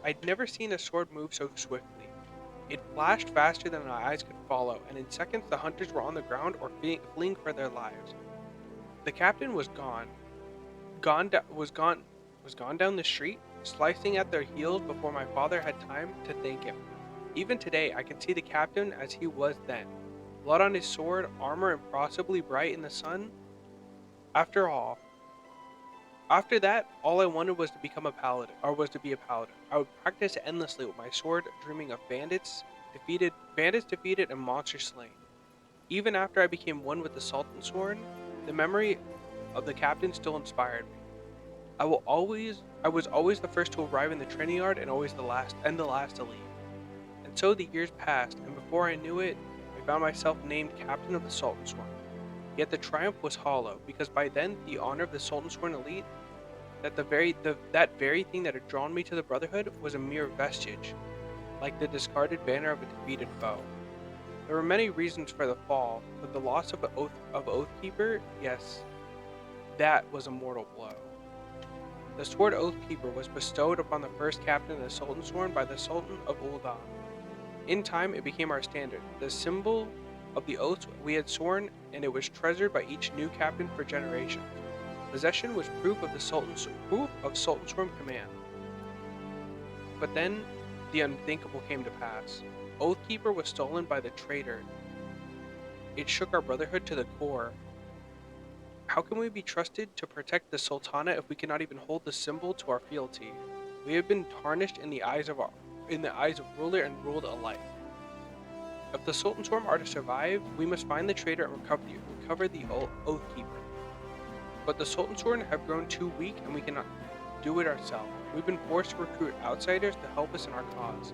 I'd never seen a sword move so swiftly. It flashed faster than our eyes could follow, and in seconds the hunters were on the ground or fleeing for their lives. The captain was gone down the street, slicing at their heels before my father had time to thank him. Even today, I can see the captain as he was then. Blood on his sword, armor impossibly bright in the sun. After that, all I wanted was to become a paladin, or was to be a paladin. I would practice endlessly with my sword, dreaming of bandits defeated, and monsters slain. Even after I became one with the Sultansworn, the memory of the captain still inspired me. I was always the first to arrive in the training yard and always the last to leave. And so the years passed, and before I knew it, I found myself named captain of the Sultansworn. Yet the triumph was hollow, because by then the honor of the Sultansworn elite, that very thing that had drawn me to the Brotherhood, was a mere vestige, like the discarded banner of a defeated foe. There were many reasons for the fall, but the loss of Oathkeeper, yes, that was a mortal blow. The sword Oathkeeper was bestowed upon the first captain of the Sultansworn by the Sultan of Ul'dah. In time, it became our standard, the symbol of the oaths we had sworn, and it was treasured by each new captain for generations. Possession was proof of Sultan Storm command. But then the unthinkable came to pass. Oathkeeper was stolen by the traitor. It shook our brotherhood to the core. How can we be trusted to protect the Sultana if we cannot even hold the symbol to our fealty? We have been tarnished in the eyes of ruler and ruled alike. If the Sultan Storm are to survive, we must find the traitor and recover the Oathkeeper. But the Sultan Storm have grown too weak, and we cannot do it ourselves. We've been forced to recruit outsiders to help us in our cause.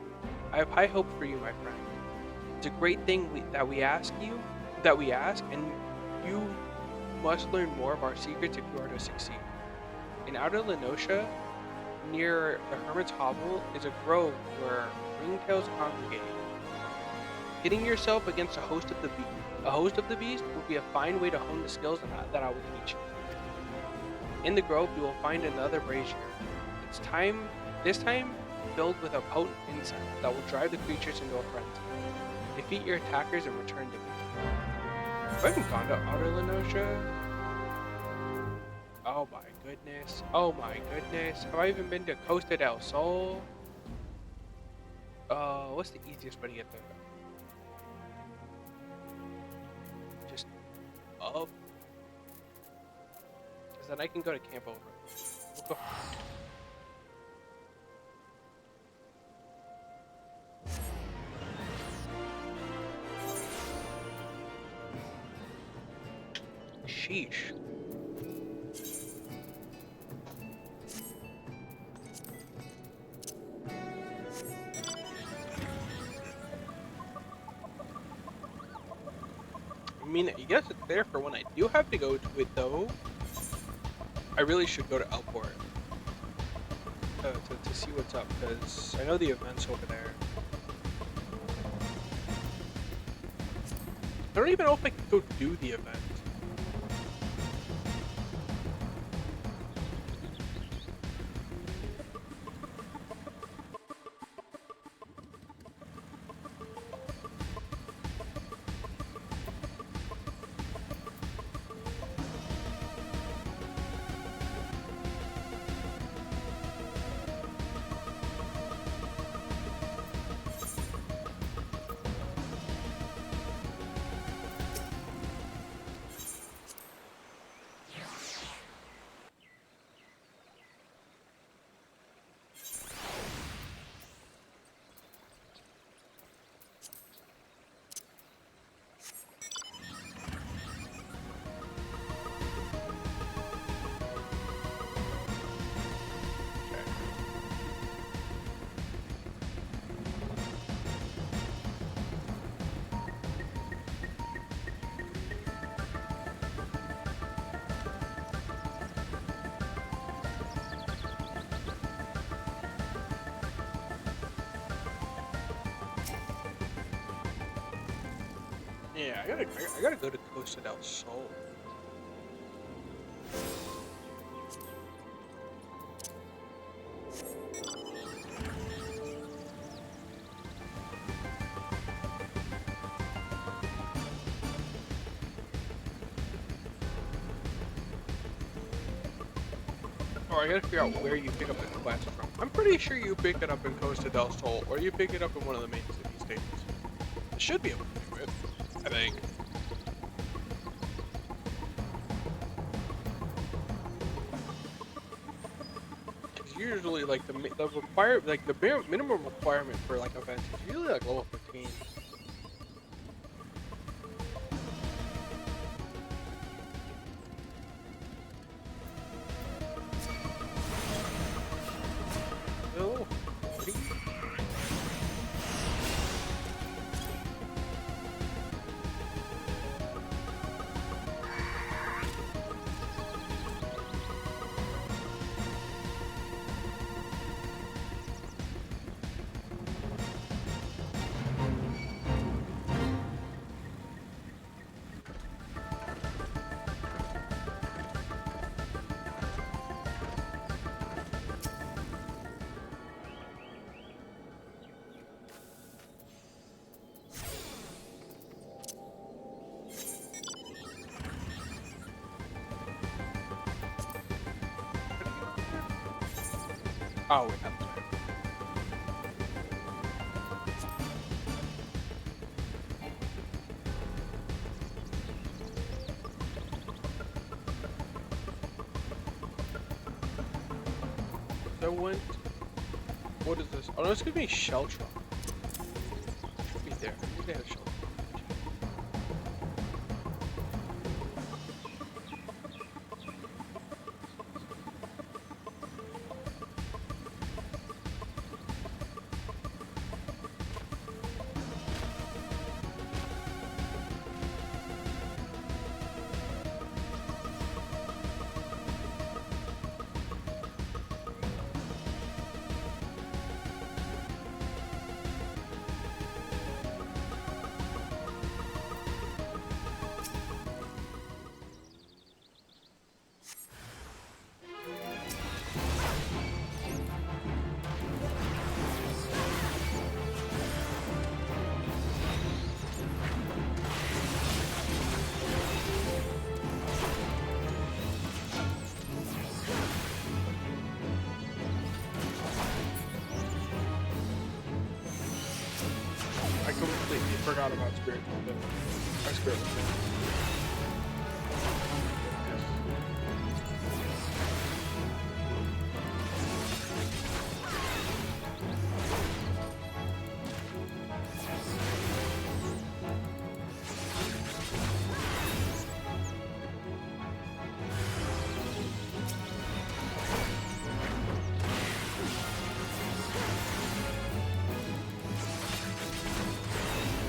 I have high hope for you, my friend. It's a great thing that we ask, and you must learn more of our secrets if you are to succeed. In outer Lenosha, near the Hermit's Hovel, is a grove where ringtails congregate. Hitting yourself against a host of the beast would be a fine way to hone the skills that I will teach you. In the grove, you will find another brazier. This time filled with a potent incense that will drive the creatures into a frenzy. Defeat your attackers and return to me. Have I even gone to Outer Lenosha? Oh my goodness. Oh my goodness. Have I even been to Costa del Sol? What's the easiest way to get there? Just up. Because then I can go to Camp Over. We'll go. Sheesh. I mean, I guess it's there for when I do have to go to it, though. I really should go to Elport to see what's up, because I know the event's over there. I don't even know if I can go do the event. Yeah, I gotta go to Costa del Sol. Or I gotta figure out where you pick up the quest from. I'm pretty sure you pick it up in Costa del Sol, or you pick it up in one of the main city stations. It should be able to do it, I think. Because usually, like the minimum requirement for like events is usually like level 15. Level 40? Oh, wait, that's right. So I went. What is this? Oh, no, it's gonna be a shell truck. Should be there. I think they have shell truck. I completely forgot about spiritual build. My spiritual build.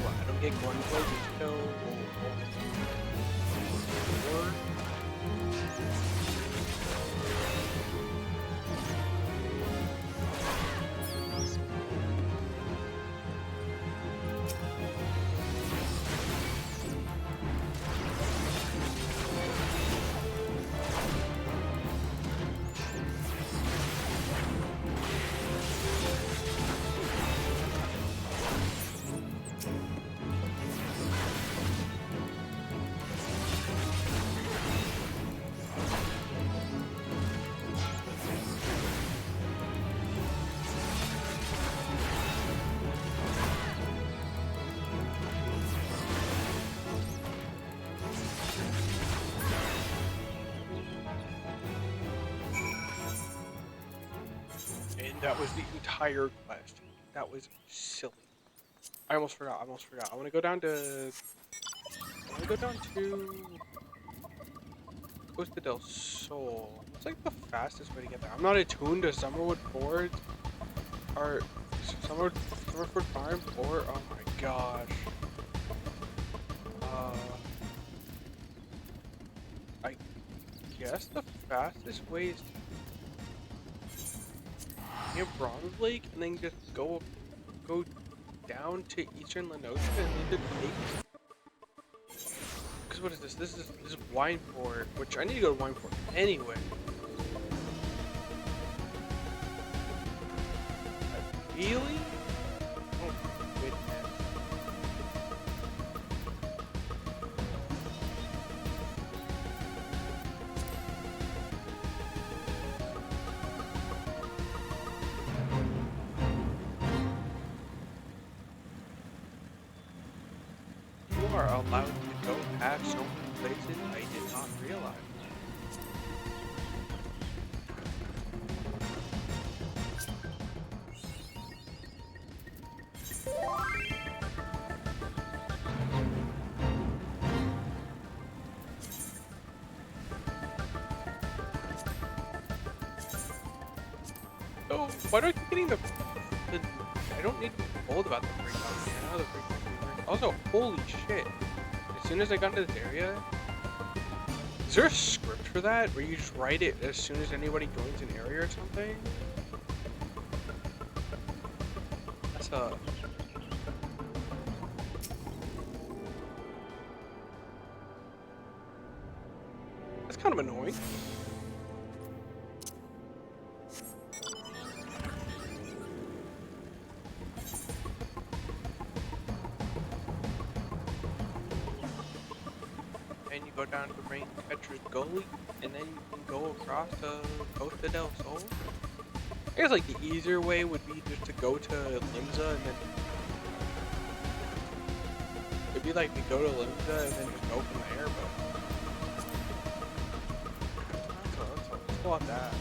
Well, I don't get one blade until 4. And that was the entire quest. That was silly. I almost forgot. I almost forgot. I want to go down to. I want to go down to Costa del Sol. What's like the fastest way to get there? I'm not attuned to Summerwood Fords or Summerwood Farm or oh my gosh. Uh, I guess the fastest way is near Bronze Lake and then just go down to Eastern Lenosha and then to the lake. Because what is this? This is Wineport, which I need to go to Wineport anyway. Really? Oh my goodness. You are allowed to go past so many places I did not realize. So why do I keep getting the I don't need to be told about the breakdown. I know the breakdown. Also, holy shit. As soon as I got into this area, is there a script for that where you just write it as soon as anybody joins an area or something? That's that's kind of annoying. And you go down to Rain Catcher's Gully, and then you can go across to Costa del Sol. I guess like the easier way would be just to go to Limsa and then it'd be like we go to Limsa and then just go from there, but let's go on that.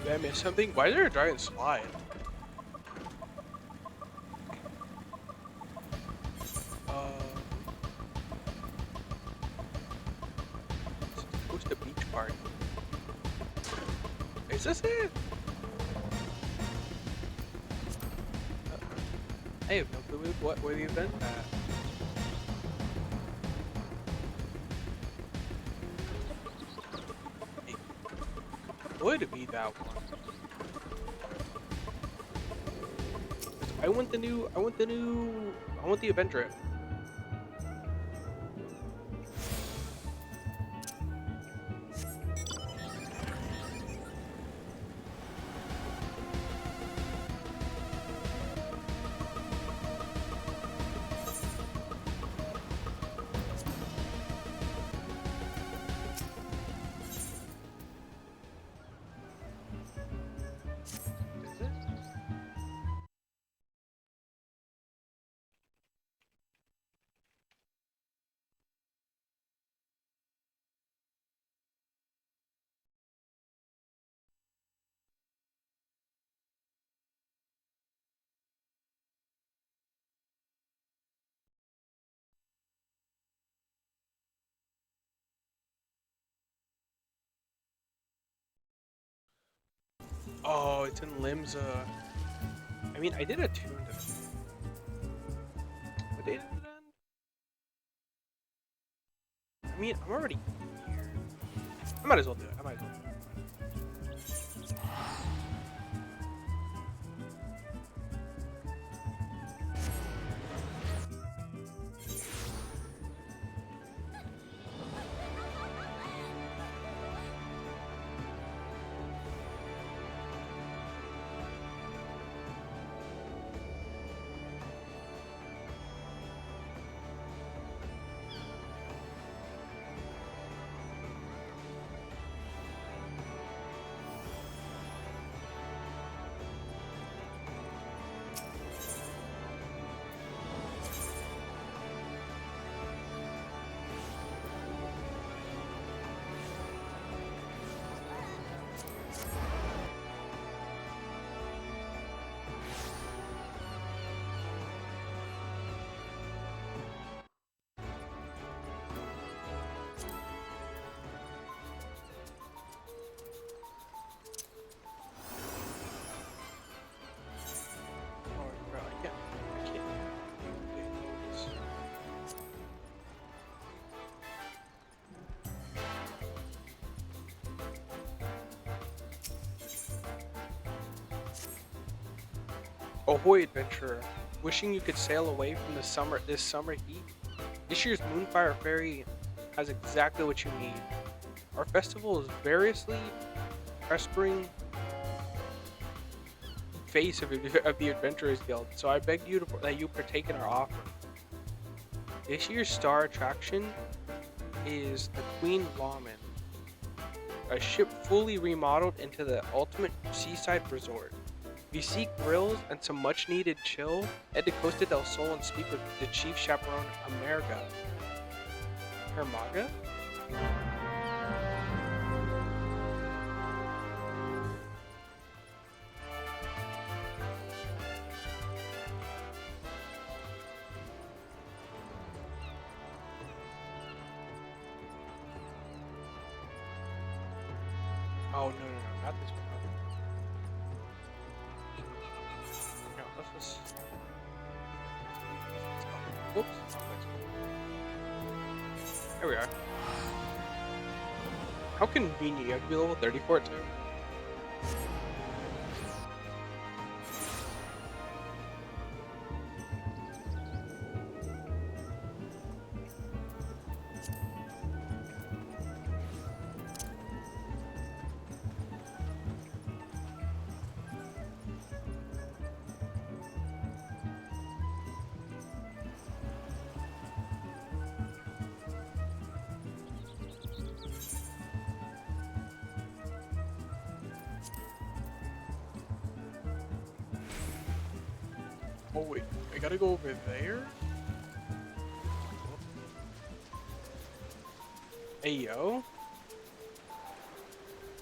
Did I miss something? Why is there a giant slide? Host a beach party. Is this it? I have no clue where the event at. It would be that one. I want the event drip. Oh, it's in Limsa. I mean, I did a tune to this. What day did it end? I mean, I'm already here. I might as well do it. Oh, bro, I can't. Ahoy, adventurer! Wishing you could sail away from this summer heat. This year's Moonfire Ferry has exactly what you need. Our festival is variously prospering face of the Adventurers Guild, so I beg you that you partake in our offer. This year's star attraction is the Queen Lawman, a ship fully remodeled into the ultimate seaside resort. If you seek grills and some much needed chill, head to Costa del Sol and speak with the chief chaperone, Amerga. Hermaga? Oh, no, not this one. No, let's just... Whoops. There we are. How convenient, you have to be level 34 too. Oh wait, I gotta go over there? Hey yo?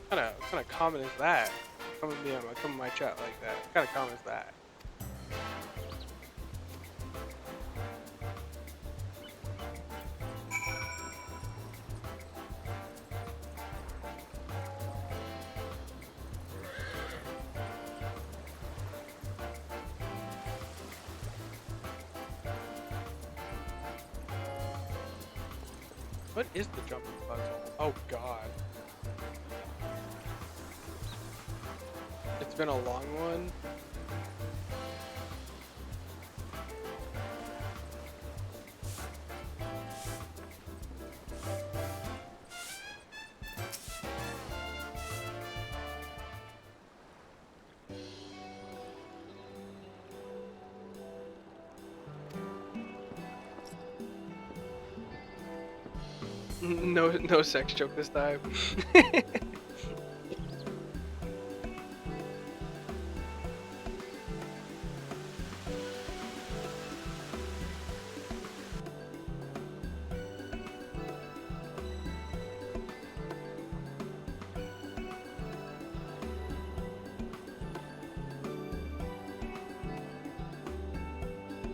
Kinda common is that? Come in my chat like that. What kind of common is that? What is the jumping puzzle? Oh god. It's been a long one. No sex joke this time.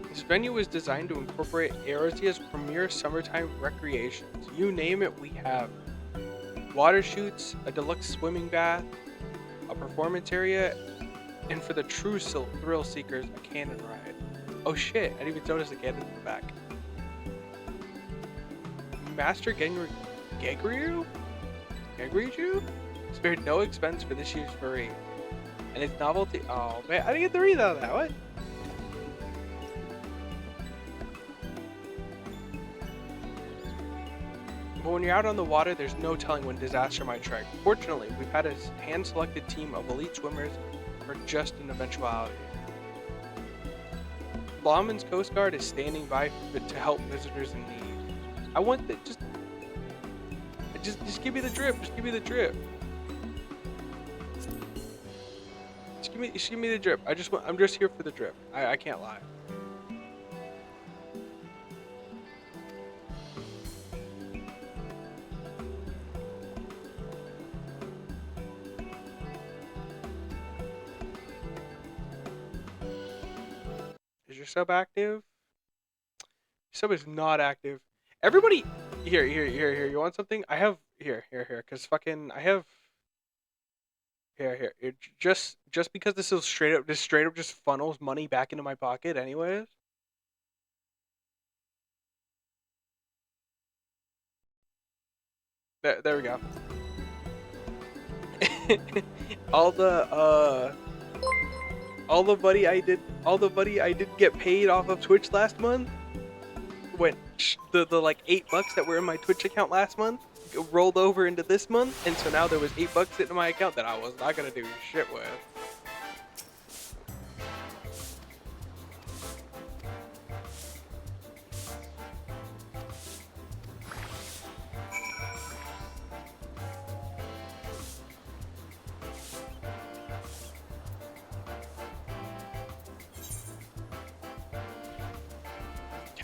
This venue was designed to incorporate Arezia's premier summertime recreations. You name it, we have. Water shoots, a deluxe swimming bath, a performance area, and for the true thrill seekers, a cannon ride. Oh shit, I didn't even notice the cannon in the back. Master Gegryu spared no expense for this year's parade. And its novelty. Oh man, I didn't get to read all that. What? But when you're out on the water, there's no telling when disaster might strike. Fortunately, we've had a hand-selected team of elite swimmers for just an eventuality. Lawman's Coast Guard is standing by to help visitors in need. I want the just give me the drip. Just give me the drip. Just give me the drip. I'm just here for the drip. I can't lie. Is your sub active? Sub is not active. Everybody, here. You want something? I have here. Cause fucking I have here. Just because this is straight up just funnels money back into my pocket, anyways. There we go. all the money I did get paid off of Twitch last month went the like $8 that were in my Twitch account last month rolled over into this month, and so now there was $8 sitting in my account that I was not gonna do shit with.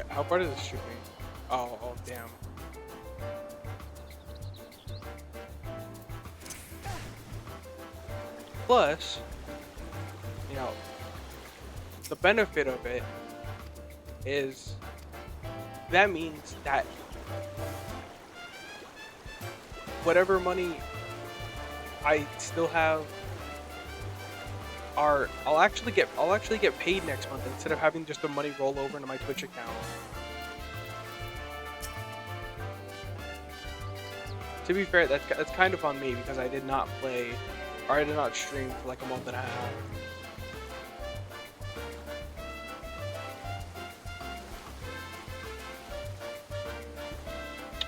How far does this shoot me? Oh damn. Plus, you know, the benefit of it is that means that whatever money I still have I'll actually get paid next month instead of having just the money roll over into my Twitch account. To be fair, that's kind of on me because I did not play or I did not stream for like a month and a half.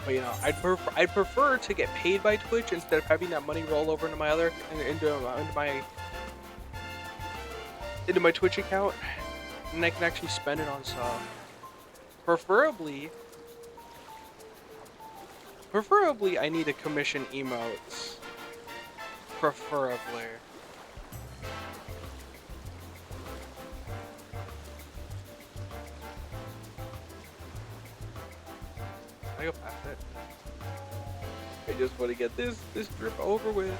But you know, I'd prefer to get paid by Twitch instead of having that money roll over into my Twitch account, and I can actually spend it on stuff. Preferably, I need to commission emotes. Preferably. I go past it. I just want to get this trip over with.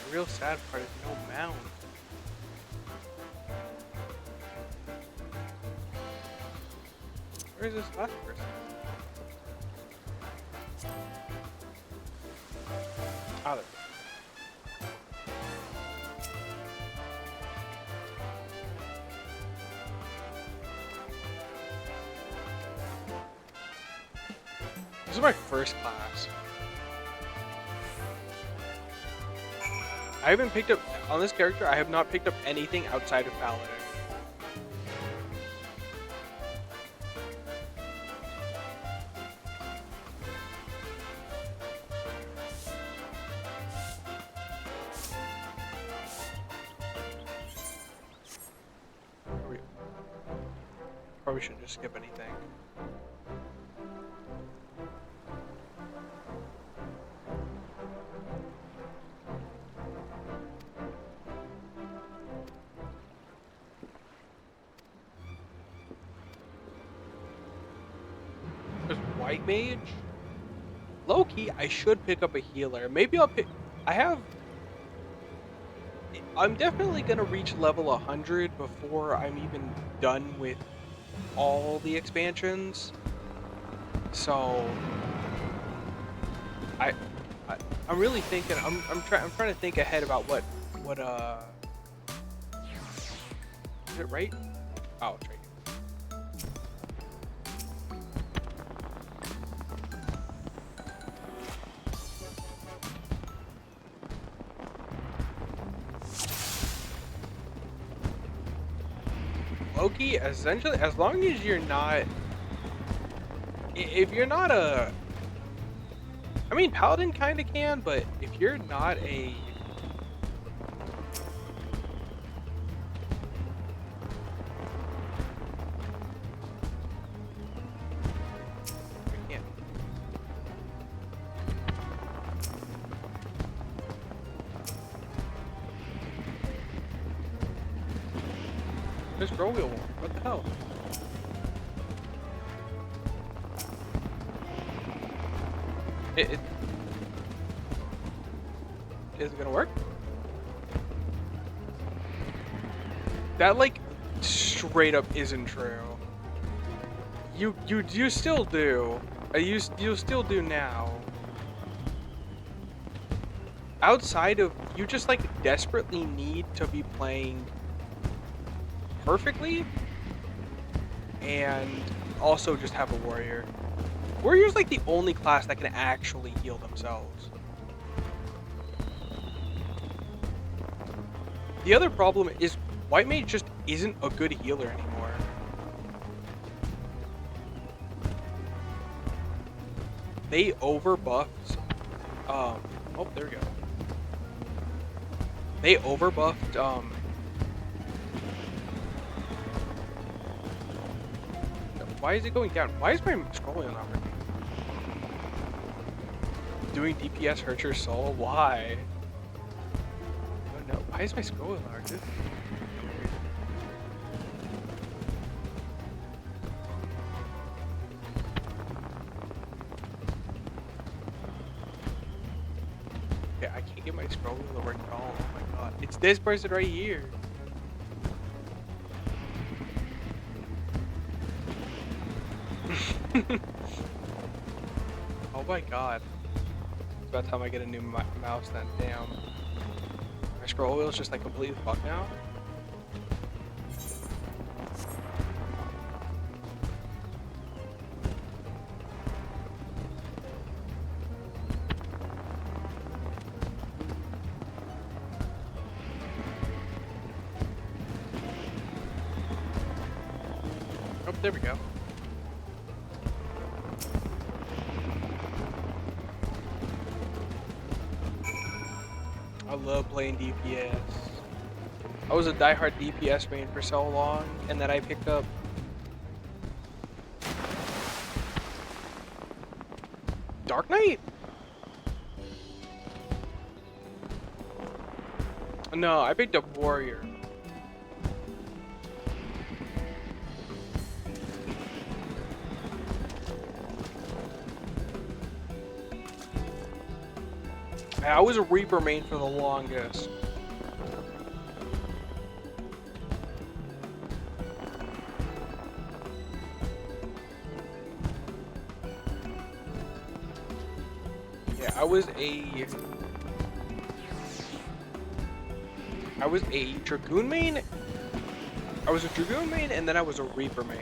The real sad part is no mount. Where is this last person? Ah, there. This is my first class. I haven't picked up, on this character, I have not picked up anything outside of Paladin. Probably shouldn't just skip anything. There's White Mage. Low key, I should pick up a healer. Maybe I'll pick. I'm definitely gonna reach level 100 before I'm even done with all the expansions. So I, I I'm really thinking. I'm trying to think ahead about what is it right? Oh, it's right here. Loki, essentially, as long as you're not, if you're not a, I mean, Paladin kind of can, but if you're not a, I can't. There's Grow Wheel. What the hell? It is it gonna work? That like straight up isn't true. You still do. You still do now. Outside of you just like desperately need to be playing perfectly and also just have a warrior. Warrior's like the only class that can actually heal themselves. The other problem is White Mage just isn't a good healer anymore. They overbuffed oh, there we go. They overbuffed why is it going down? Why is my scrolling not working? Doing DPS hurts your soul? Why? Oh no, why is my scrolling not working? Okay, I can't get my scrolling to work at all. Oh my god. It's this person right here. Oh my god. It's about time I get a new mouse then. Damn. My scroll wheel's just like completely fucked now. Oh, there we go. I love playing DPS. I was a diehard DPS main for so long, and then I picked up Dark Knight. No, I picked up warrior. I was a reaper main for the longest. Yeah, I was a dragoon main. I was a dragoon main, and then I was a reaper main.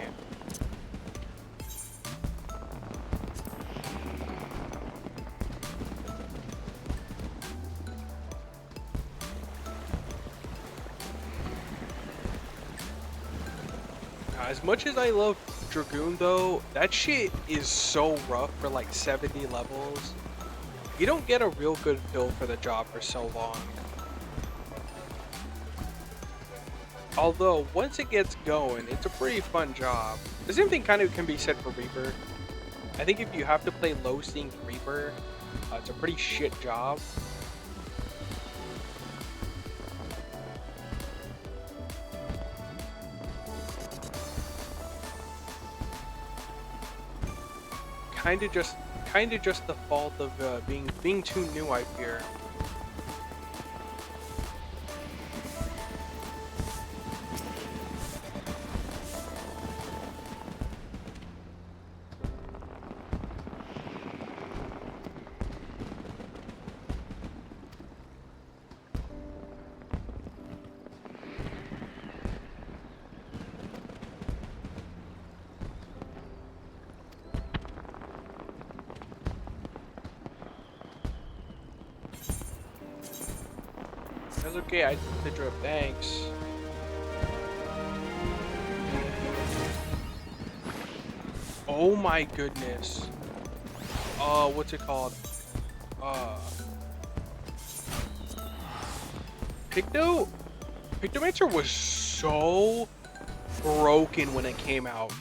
As much as I love dragoon, though, that shit is so rough for like 70 levels. You don't get a real good feel for the job for so long. Although, once it gets going, it's a pretty fun job. The same thing kind of can be said for Reaper. I think if you have to play low sync Reaper, it's a pretty shit job. Kind of just the fault of being too new, I fear. That's okay, I took the drip, thanks. Oh my goodness. What's it called? Uh, Pictomancer was so broken when it came out.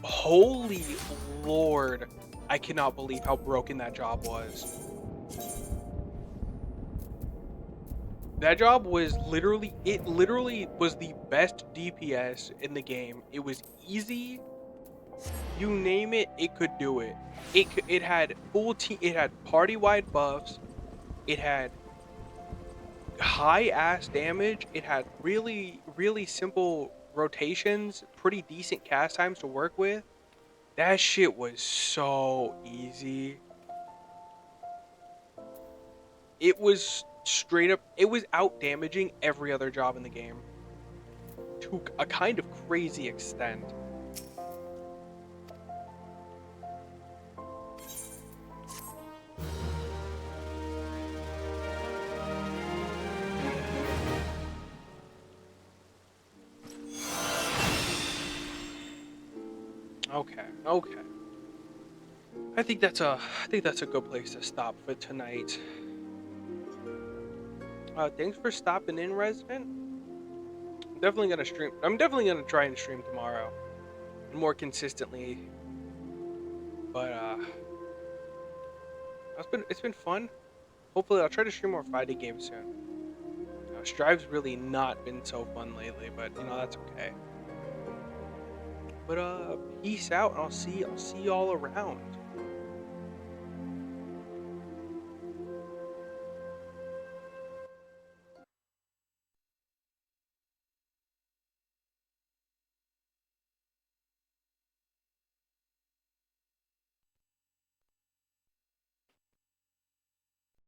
Holy lord. I cannot believe how broken that job was. That job was it literally was the best DPS in the game. It was easy. You name it, it could do it. It had it had party-wide buffs. It had high ass damage. It had really simple rotations, pretty decent cast times to work with. That shit was so easy. It was straight up, it was out damaging every other job in the game to a kind of crazy extent. Okay. I think that's a good place to stop for tonight. Thanks for stopping in, Resident. I'm definitely gonna try and stream tomorrow, more consistently. But it's been fun. Hopefully, I'll try to stream more fighting games soon. Strive's really not been so fun lately, but that's okay. But peace out, and I'll see y'all around.